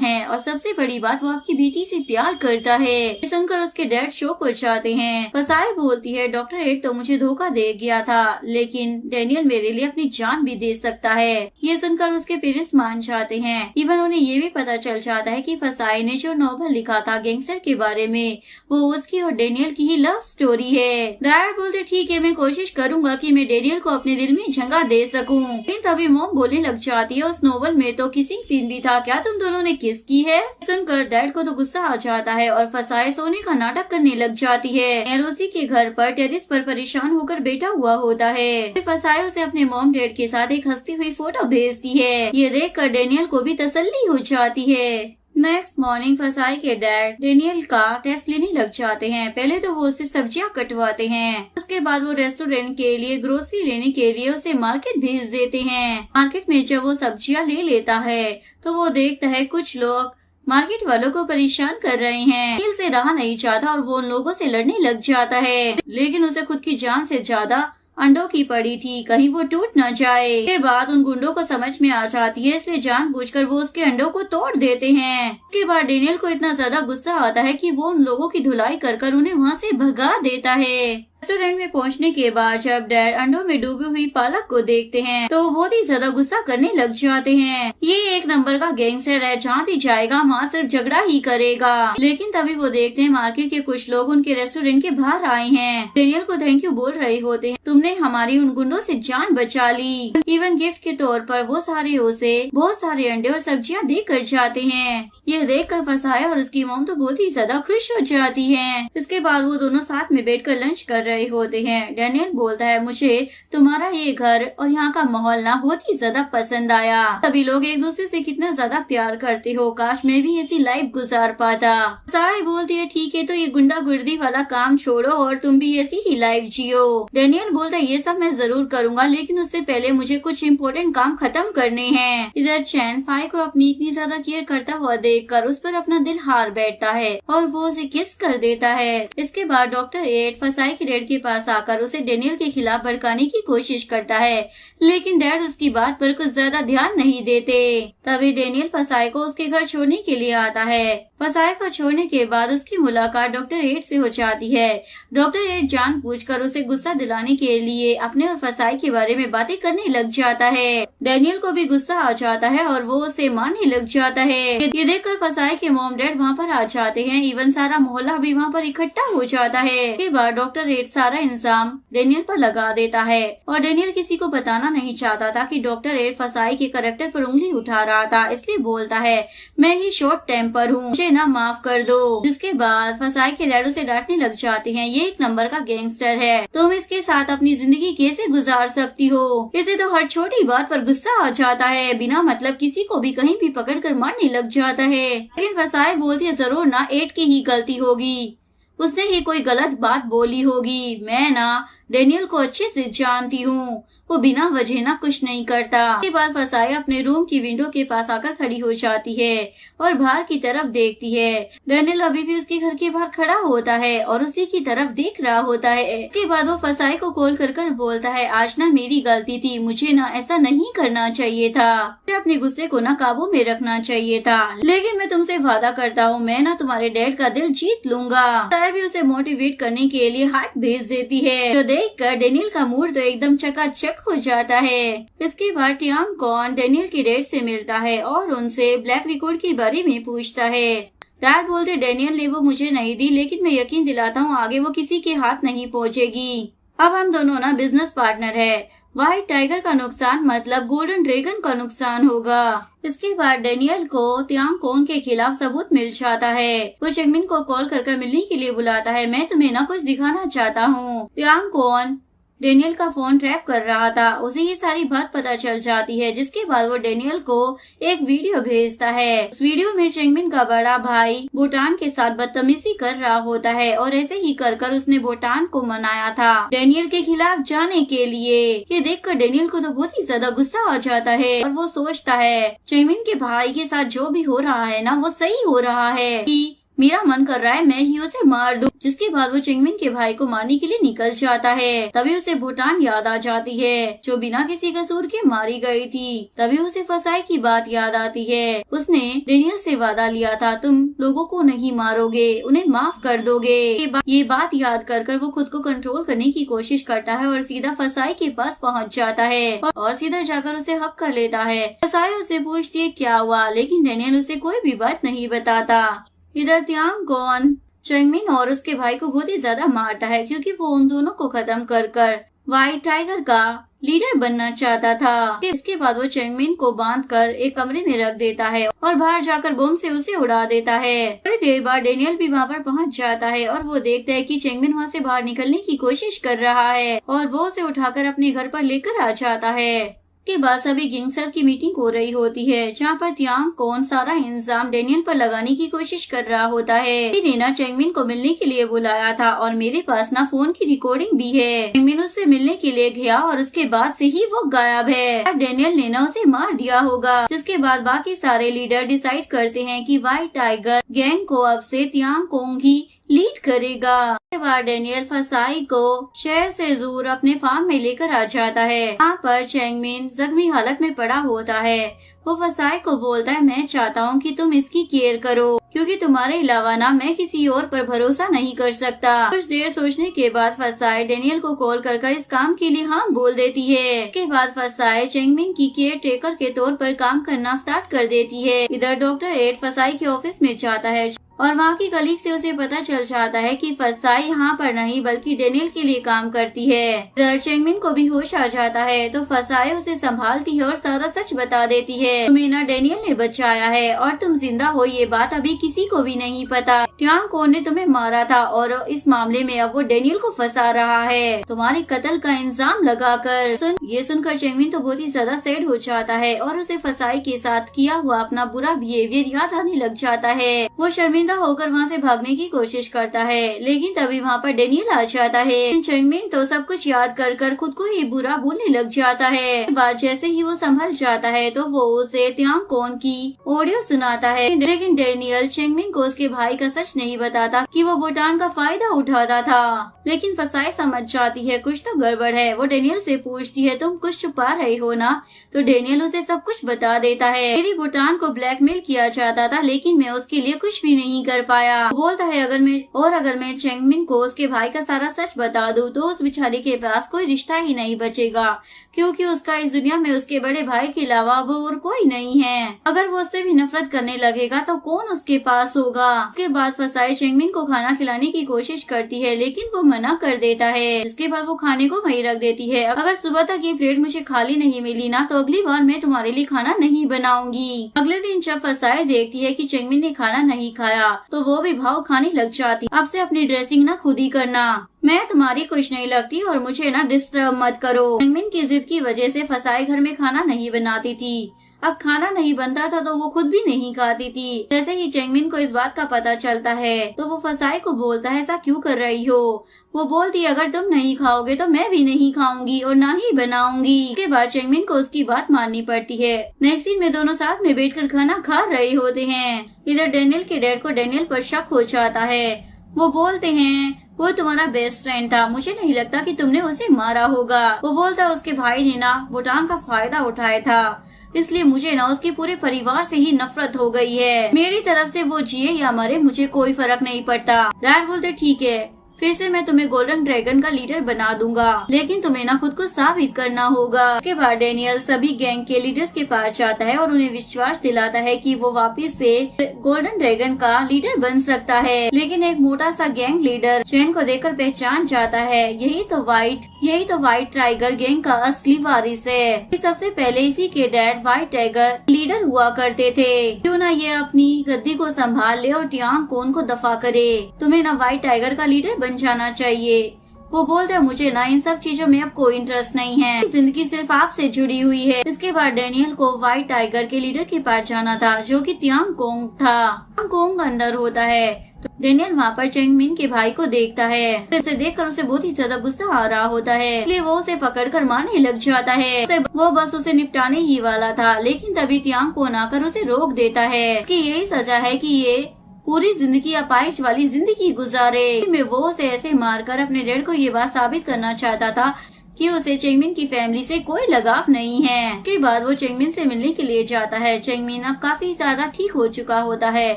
है और सबसे बड़ी बात वो आपकी बेटी से प्यार करता है। सुनकर उसके डैड शॉक हो जाते हैं। फसाई बोलती है डॉक्टर एड तो मुझे धोखा दे गया था लेकिन डेनियल मेरे लिए अपनी जान भी दे सकता है। ये सुनकर उसके पेरेंट्स मान जाते हैं। इवन उन्हें ये भी पता चल जाता है कि फसाई ने जो नॉवल लिखा था गैंगस्टर के बारे में वो उसकी और डेनियल की ही लव स्टोरी है। डैड बोलते ठीक है मैं कोशिश करूंगा कि मैं डेनियल को अपने दिल में जगह दे सकूं। लेकिन तभी मॉम बोलने लग जाती है उस नॉवल में तो किसिंग सीन भी था, क्या तुम दोनों ने किस की है? सुनकर डैड को तो गुस्सा आ जाता है और फसाई सोने का नाटक करने लग जाती है। एलओसी के घर पर टेरिस पर परेशान होकर बैठा हुआ होता है। फसाई उसे अपने मॉम डैड के साथ एक हंसती हुई फोटो भेजती है। ये देखकर डेनियल को भी तसल्ली हो जाती है। नेक्स्ट मॉर्निंग फसाई के डैड डेनियल का टेस्ट लेने लग जाते हैं। पहले तो वो उससे सब्जियां कटवाते हैं, उसके बाद वो रेस्टोरेंट के लिए ग्रोसरी लेने के लिए उसे मार्केट भेज देते हैं। मार्केट में जब वो सब्जियां ले लेता है तो वो देखता है कुछ लोग मार्केट वालों को परेशान कर रहे हैं। दिल से रहा नहीं चाहता और वो उन लोगों से लड़ने लग जाता है, लेकिन उसे खुद की जान से ज्यादा अंडों की पड़ी थी, कहीं वो टूट न जाए। के बाद उन गुंडों को समझ में आ जाती है इसलिए जानबूझकर वो उसके अंडों को तोड़ देते हैं। उसके बाद डेनियल को इतना ज्यादा गुस्सा आता है कि वो उन लोगों की धुलाई कर उन्हें वहाँ से भगा देता है। रेस्टोरेंट में पहुंचने के बाद जब डैड अंडों में डूबी हुई पालक को देखते हैं तो वो बहुत ही ज्यादा गुस्सा करने लग जाते हैं। ये एक नंबर का गैंगस्टर है, जहाँ भी जाएगा वहाँ सिर्फ झगड़ा ही करेगा। लेकिन तभी वो देखते हैं मार्केट के कुछ लोग उनके रेस्टोरेंट के बाहर आए हैं। डेनियल को थैंक यू बोल रहे होते हैं, तुमने हमारी उन गुंडों से जान बचा ली। इवन गिफ्ट के तौर पर वो सारे उसे बहुत सारे अंडे और सब्जियां देकर जाते हैं। ये देखकर फसाया और उसकी मॉम तो बहुत ही ज्यादा खुश हो जाती है। इसके बाद वो दोनों साथ में बैठकर लंच कर रहे होते हैं। डेनियल बोलता है मुझे तुम्हारा ये घर और यहाँ का माहौल ना बहुत ही ज्यादा पसंद आया। सभी लोग एक दूसरे से कितना ज्यादा प्यार करते हो, काश मैं भी ऐसी लाइफ गुजार पाता। फसाई बोलती है ठीक है तो ये गुंडागर्दी वाला काम छोड़ो और तुम भी ऐसी ही लाइफ जियो। डेनियल बोलता है ये सब मैं जरूर करूँगा लेकिन उससे पहले मुझे कुछ इम्पोर्टेंट काम खत्म करने हैं। इधर चैन फाई को अपनी इतनी ज्यादा केयर करता हुआ देखकर उस पर अपना दिल हार बैठता है और वो उसे किस कर देता है। इसके बाद डॉक्टर एड फसाई के डैड के पास आकर उसे डेनियल के खिलाफ भड़काने की कोशिश करता है, लेकिन डैड उसकी बात पर कुछ ज्यादा ध्यान नहीं देते। तभी डेनियल फसाई को उसके घर छोड़ने के लिए आता है। फसाई को छोड़ने के बाद उसकी मुलाकात डॉक्टर एड से हो जाती है। डॉक्टर एड जानबूझकर उसे गुस्सा दिलाने के लिए अपने और फसाई के बारे में बातें करने लग जाता है। डेनियल को भी गुस्सा आ जाता है और वो उसे मारने लग जाता है। ये देखकर फसाई के मॉम डैड वहाँ पर आ जाते हैं। इवन सारा मोहल्ला भी वहाँ पर इकट्ठा हो जाता है। इसके बाद डॉक्टर एड सारा इंजाम डेनियल पर लगा देता है और डेनियल किसी को बताना नहीं चाहता था कि डॉक्टर एड फसाई के कैरेक्टर पर उंगली उठा रहा था, इसलिए बोलता है मैं ही शॉर्ट टेम्पर हूँ, मुझे ना माफ कर दो। जिसके बाद फसाई के डैड उसे डांटने लग जाते हैं, ये एक नंबर का गैंगस्टर है, तुम इसके साथ अपनी जिंदगी कैसे गुजार सकती हो? इसे तो हर छोटी बात पर गुस्सा आ जाता है, बिना मतलब किसी को भी कहीं भी पकड़ कर मारने लग जाता है। लेकिन फसाई बोलती है जरूर ना एड की ही गलती होगी, उसने ही कोई गलत बात बोली होगी। मैं ना डेनियल को अच्छे से जानती हूँ, वो बिना वजह ना कुछ नहीं करता। इसके बाद फसाई अपने रूम की विंडो के पास आकर खड़ी हो जाती है और बाहर की तरफ देखती है। डेनियल अभी भी उसके घर के बाहर खड़ा होता है और उसी की तरफ देख रहा होता है। इसके बाद वो फसाई को कॉल कर बोलता है, आज ना मेरी गलती थी, मुझे ना ऐसा नहीं करना चाहिए था, मुझे अपने गुस्से को ना काबू में रखना चाहिए था, लेकिन मैं तुमसे वादा करता हूँ मैं ना तुम्हारे डैड का दिल जीत लूंगा। फसाई भी उसे मोटिवेट करने के लिए हार्ट भेज देती है, जो देखकर डेनियल का मूड तो एकदम चकाचक हो जाता है। इसके बाद टियांग कॉन डेनियल की डैड से मिलता है और उनसे ब्लैक रिकॉर्ड के बारे में पूछता है। डैड बोलते, डेनियल ने वो मुझे नहीं दी, लेकिन मैं यकीन दिलाता हूँ आगे वो किसी के हाथ नहीं पहुँचेगी। अब हम दोनों ना बिजनेस पार्टनर है। व्हाइट टाइगर का नुकसान मतलब गोल्डन ड्रैगन का नुकसान होगा। इसके बाद डेनियल को टियांग कॉन के खिलाफ सबूत मिल जाता है। वो चेंगमिन को कॉल कर मिलने के लिए बुलाता है। मैं तुम्हें ना कुछ दिखाना चाहता हूँ। टियांग कॉन डेनियल का फोन ट्रैप कर रहा था, उसे ये सारी बात पता चल जाती है, जिसके बाद वो डेनियल को एक वीडियो भेजता है। उस वीडियो में चेंगमिन का बड़ा भाई भूटान के साथ बदतमीजी कर रहा होता है और ऐसे ही कर उसने भूटान को मनाया था डेनियल के खिलाफ जाने के लिए। ये देखकर डेनियल को तो बहुत ही ज्यादा गुस्सा आ जाता है और वो सोचता है चेंगमिन के भाई के साथ जो भी हो रहा है ना वो सही हो रहा है, कि मेरा मन कर रहा है मैं ही उसे मार दूं। जिसके बाद वो चेंगमिन के भाई को मारने के लिए निकल जाता है। तभी उसे भूटान याद आ जाती है, जो बिना किसी कसूर के मारी गई थी। तभी उसे फसाई की बात याद आती है। उसने डेनियल से वादा लिया था, तुम लोगों को नहीं मारोगे, उन्हें माफ कर दोगे। ये बात याद कर वो खुद को कंट्रोल करने की कोशिश करता है और सीधा फसाई के पास पहुंच जाता है और सीधा जाकर उसे हक कर लेता है। फसाई उसे पूछती है क्या हुआ, लेकिन डेनियल उसे कोई भी बात नहीं बताता। इधर टियांग कॉन चेंगमिन और उसके भाई को बहुत ही ज्यादा मारता है, क्योंकि वो उन दोनों को खत्म कर व्हाइट टाइगर का लीडर बनना चाहता था। इसके बाद वो चेंगमिन को बांधकर एक कमरे में रख देता है और बाहर जाकर बम से उसे उड़ा देता है। थोड़ी देर बाद डेनियल भी वहाँ पर पहुँच जाता है और वो देखता है कि चेंगमिन वहाँ से बाहर निकलने की कोशिश कर रहा है और वो उसे उठाकर अपने घर पर लेकर आ जाता है। के बाद सभी गैंगस्टर की मीटिंग हो रही होती है, जहाँ पर टियांग कॉन सारा इंतजाम डेनियल पर लगाने की कोशिश कर रहा होता है। ने चेंगमिन को मिलने के लिए बुलाया था और मेरे पास ना फोन की रिकॉर्डिंग भी है। चेंगमिन उससे मिलने के लिए गया और उसके बाद से ही वो गायब है। डेनियल ने ना उसे मार दिया होगा। जिसके बाद बाकी सारे लीडर डिसाइड करते हैं कि व्हाइट टाइगर गैंग को अब से टियांग कॉन ही लीड करेगा। उसके बाद डेनियल फसाई को शहर से दूर अपने फार्म में लेकर आ जाता है। यहाँ पर चेंगमिन जख्मी हालत में पड़ा होता है। वो फसाई को बोलता है मैं चाहता हूँ कि तुम इसकी केयर करो, क्योंकि तुम्हारे अलावा ना मैं किसी और पर भरोसा नहीं कर सकता। कुछ देर सोचने के बाद फसाई डेनियल को कॉल कर इस काम के लिए हाँ बोल देती है। इसके बाद फसाई चेंगमिन की केयर टेकर के तौर पर काम करना स्टार्ट कर देती है। इधर डॉक्टर एड फसाई के ऑफिस में जाता है और वहाँ की कलीग से उसे पता चल जाता है कि फसाई यहाँ पर नहीं बल्कि डेनियल के लिए काम करती है। इधर चेंगमिन को भी होश आ जाता है तो फसाई उसे संभालती है और सारा सच बता देती है। तुम्हें ना डेनियल ने बचाया है और तुम जिंदा हो, ये बात अभी किसी को भी नहीं पता। टियांग कॉन ने तुम्हें मारा था और इस मामले में अब वो डेनियल को फंसा रहा है तुम्हारे कत्ल का इल्जाम लगाकर। ये सुनकर चेंगमिन तो बहुत ही ज्यादा सैड हो जाता है और उसे फसाई के साथ किया हुआ अपना बुरा बिहेवियर याद आने लग जाता है। वो शर्मिंदा होकर वहाँ से भागने की कोशिश करता है, लेकिन तभी वहाँ पर डेनियल आ जाता है। चेंगमिन तो सब कुछ याद कर खुद को ही बुरा बोलने लग जाता है। बाद जैसे ही वो संभल जाता है तो वो उसे टियांग कॉन की ऑडियो सुनाता है, लेकिन डेनियल चेंगमिन को उसके भाई का सच नहीं बताता कि वो भूटान का फायदा उठाता था। लेकिन फसाई समझ जाती है कुछ तो गड़बड़ है। वो डेनियल से पूछती है तुम कुछ छुपा रहे हो ना, तो डेनियल उसे सब कुछ बता देता है। मेरी भूटान को ब्लैकमेल किया जाता था, लेकिन मैं उसके लिए कुछ भी नहीं कर पाया। बोलता है अगर मैं चेंगमिन को उसके भाई का सारा सच बता दूं तो उस बेचारे के पास कोई रिश्ता ही नहीं बचेगा, क्योंकि उसका इस दुनिया में उसके बड़े भाई के अलावा वो और कोई नहीं है। अगर वो उससे भी नफरत करने लगेगा तो कौन उसके पास होगा। उसके बाद फसाई चेंगमिन को खाना खिलाने की कोशिश करती है, लेकिन वो मना कर देता है। इसके बाद वो खाने को वहीं रख देती है। अगर सुबह तक ये प्लेट मुझे खाली नहीं मिली ना तो अगली बार मैं तुम्हारे लिए खाना नहीं बनाऊंगी। अगले दिन जब फसाई देखती है कि चेंगमिन ने खाना नहीं खाया तो वो भी भाव खाने लग जाती। अब से अपनी ड्रेसिंग ना खुद ही करना, मैं तुम्हारी कुछ नहीं लगती और मुझे ना डिस्टर्ब मत करो। चेंगमिन की जिद की वजह से फसाई घर में खाना नहीं बनाती थी। अब खाना नहीं बनता था तो वो खुद भी नहीं खाती थी। जैसे ही चेंगमिन को इस बात का पता चलता है तो वो फसाई को बोलता है ऐसा क्यों कर रही हो। वो बोलती अगर तुम नहीं खाओगे तो मैं भी नहीं खाऊंगी और ना ही बनाऊंगी। इसके बाद चेंगमिन को उसकी बात माननी पड़ती है। नेक्स्ट सीन में दोनों साथ में बैठकर खाना खा रहे होते हैं। इधर डेनियल के डैड को डेनियल पर शक हो जाता है। वो बोलते हैं वो तुम्हारा बेस्ट फ्रेंड था, मुझे नहीं लगता कि तुमने उसे मारा होगा। वो बोलता उसके भाई ने ना भूटान का फायदा उठाया था, इसलिए मुझे ना उसके पूरे परिवार से ही नफरत हो गई है। मेरी तरफ से वो जिए या मरे मुझे कोई फर्क नहीं पड़ता। डैड बोलते ठीक है, फिर से मैं तुम्हें गोल्डन ड्रैगन का लीडर बना दूंगा, लेकिन तुम्हें ना खुद को साबित करना होगा। उसके बाद डेनियल सभी गैंग के लीडर्स के पास जाता है और उन्हें विश्वास दिलाता है कि वो वापस से गोल्डन ड्रैगन का लीडर बन सकता है। लेकिन एक मोटा सा गैंग लीडर चैन को देखकर पहचान जाता है, यही तो व्हाइट टाइगर गैंग का असली वारिस है। सबसे पहले इसी के डैड व्हाइट टाइगर लीडर हुआ करते थे। क्यों ना ये अपनी गद्दी को संभाल ले और टियांग कोन को दफा करे। तुम्हें ना व्हाइट टाइगर का लीडर बन जाना चाहिए। वो बोलता है मुझे ना इन सब चीजों में अब कोई इंटरेस्ट नहीं है, जिंदगी सिर्फ आपसे जुड़ी हुई है। इसके बाद डेनियल को व्हाइट टाइगर के लीडर के पास जाना था जो कि तियांग कोंग था। तियांग कोंग अंदर होता है तो डेनियल वहाँ पर चेंगमिन के भाई को देखता है। इसे देखकर उसे बहुत ही ज्यादा गुस्सा आ रहा होता है, इसलिए वो उसे पकड़कर मारने लग जाता है। वो बस उसे निपटाने ही वाला था, लेकिन तभी तियांग कोन आकर उसे रोक देता है कि यही सजा है कि ये पूरी जिंदगी अपाइश वाली जिंदगी गुजारे। में वो उसे ऐसे मारकर अपने डैड को ये बात साबित करना चाहता था कि उसे चेंगमिन की फैमिली से कोई लगाव नहीं है। उसके बाद वो चेंगमिन से मिलने के लिए जाता है। चेंगमिन अब काफी ज्यादा ठीक हो चुका होता है।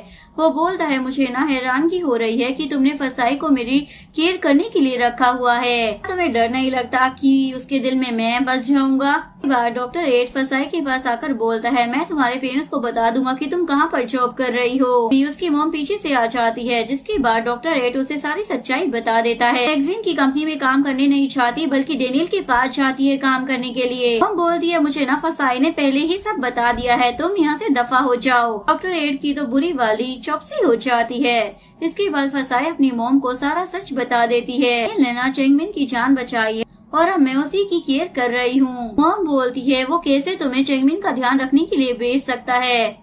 वो बोलता है मुझे ना हैरानगी हो रही है कि तुमने फसाई को मेरी केयर करने के लिए रखा हुआ है। तुम्हें डर नहीं लगता कि उसके दिल में मैं बस जाऊंगा। डॉक्टर एट फसाई के पास आकर बोलता है मैं तुम्हारे पेरेंट्स को बता दूंगा कि तुम कहाँ पर जॉब कर रही हो। उसकी मॉम पीछे से आ जाती है, जिसके बाद डॉक्टर एट उसे सारी सच्चाई बता देता है। मैगजीन की कंपनी में काम करने नहीं चाहती बल्कि डेनियल के पास जाती है काम करने के लिए। मॉम बोलती है मुझे ना फसाई ने पहले ही सब बता दिया है, तुम यहाँ से दफा हो जाओ। डॉक्टर एट की तो बुरी वाली चौपसी हो जाती है। इसके बाद फसाई अपनी मॉम को सारा सच बता देती है। लेना चेंगमिन की जान बचाई है और अब मैं उसी की केयर कर रही हूँ। मॉम बोलती है वो कैसे तुम्हें चेंगमिन का ध्यान रखने के लिए भेज सकता है,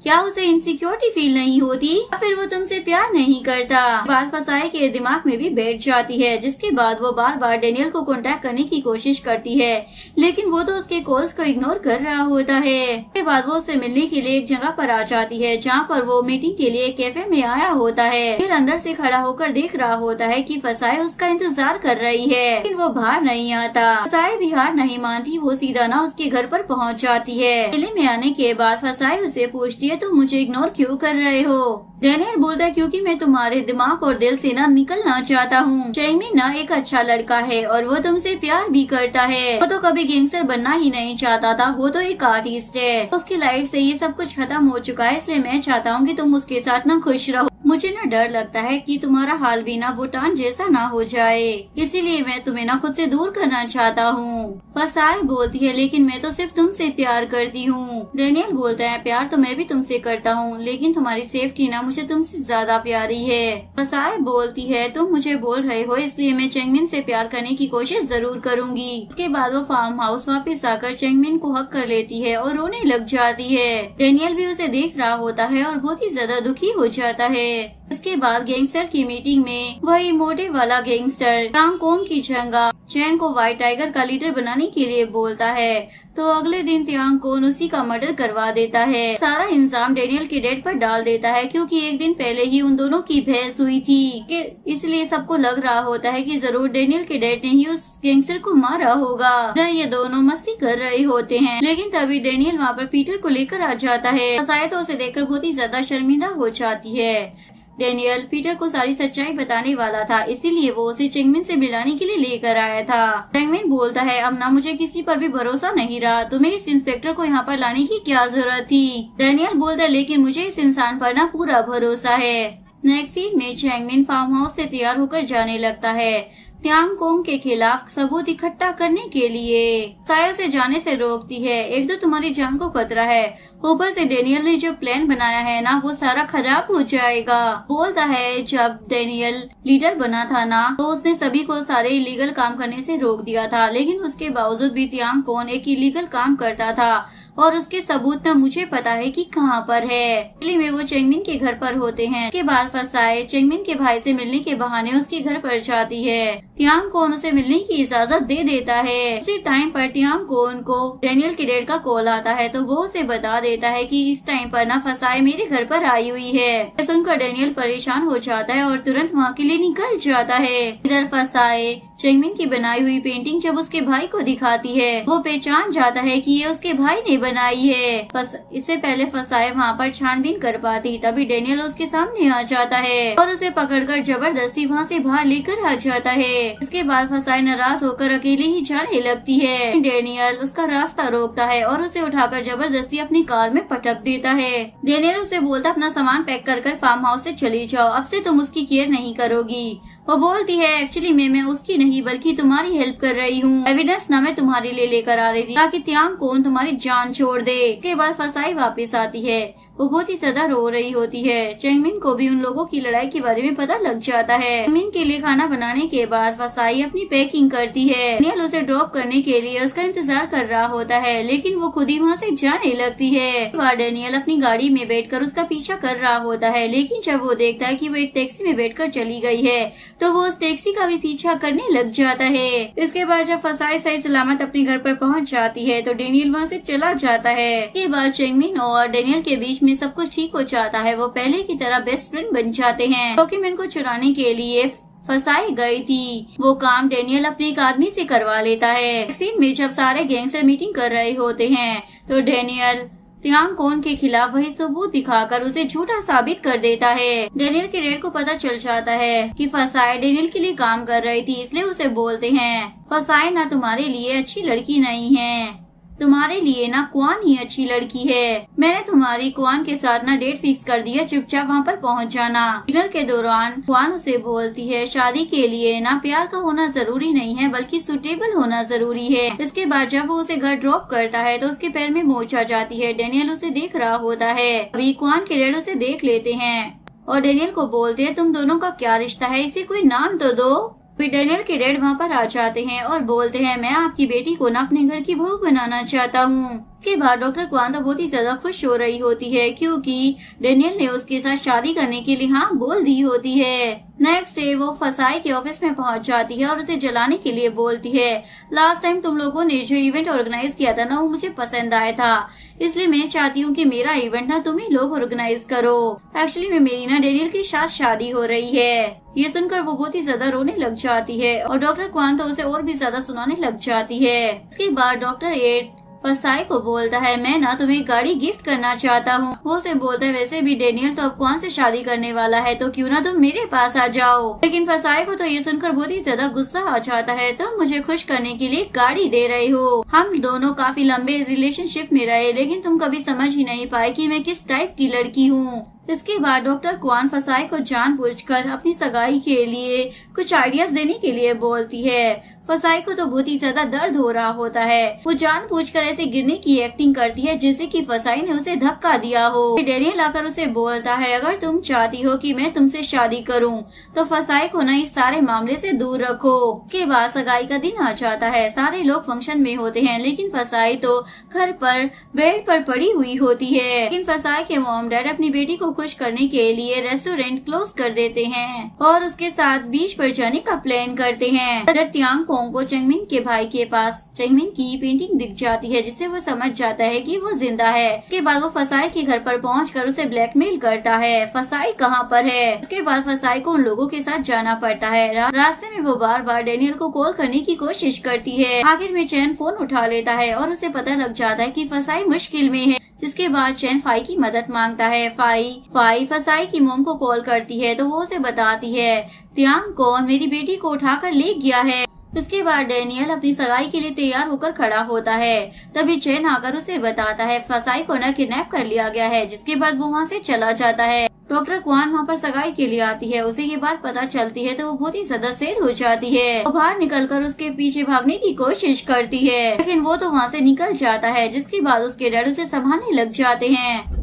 क्या उसे इनसिक्योरिटी फील नहीं होती या फिर वो तुमसे प्यार नहीं करता। बात फसाई के दिमाग में भी बैठ जाती है, जिसके बाद वो बार बार डेनियल को कांटेक्ट करने की कोशिश करती है, लेकिन वो तो उसके कॉल्स को इग्नोर कर रहा होता है। उसके बाद वो उससे मिलने के लिए एक जगह पर आ जाती है जहाँ पर वो मीटिंग के लिए कैफे में आया होता है। फिर अंदर से खड़ा होकर देख रहा होता है कि फसाई उसका इंतजार कर रही है, लेकिन वो बाहर नहीं आता। फसाई भी हार नहीं मानती, वो सीधा ना उसके घर पर पहुँच जाती है। दिल्ली में आने के बाद फसाई उसे पूछती है तो मुझे इग्नोर क्यों कर रहे हो। डेनियल बोलता है क्योंकि मैं तुम्हारे दिमाग और दिल से ना निकलना चाहता हूँ। चेंगमिन ना एक अच्छा लड़का है और वो तुमसे प्यार भी करता है। वो तो कभी गैंगस्टर बनना ही नहीं चाहता था, वो तो एक आर्टिस्ट है। उसकी लाइफ से ये सब कुछ खत्म हो चुका है, इसलिए मैं चाहता हूँ कि तुम उसके साथ ना खुश रहो। मुझे ना डर लगता है कि तुम्हारा हाल भी ना भूटान जैसा ना हो जाए, इसीलिए मैं तुम्हें ना खुद से दूर करना चाहता हूँ। फसाई बोलती है लेकिन मैं तो सिर्फ तुमसे प्यार करती हूँ। डेनियल बोलता है प्यार तो मैं भी तुमसे करता हूँ, लेकिन तुम्हारी सेफ्टी ना मुझे तुमसे ज्यादा प्यारी है। फसाई बोलती है तुम मुझे बोल रहे हो इसलिए मैं चेंगमिन से प्यार करने की कोशिश जरूर करूंगी। उसके बाद वो फार्म हाउस वापस आकर चेंगमिन को हक कर लेती है और रोने लग जाती है। डेनियल भी उसे देख रहा होता है और बहुत ही ज्यादा दुखी हो जाता है। इसके बाद गैंगस्टर की मीटिंग में वही मोटे वाला गैंगस्टर टांग कोंग की जगह चैन को व्हाइट टाइगर का लीडर बनाने के लिए बोलता है, तो अगले दिन तियांग कोन उसी का मर्डर करवा देता है। सारा इंजाम डेनियल के डैड पर डाल देता है क्योंकि एक दिन पहले ही उन दोनों की बहस हुई थी, इसलिए सबको लग रहा होता है कि जरूर डेनियल के डैड ने ही उस गैंगस्टर को मारा होगा। ये दोनों मस्ती कर रहे होते हैं, लेकिन तभी डेनियल वहाँ पर पीटर को लेकर आ जाता है। फसाई तो उसे देखकर बहुत ही ज्यादा शर्मिंदा हो जाती है। डेनियल पीटर को सारी सच्चाई बताने वाला था, इसीलिए वो उसे चेंगमिन से मिलाने के लिए लेकर आया था। चेंगमिन बोलता है अब ना मुझे किसी पर भी भरोसा नहीं रहा, तुम्हें इस इंस्पेक्टर को यहाँ पर लाने की क्या जरूरत थी। डेनियल बोलता है लेकिन मुझे इस इंसान पर ना पूरा भरोसा है। नेक्स्ट सीन में चेंगमिन फार्म हाउस से तैयार होकर जाने लगता है। त्यांग कोंग के खिलाफ सबूत इकट्ठा करने के लिए साया से जाने से रोकती है। एक तो तुम्हारी जान को खतरा है, ऊपर से डेनियल ने जो प्लान बनाया है ना वो सारा खराब हो जाएगा। बोलता है जब डेनियल लीडर बना था ना तो उसने सभी को सारे इलीगल काम करने से रोक दिया था, लेकिन उसके बावजूद भी त्यांग कोंग एक इलीगल काम करता था और उसके सबूत न मुझे पता है कि कहाँ पर है। दिल्ली में वो चेंगमिन के घर पर होते हैं। के बाद फसाए चेंगमिन के भाई से मिलने के बहाने उसके घर पर जाती है। त्यांग कोंग उसे मिलने की इजाजत दे देता है। उसी टाइम पर त्यांग कोंग को डेनियल के डैड का कॉल आता है तो वो उसे बता देता है कि इस टाइम पर ना फसाए मेरे घर पर आई हुई है। सुनकर डेनियल परेशान हो जाता है और तुरंत वहाँ के लिए निकल जाता है। इधर फसाए चेंगमिन की बनाई हुई पेंटिंग जब उसके भाई को दिखाती है वो पहचान जाता है कि ये उसके भाई ने बनाई है। इससे पहले फसाए वहाँ पर छानबीन कर पाती, तभी डेनियल उसके सामने आ जाता है और उसे पकड़कर जबरदस्ती वहाँ से बाहर लेकर आ जाता है। इसके बाद फसाए नाराज होकर अकेले ही जाने लगती है। डेनियल उसका रास्ता रोकता है और उसे उठाकर जबरदस्ती अपनी कार में पटक देता है। डेनियल उसे बोलता अपना सामान पैक कर फार्म हाउस से चली जाओ, अब से तुम उसकी केयर नहीं करोगी। वो बोलती है एक्चुअली मैं उसकी नहीं बल्कि तुम्हारी हेल्प कर रही हूँ। एविडेंस ना मैं तुम्हारे लिए लेकर आ रही थी ताकि त्यांग कोंग तुम्हारी जान छोड़ दे। इसके बाद फसाई वापस आती है। वो बहुत ही ज्यादा रो रही होती है। चेंगमिन को भी उन लोगों की लड़ाई के बारे में पता लग जाता है। चेंगमिन के लिए खाना बनाने के बाद फसाई अपनी पैकिंग करती है। डेनियल उसे ड्रॉप करने के लिए उसका इंतजार कर रहा होता है, लेकिन वो खुद ही वहाँ से जाने लगती है। डेनियल अपनी गाड़ी में बैठकर उसका पीछा कर रहा होता है, लेकिन जब वो देखता है कि वो एक टैक्सी में बैठकर चली गई है तो वो उस टैक्सी का भी पीछा करने लग जाता है। इसके बाद जब फसाई सही सलामत अपने घर पर पहुँच जाती है तो डेनियल वहाँ से चला जाता है। इसके बाद चेंगमिन और डेनियल के बीच में सब कुछ ठीक हो जाता है। वो पहले की तरह बेस्ट फ्रेंड बन जाते हैं। डॉक्यूमेंट को चुराने के लिए फसाई गई थी वो काम डेनियल अपने एक आदमी से करवा लेता है। सीन में जब सारे गैंगस्टर मीटिंग कर रहे होते हैं तो डेनियल त्यांग कोंग के खिलाफ वही सबूत दिखाकर उसे झूठा साबित कर देता है। डेनियल के डैड को पता चल जाता है कि फसाए डेनियल के लिए काम कर रही थी, इसलिए उसे बोलते हैं फसाए ना तुम्हारे लिए अच्छी लड़की नहीं है, तुम्हारे लिए ना क्वान ही अच्छी लड़की है। मैंने तुम्हारी क्वान के साथ ना डेट फिक्स कर दिया, चुपचाप वहाँ पर पहुँच जाना। डिनर के दौरान क्वान उसे बोलती है शादी के लिए ना प्यार का होना जरूरी नहीं है बल्कि सुटेबल होना जरूरी है। इसके बाद जब वो उसे घर ड्रॉप करता है तो उसके पैर में मोच आ जाती है। डेनियल उसे देख रहा होता है। अभी क्वान के डैड उसे देख लेते हैं और डेनियल को बोलते हैं तुम दोनों का क्या रिश्ता है, इसे कोई नाम तो दो। फिर डेनियल के डैड वहाँ पर आ जाते हैं और बोलते हैं मैं आपकी बेटी को ना अपने घर की बहू बनाना चाहता हूँ। के बाद डॉक्टर क्वान तो बहुत ही ज्यादा खुश हो रही होती है क्योंकि डेनियल ने उसके साथ शादी करने के लिए हाँ बोल दी होती है। नेक्स्ट डे वो फसाई के ऑफिस में पहुंच जाती है और उसे जलाने के लिए बोलती है लास्ट टाइम तुम लोगों ने जो इवेंट ऑर्गेनाइज किया था ना वो मुझे पसंद आया था, इसलिए मैं चाहती हूँ कि मेरा इवेंट ना तुम ही लोग ऑर्गेनाइज करो। एक्चुअली में मेरी ना डेनियल के साथ शादी हो रही है। ये सुनकर वो बहुत ही ज्यादा रोने लग जाती है और डॉक्टर क्वान तो उसे और भी ज्यादा सुनाने लग जाती है। इसके बाद डॉक्टर एड फसाई को बोलता है मैं ना तुम्हें गाड़ी गिफ्ट करना चाहता हूँ। वो उसे बोलता है वैसे भी डेनियल तो अब क्वान से शादी करने वाला है तो क्यों ना तुम मेरे पास आ जाओ। लेकिन फसाई को तो ये सुनकर बहुत ही ज्यादा गुस्सा आ जाता है। तुम मुझे खुश करने के लिए गाड़ी दे रहे हो, हम दोनों काफी लंबे रिलेशनशिप में रहे लेकिन तुम कभी समझ ही नहीं पाए कि मैं किस टाइप की लड़की हूँ। इसके बाद डॉक्टर क्वान फसाई को जानबूझकर अपनी सगाई के लिए कुछ आइडियाज देने के लिए बोलती है। फसाई को तो बहुत ही ज्यादा दर्द हो रहा होता है। वो जानबूझकर ऐसे गिरने की एक्टिंग करती है जैसे कि फसाई ने उसे धक्का दिया हो। डेनियल आकर उसे बोलता है अगर तुम चाहती हो कि मैं तुमसे शादी करूं तो फसाई को ना इस सारे मामले से दूर रखो। के बाद सगाई का दिन आ जाता है। सारे लोग फंक्शन में होते हैं लेकिन फसाई तो घर पर बेड पर पड़ी हुई होती है। लेकिन फसाई के मॉम डैड अपनी बेटी को खुश करने के लिए रेस्टोरेंट क्लोज कर देते हैं और उसके साथ बीच पर जाने का प्लान करते हैं। त्यांग कोंग को चेंगमिन के भाई के पास चेंगमिन की पेंटिंग दिख जाती है जिससे वो समझ जाता है कि वो जिंदा है। उसके बाद वो फसाई के घर पर पहुंचकर उसे ब्लैकमेल करता है फसाई कहाँ पर है। उसके बाद फसाई को उन लोगों के साथ जाना पड़ता है। रास्ते में वो बार बार डेनियल को कॉल करने की कोशिश करती है। आखिर में चैन फोन उठा लेता है और उसे पता लग जाता है कि फसाई मुश्किल में है। जिसके बाद चैन फाई की मदद मांगता है। फाई फसाई की मोम को कॉल करती है तो वो उसे बताती है त्यांग कोंग मेरी बेटी को उठाकर ले गया है। उसके बाद डेनियल अपनी सगाई के लिए तैयार होकर खड़ा होता है। तभी चैन आकर उसे बताता है फसाई को न किडनैप कर लिया गया है। जिसके बाद वो वहाँ से चला जाता है। डॉक्टर क्वान वहाँ पर सगाई के लिए आती है। उसे ये बात पता चलती है तो वो बहुत ही ज्यादा सैड हो जाती है। वो बाहर निकलकर उसके पीछे भागने की कोशिश करती है, लेकिन वो तो वहाँ से निकल जाता है, जिसके बाद उसके डैड उसे संभालने लग जाते हैं।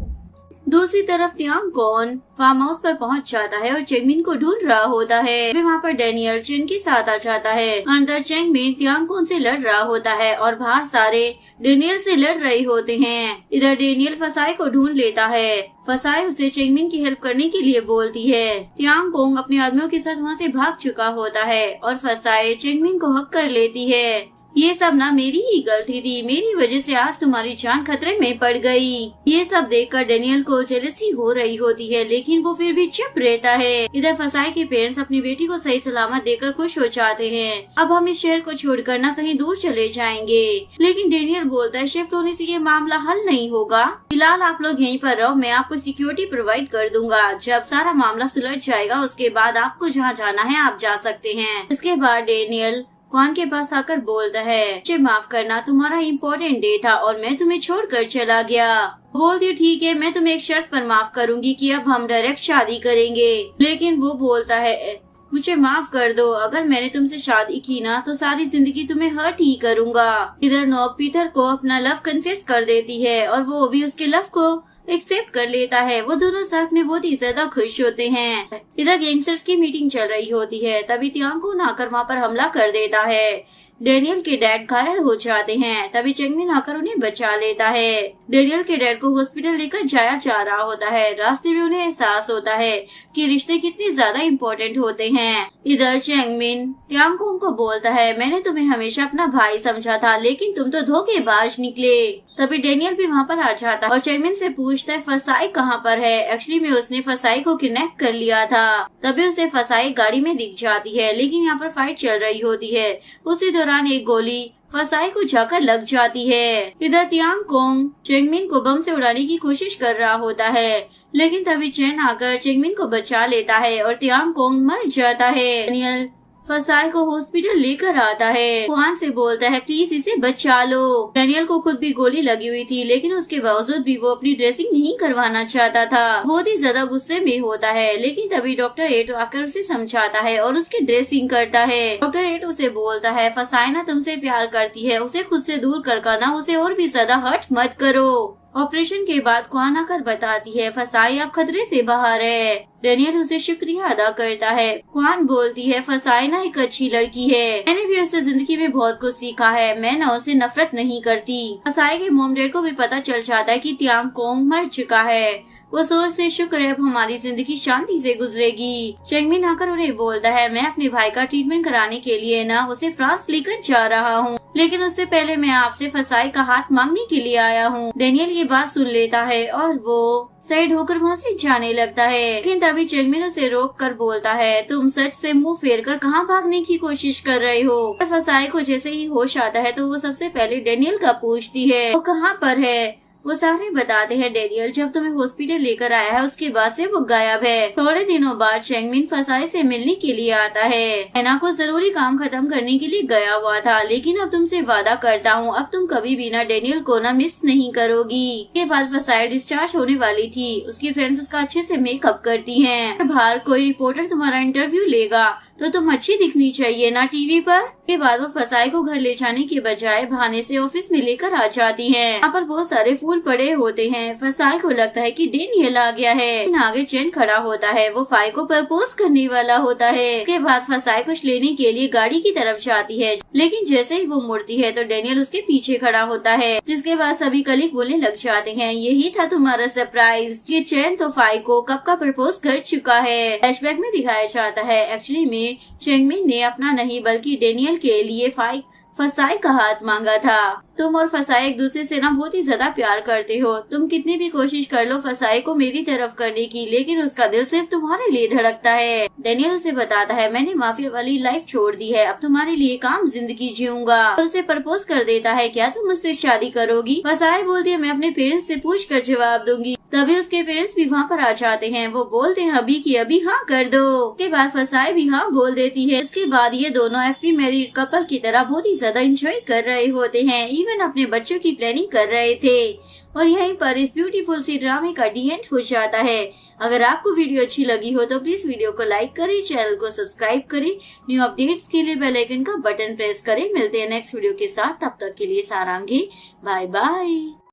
दूसरी तरफ तियांग कौन फार्म हाउस पर पहुंच जाता है और चेंगमिन को ढूंढ रहा होता है। वहाँ पर डेनियल चेन के साथ आ जाता है। अंदर चेंगमिन तियांग कौन से लड़ रहा होता है और बाहर सारे डेनियल से लड़ रहे होते हैं। इधर डेनियल फसाई को ढूंढ लेता है। फसाई उसे चेंगमिन की हेल्प करने के लिए बोलती है। तियांग कोंग अपने आदमियों के साथ वहाँ से भाग चुका होता है और फसाई चेंगमिन को हक कर लेती है। ये सब ना मेरी ही गलती थी, मेरी वजह से आज तुम्हारी जान खतरे में पड़ गई। ये सब देखकर डेनियल को जेलसी हो रही होती है, लेकिन वो फिर भी चुप रहता है। इधर फसाई के पेरेंट्स अपनी बेटी को सही सलामत देकर खुश हो जाते हैं। अब हम इस शहर को छोड़कर ना कहीं दूर चले जाएंगे, लेकिन डेनियल बोलता है शिफ्ट होने से ये मामला हल नहीं होगा। फिलहाल आप लोग यहीं पर रहो, मैं आपको सिक्योरिटी प्रोवाइड कर दूंगा। जब सारा मामला सुलझ जाएगा उसके बाद आपको जहाँ जाना है आप जा सकते हैं। इसके बाद डेनियल क्वान के पास आकर बोलता है मुझे माफ करना, तुम्हारा इम्पोर्टेंट डे था और मैं तुम्हें छोड़कर चला गया। बोलती है ठीक है, मैं तुम्हें एक शर्त पर माफ करूंगी कि अब हम डायरेक्ट शादी करेंगे। लेकिन वो बोलता है मुझे माफ कर दो, अगर मैंने तुमसे शादी की ना तो सारी जिंदगी तुम्हें हर्ट ही करूंगा। इधर नॉक पीटर को अपना लव कन्फेस कर देती है और वो भी उसके लव को एक्सेप्ट कर लेता है। वो दोनों साथ में बहुत ही ज्यादा खुश होते हैं। इधर गैंगस्टर्स की मीटिंग चल रही होती है, तभी तियांग को आकर वहाँ पर हमला कर देता है। डेनियल के डैड घायल हो जाते हैं, तभी चेंगमिन आकर उन्हें बचा लेता है। डेनियल के डैड को हॉस्पिटल लेकर जाया जा रहा होता है। रास्ते में उन्हें एहसास होता है कि रिश्ते कितने ज्यादा इम्पोर्टेंट होते हैं। इधर चेंगमिन तियांग को बोलता है मैंने तुम्हें हमेशा अपना भाई समझा था, लेकिन तुम तो धोखेबाज निकले। तभी डेनियल भी वहाँ पर आ जाता है और चेंगमिन से पूछता है फसाई कहाँ पर है। एक्चुअली में उसने फसाई को किडनैप कर लिया था। तभी उसे फसाई गाड़ी में दिख जाती है, लेकिन यहाँ पर फाइट चल रही होती है। उसी दौरान एक गोली फसाई को जाकर लग जाती है। इधर तियांग कोंग चेंगमिन को बम से उड़ाने की कोशिश कर रहा होता है, लेकिन तभी चैन आकर चेंगमिन को बचा लेता है और तियांग कोंग मर जाता है। डेनियल फसाई को हॉस्पिटल लेकर आता है। क्वान से बोलता है प्लीज इसे बचा लो। डेनियल को खुद भी गोली लगी हुई थी, लेकिन उसके बावजूद भी वो अपनी ड्रेसिंग नहीं करवाना चाहता था। बहुत ही ज्यादा गुस्से में होता है, लेकिन तभी डॉक्टर एटो आकर उसे समझाता है और उसकी ड्रेसिंग करता है। डॉक्टर एटो से बोलता है फसाई ना तुमसे प्यार करती है, उसे खुद से दूर कर ना उसे और भी ज्यादा हर्ट मत करो। ऑपरेशन के बाद क्वान आकर बताती है फसाई अब खतरे से बाहर है। डेनियल उसे शुक्रिया अदा करता है। क्वान बोलती है फसाई ना एक अच्छी लड़की है, मैंने भी उससे जिंदगी में बहुत कुछ सीखा है, मैं ना उसे नफरत नहीं करती। फसाई के मॉम डैड को भी पता चल जाता है कि तियांग कोंग मर चुका है। वो सोचते शुक्र है अब हमारी जिंदगी शांति से गुजरेगी। चेंगमिन आकर उन्हें बोलता है मैं अपने भाई का ट्रीटमेंट कराने के लिए ना उसे फ्रांस लेकर जा रहा हूँ, लेकिन उससे पहले मैं आपसे फसाई का हाथ मांगने के लिए आया हूँ। डेनियल ये बात सुन लेता है और वो साइड होकर वहाँ से जाने लगता है, लेकिन तभी चेंगमिन उसे रोक कर बोलता है तुम सच से मुंह फेर कर कहाँ भागने की कोशिश कर रहे हो। फसाई को जैसे ही होश आता है तो वो सबसे पहले डेनियल का पूछती है वो कहाँ पर है। वो सारे बताते हैं डेनियल जब तुम्हें हॉस्पिटल लेकर आया है उसके बाद से वो गायब है। थोड़े दिनों बाद चेंगमिन फसाई से मिलने के लिए आता है। हैना को जरूरी काम खत्म करने के लिए गया हुआ था, लेकिन अब तुमसे वादा करता हूँ अब तुम कभी भी ना डेनियल को ना मिस नहीं करोगी। के बाद फसाई डिस्चार्ज होने वाली थी, उसकी फ्रेंड्स उसका अच्छे से मेकअप करती है। बाहर कोई रिपोर्टर तुम्हारा इंटरव्यू लेगा तो तुम अच्छी दिखनी चाहिए ना टीवी पर। के बाद वो फसाई को घर ले जाने के बजाय बहाने से ऑफिस में लेकर आ जाती हैं। यहाँ पर बहुत सारे फूल पड़े होते हैं। फसाई को लगता है कि डेनियल आ गया है, लेकिन आगे चैन खड़ा होता है। वो फाई को प्रपोज करने वाला होता है। इसके बाद फसाई कुछ लेने के लिए गाड़ी की तरफ जाती है, लेकिन जैसे ही वो मुड़ती है तो डेनियल उसके पीछे खड़ा होता है, जिसके बाद सभी कलीग बोलने लग जाते हैं यही था तुम्हारा सरप्राइज। ये चैन तो फाई को कब का प्रपोज कर चुका है। फ्लैशबैक में दिखाया जाता है एक्चुअली में चेंगमिन ने अपना नहीं बल्कि डेनियल के लिए फसाई का हाथ मांगा था। तुम और फसाई एक दूसरे से ना बहुत ही ज्यादा प्यार करते हो। तुम कितनी भी कोशिश कर लो फसाई को मेरी तरफ करने की, लेकिन उसका दिल सिर्फ तुम्हारे लिए धड़कता है। डेनियल उसे बताता है मैंने माफिया वाली लाइफ छोड़ दी है, अब तुम्हारे लिए काम जिंदगी जीऊंगा। और उसे प्रपोज कर देता है क्या तुम मुझसे शादी करोगी। फसाई बोलती है मैं अपने पेरेंट्स से पूछ कर जवाब दूंगी। तभी उसके पेरेंट्स भी वहाँ पर आ जाते हैं। वो बोलते हैं अभी की अभी हाँ कर दो। उसके बाद फसाई भी हाँ बोल देती है। इसके बाद ये दोनों हैप्पी मैरिड कपल की तरह बहुत ही ज्यादा एंजॉय कर रहे होते हैं, इवन अपने बच्चों की प्लानिंग कर रहे थे। और यहीं पर इस ब्यूटीफुल सी ड्रामे का डी एंड हो जाता है। अगर आपको वीडियो अच्छी लगी हो तो प्लीज वीडियो को लाइक करें, चैनल को सब्सक्राइब करें, न्यू अपडेट्स के लिए बेल आइकन का बटन प्रेस करें। मिलते हैं नेक्स्ट वीडियो के साथ, तब तक के लिए सारांगी, बाय बाय।